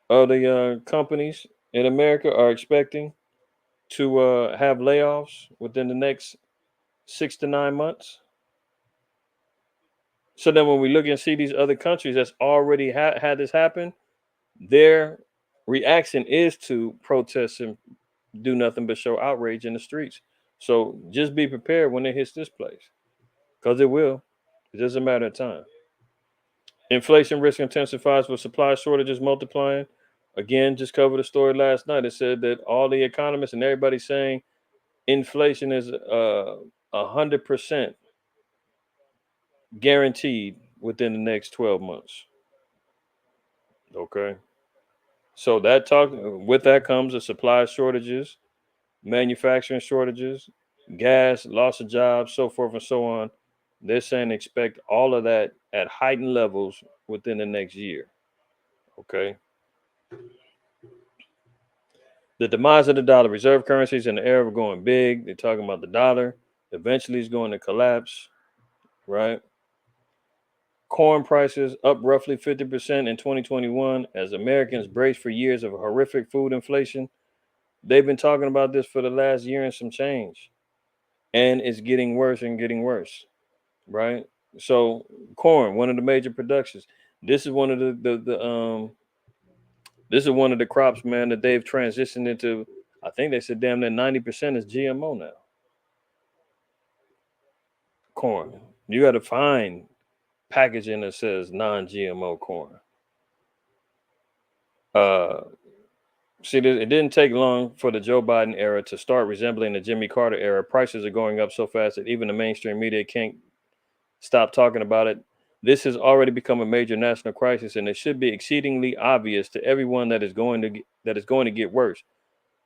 of the companies in America are expecting to have layoffs within the next 6 to 9 months. So then when we look and see these other countries that's already had this happen, their reaction is to protest and do nothing but show outrage in the streets. So just be prepared when it hits this place, because it will. It's just a matter of time. Inflation risk intensifies with supply shortages multiplying. Again, just covered a story last night. It said that all the economists and everybody saying inflation is 100% guaranteed within the next 12 months. Okay. So that talk with that comes the supply shortages, manufacturing shortages, gas, loss of jobs, so forth and so on. They're saying expect all of that at heightened levels within the next year. Okay. The demise of the dollar, reserve currencies in the era of going big. They're talking about the dollar. Eventually is going to collapse, right? Corn prices up roughly 50% in 2021 as Americans brace for years of horrific food inflation. They've been talking about this for the last year and some change. and it's getting worse and getting worse, right? So corn, one of the major productions. This is one of the this is one of the crops, man, that they've transitioned into. I think they said damn near 90% is GMO now. Corn. You got to find packaging that says non-GMO corn. Uh, See, it didn't take long for the Joe Biden era to start resembling the Jimmy Carter era. Prices are going up so fast that even the mainstream media can't stop talking about it. This has already become a major national crisis, and it should be exceedingly obvious to everyone that that is going to get worse.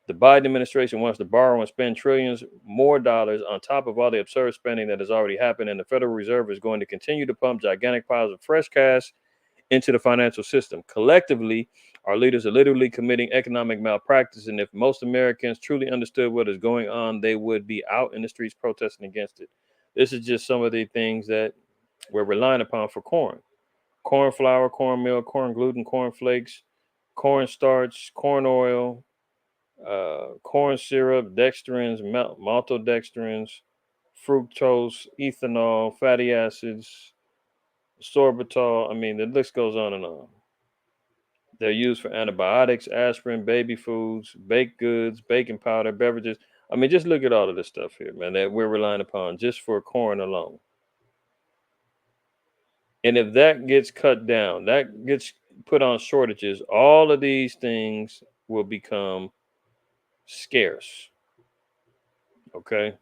The Biden administration wants to borrow and spend trillions more dollars on top of all the absurd spending that has already happened, and the Federal Reserve is going to continue to pump gigantic piles of fresh cash into the financial system. Collectively, our leaders are literally committing economic malpractice, and if most Americans truly understood what is going on, they would be out in the streets protesting against it. This is just some of the things that we're relying upon for corn: corn flour, cornmeal, corn gluten, corn flakes, corn starch, corn oil, corn syrup, dextrins, maltodextrins, fructose, ethanol, fatty acids, sorbitol. I mean, the list goes on and on. They're used for antibiotics, aspirin, baby foods, baked goods, baking powder, beverages. I mean, just look at all of this stuff here, man, that we're relying upon just for corn alone. And if that gets cut down, that gets put on shortages, all of these things will become scarce. Okay.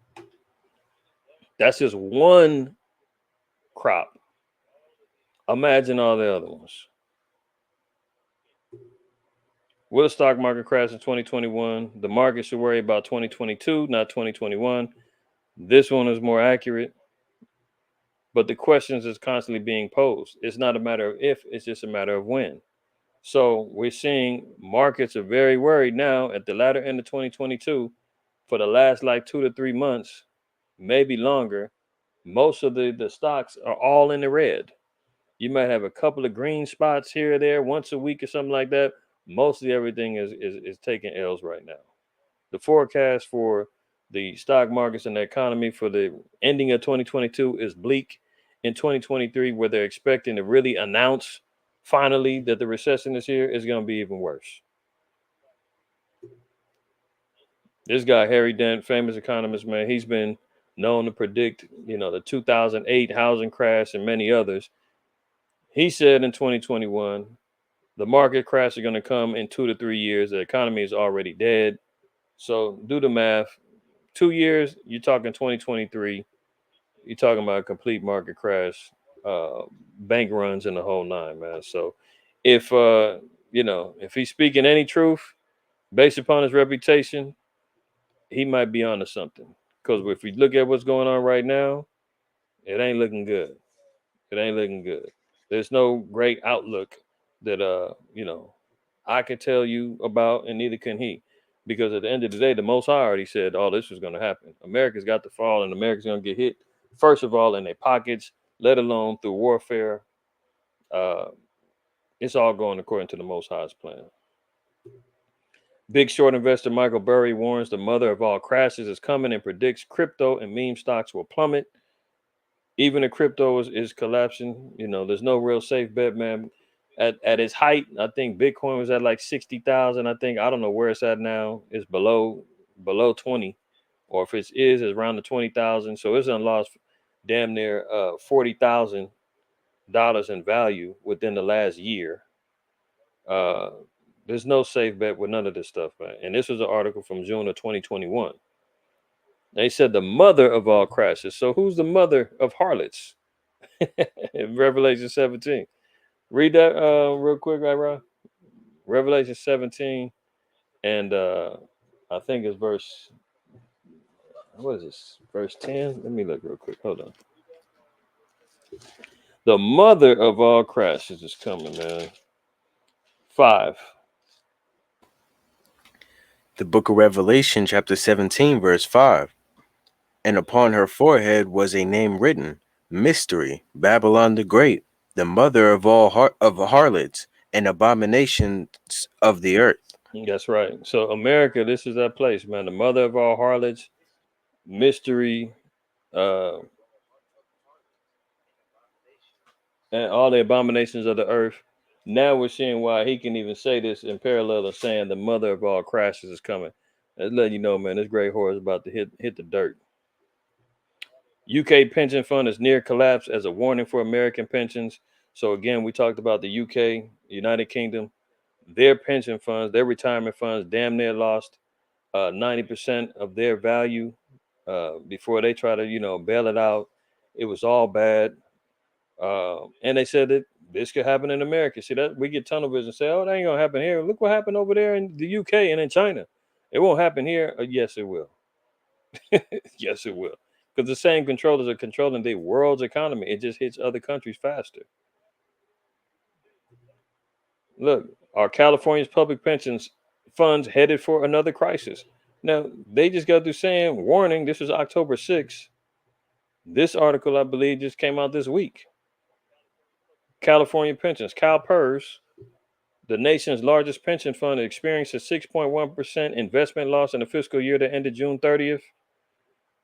That's just one crop. Imagine all the other ones. Will the stock market crash in 2021? The market should worry about 2022, not 2021. This one is more accurate, but the questions is constantly being posed. It's not a matter of if, it's just a matter of when. So we're seeing markets are very worried now at the latter end of 2022 for the last like 2 to 3 months, maybe longer. Most of the stocks are all in the red. You might have a couple of green spots here or there once a week or something like that. Mostly everything is taking L's right now. The forecast for the stock markets and the economy for the ending of 2022 is bleak. In 2023, where they're expecting to really announce finally that the recession is here, is going to be even worse. This guy, Harry Dent, famous economist, man, he's been known to predict, the 2008 housing crash and many others. He said in 2021, the market crash is going to come in 2 to 3 years. The economy is already dead. So do the math. 2 years, you're talking 2023. You're talking about a complete market crash, uh, bank runs, and the whole nine, man. So if if he's speaking any truth based upon his reputation, he might be onto something. Because if we look at what's going on right now, it ain't looking good. It ain't looking good. There's no great outlook that I can tell you about, and neither can he. Because at the end of the day, the Most High already said all this was going to happen. America's got to fall, and America's going to get hit first of all in their pockets, let alone through warfare. Uh, it's all going according to the Most High's plan. Big short investor Michael Burry warns the mother of all crashes is coming and predicts crypto and meme stocks will plummet. Even the crypto is collapsing. There's no real safe bet, man. At its height, I think Bitcoin was at like 60,000. I don't know where it's at now. It's below 20, or if it's around the 20,000. So it's lost damn near $40,000 in value within the last year. Uh, there's no safe bet with none of this stuff, man. And this was an article from June of 2021. They said the mother of all crashes. So who's the mother of harlots? In Revelation 17. Read that real quick, right, Ron? Revelation 17, and I think it's what is this? Verse 10? Let me look real quick. Hold on. The mother of all crashes is coming, man. 5. The book of Revelation, chapter 17, verse 5. And upon her forehead was a name written, Mystery, Babylon the Great, the mother of all of harlots and abominations of the earth. That's right. So America, this is that place, man. The mother of all harlots mystery, uh, and all the abominations of the earth. Now we're seeing why he can even say this in parallel of saying the mother of all crashes is coming. Let's let you know, man, this great horse is about to hit the dirt. UK pension fund is near collapse as a warning for American pensions. So again, we talked about the UK, United Kingdom, their pension funds, their retirement funds, damn near lost 90% of their value before they try to, bail it out. It was all bad. And they said that this could happen in America. See that we get tunnel vision and say, "Oh, that ain't gonna happen here. Look what happened over there in the UK and in China. It won't happen here." Yes, it will. Yes, it will. Because the same controllers are controlling the world's economy. It just hits other countries faster. Look, are California's public pensions funds headed for another crisis? Now they just got through saying, "Warning! This is October 6th." This article, I believe, just came out this week. California pensions, CalPERS, the nation's largest pension fund, experienced a 6.1% investment loss in the fiscal year that ended June 30th.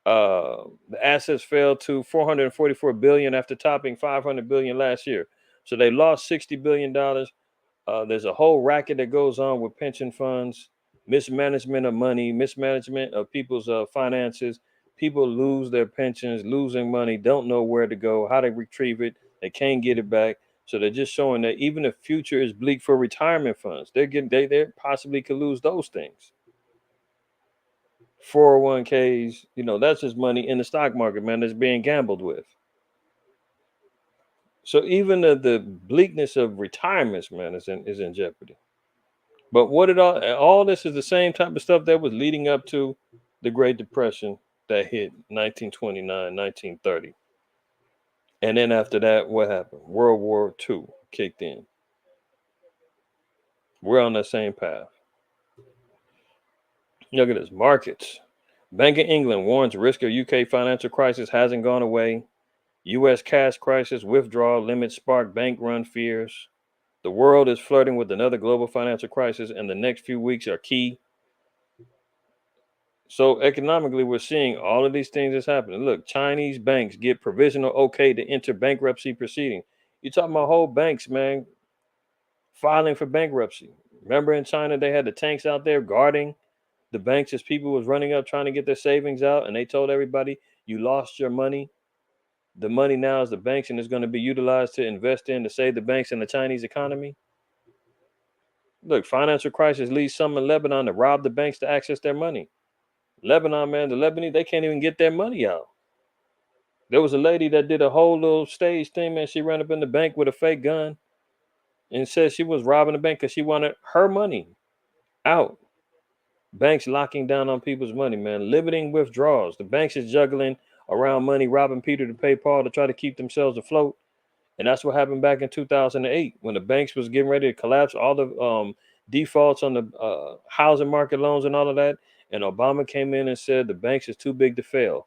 The assets fell to 444 billion after topping 500 billion last year. So they lost $60 billion. There's a whole racket that goes on with pension funds, mismanagement of money, mismanagement of people's finances. People lose their pensions, losing money, don't know where to go, how to retrieve it. They can't get it back. So they're just showing that even the future is bleak for retirement funds. They possibly could lose those things. 401ks, that's just money in the stock market, man, that's being gambled with. So even the bleakness of retirements, man, is in jeopardy. But what it all this is the same type of stuff that was leading up to the Great Depression that hit 1929, 1930. And then after that, what happened? World War II kicked in. We're on that same path. Look at this. Markets. Bank of England warns risk of UK financial crisis hasn't gone away. US cash crisis withdrawal limits spark bank run fears. The world is flirting with another global financial crisis, and the next few weeks are key. So economically, we're seeing all of these things that's happening. Look, Chinese banks get provisional okay to enter bankruptcy proceeding. You talking about whole banks, man, filing for bankruptcy. Remember in China, they had the tanks out there guarding the banks as people was running up trying to get their savings out, and they told everybody, "You lost your money. The money now is the banks, and it's going to be utilized to invest in to save the banks and the Chinese economy." Look, financial crisis leads some in Lebanon to rob the banks to access their money. Lebanon, man, the Lebanese, they can't even get their money out. There was a lady that did a whole little stage thing, man. She ran up in the bank with a fake gun and said she was robbing the bank because she wanted her money out. Banks locking down on people's money, man, limiting withdrawals. The banks is juggling around money, robbing Peter to pay Paul to try to keep themselves afloat. And that's what happened back in 2008 when the banks was getting ready to collapse, all the defaults on the housing market loans and all of that. And Obama came in and said the banks is too big to fail.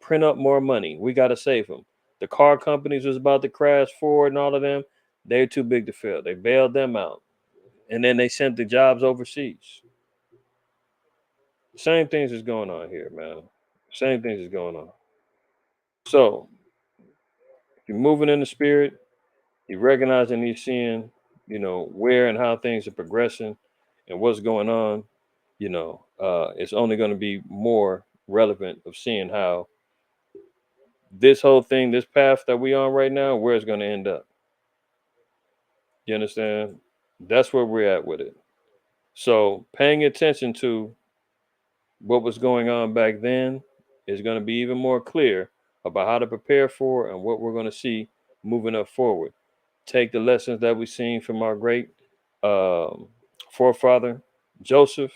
Print up more money. We got to save them. The car companies was about to crash forward and all of them. They're too big to fail. They bailed them out. And then they sent the jobs overseas. Same things is going on here, man. Same things is going on. So if you're moving in the spirit, you recognize and you're seeing, where and how things are progressing and what's going on, it's only going to be more relevant of seeing how this whole thing, this path that we on right now, where it's going to end up. You understand? That's where we're at with it. So paying attention to what was going on back then is going to be even more clear about how to prepare for and what we're going to see moving up forward. Take the lessons that we've seen from our great um, forefather Joseph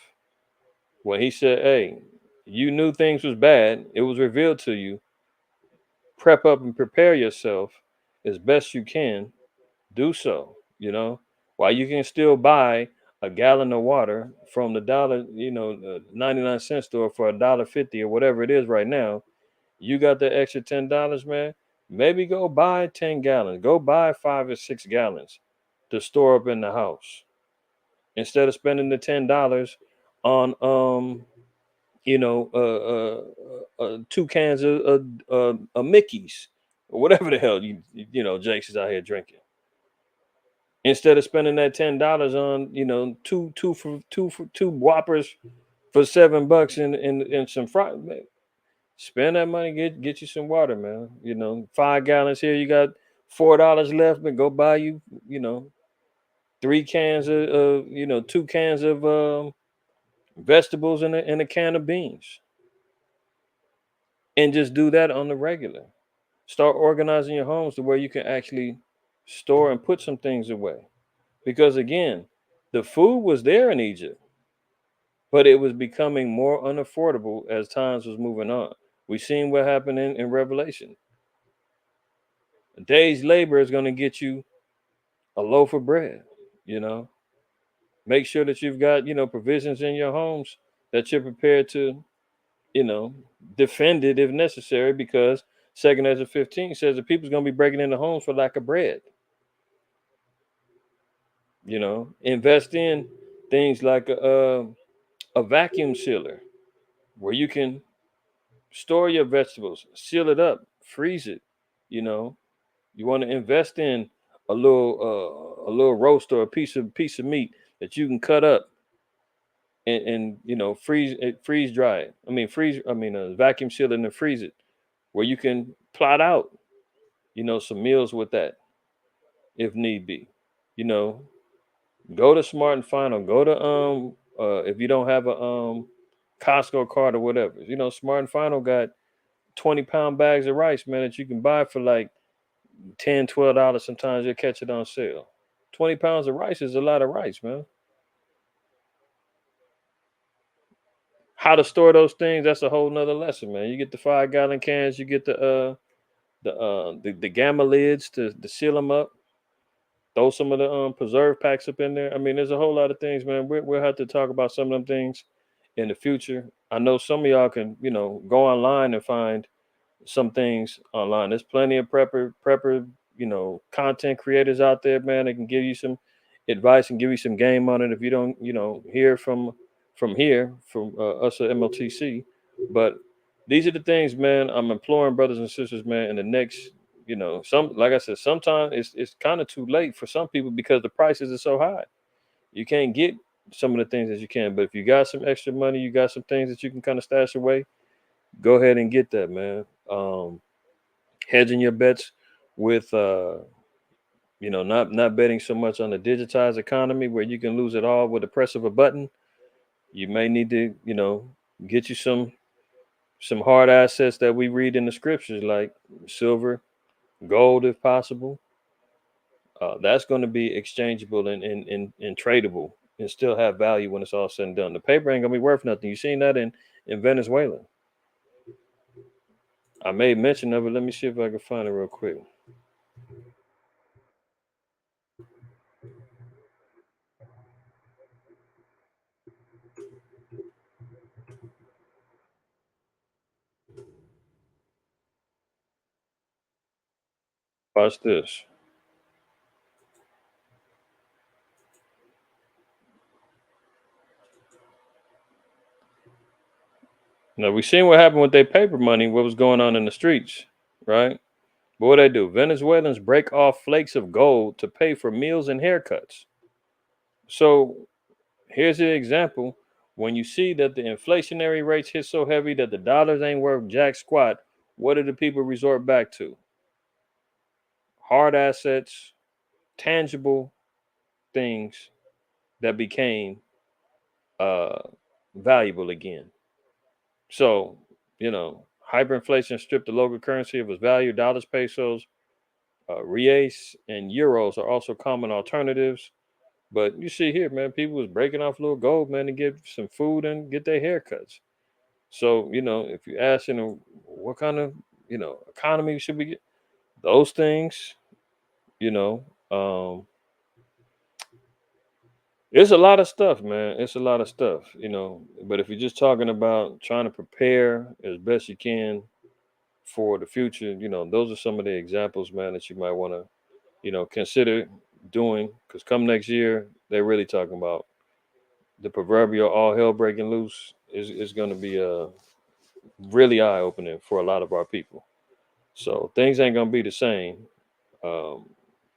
when he said, "Hey, you knew things was bad. It was revealed to you. Prep up and prepare yourself as best you can. Do so. While you can still buy a gallon of water from the dollar, 99 cent store for $1.50 or whatever it is right now. You got the extra $10, man. Maybe go buy 10 gallons. Go buy 5 or 6 gallons to store up in the house instead of spending the $10 on you know uh, uh two cans of Mickey's or whatever the hell Jake's is out here drinking. Instead of spending that $10 on two Whoppers for $7 and some fries, spend that money, get you some water, man. 5 gallons here, you got $4 left, but go buy you know, 3 cans of 2 cans of vegetables and a can of beans. And just do that on the regular. Start organizing your homes to where you can actually store and put some things away. Because again, the food was there in Egypt, but it was becoming more unaffordable as times was moving on. We seen what happened in Revelation. A day's labor is going to get you a loaf of bread. You know, make sure that you've got provisions in your homes that you're prepared to you know defend it if necessary. Because Second Ezra 15 says the people's going to be breaking into homes for lack of bread. Invest in things like a vacuum sealer where you can store your vegetables, seal it up, freeze it. You know, you want to invest in a little roast or a piece of meat that you can cut up and freeze dry it. Vacuum seal it and freeze it, where you can plot out some meals with that if need be. You know, go to Smart and Final. Go to if you don't have a Costco card or whatever. Smart and Final got 20-pound bags of rice, man, that you can buy for like $10, $12. Sometimes you'll catch it on sale. 20 pounds of rice is a lot of rice, man. How to store those things, that's a whole nother lesson, man. You get the 5 gallon cans, you get the gamma lids to seal them up. Throw some of the preserve packs up in there. I mean, there's a whole lot of things, man. We'll have to talk about some of them things in the future. I know some of y'all can, go online and find some things online. There's plenty of prepper, content creators out there, man. They can give you some advice and give you some game on it if you don't, hear from here from us at MLTC. But these are the things, man. I'm imploring brothers and sisters, man. In the next, some like I said, sometimes it's kind of too late for some people because the prices are so high. You can't get some of the things that you can. But if you got some extra money, you got some things that you can kind of stash away. Go ahead and get that, man. Hedging your bets with not betting so much on the digitized economy where you can lose it all with the press of a button. You may need to get you some hard assets that we read in the scriptures, like silver, gold if possible. That's going to be exchangeable and tradable and still have value when it's all said and done. The paper ain't gonna be worth nothing. You seen that in Venezuela. I made mention of it. Let me see if I can find it real quick. Watch this. Now we seen what happened with their paper money, what was going on in the streets, right? But what they do? Venezuelans break off flakes of gold to pay for meals and haircuts. So here's an example. When you see that the inflationary rates hit so heavy that the dollars ain't worth jack squat, what do the people resort back to? Hard assets, tangible things that became uh, valuable again. So, hyperinflation stripped the local currency of its value. Dollars, pesos, reais, and euros are also common alternatives. But you see here, man, people was breaking off a little gold, man, to get some food and get their haircuts. So, if you ask, what kind of, economy should we get? Those things, you know, um, it's a lot of stuff, man. It's a lot of stuff. But if you're just talking about trying to prepare as best you can for the future, those are some of the examples, man, that you might want to, consider doing. Because come next year, they're really talking about the proverbial all hell breaking loose is going to be really eye opening for a lot of our people. So things ain't gonna be the same um,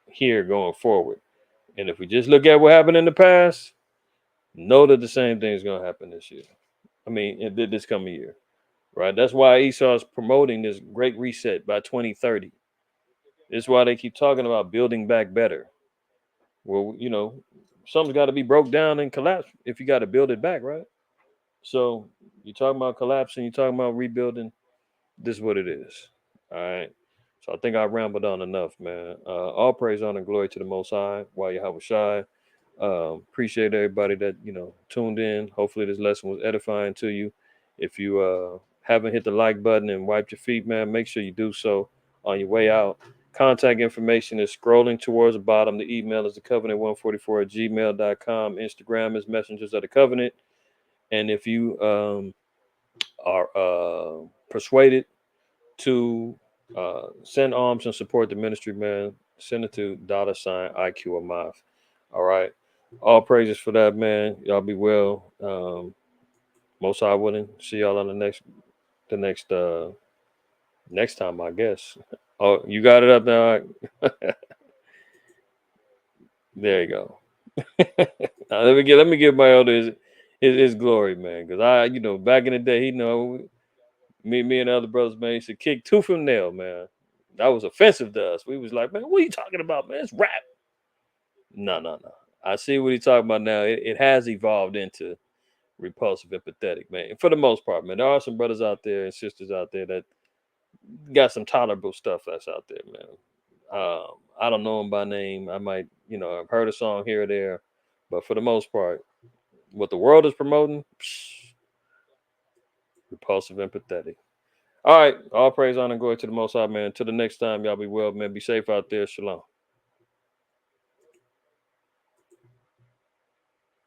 here going forward. And if we just look at what happened in the past, know that the same thing is gonna happen this year. I mean, this coming year, right? That's why Esau is promoting this great reset by 2030. This is why they keep talking about building back better. Well, something's got to be broke down and collapsed if you got to build it back, right? So you're talking about collapsing, you're talking about rebuilding. This is what it is. All right. So I think I rambled on enough, man. All praise, honor, and glory to the Most High. While you have a shy, appreciate everybody that tuned in. Hopefully, this lesson was edifying to you. If you haven't hit the like button and wiped your feet, man, make sure you do so on your way out. Contact information is scrolling towards the bottom. The email is the covenant144 at gmail.com. Instagram is messengers of the covenant. And if you are persuaded to send arms and support the ministry, man, send it to $ IQAhmath. All right. All praises for that, man. Y'all be well. Most High willing. See y'all on the next time, I guess. Oh, you got it up there. There you go. Now, let me give my elder his glory, man. Because back in the day, me and the other brothers, man, used to kick tooth and nail, man. That was offensive to us. We was like, man, what are you talking about, man? It's rap. No, no, no. I see what he's talking about now. It has evolved into repulsive and pathetic, man. For the most part, man. There are some brothers out there and sisters out there that got some tolerable stuff that's out there, man. I don't know them by name. I might, I've heard a song here or there, but for the most part, what the world is promoting, repulsive and pathetic. All right, all praise, honor, and glory to the Most High, man. Till the next time, y'all be well, man. Be safe out there. Shalom.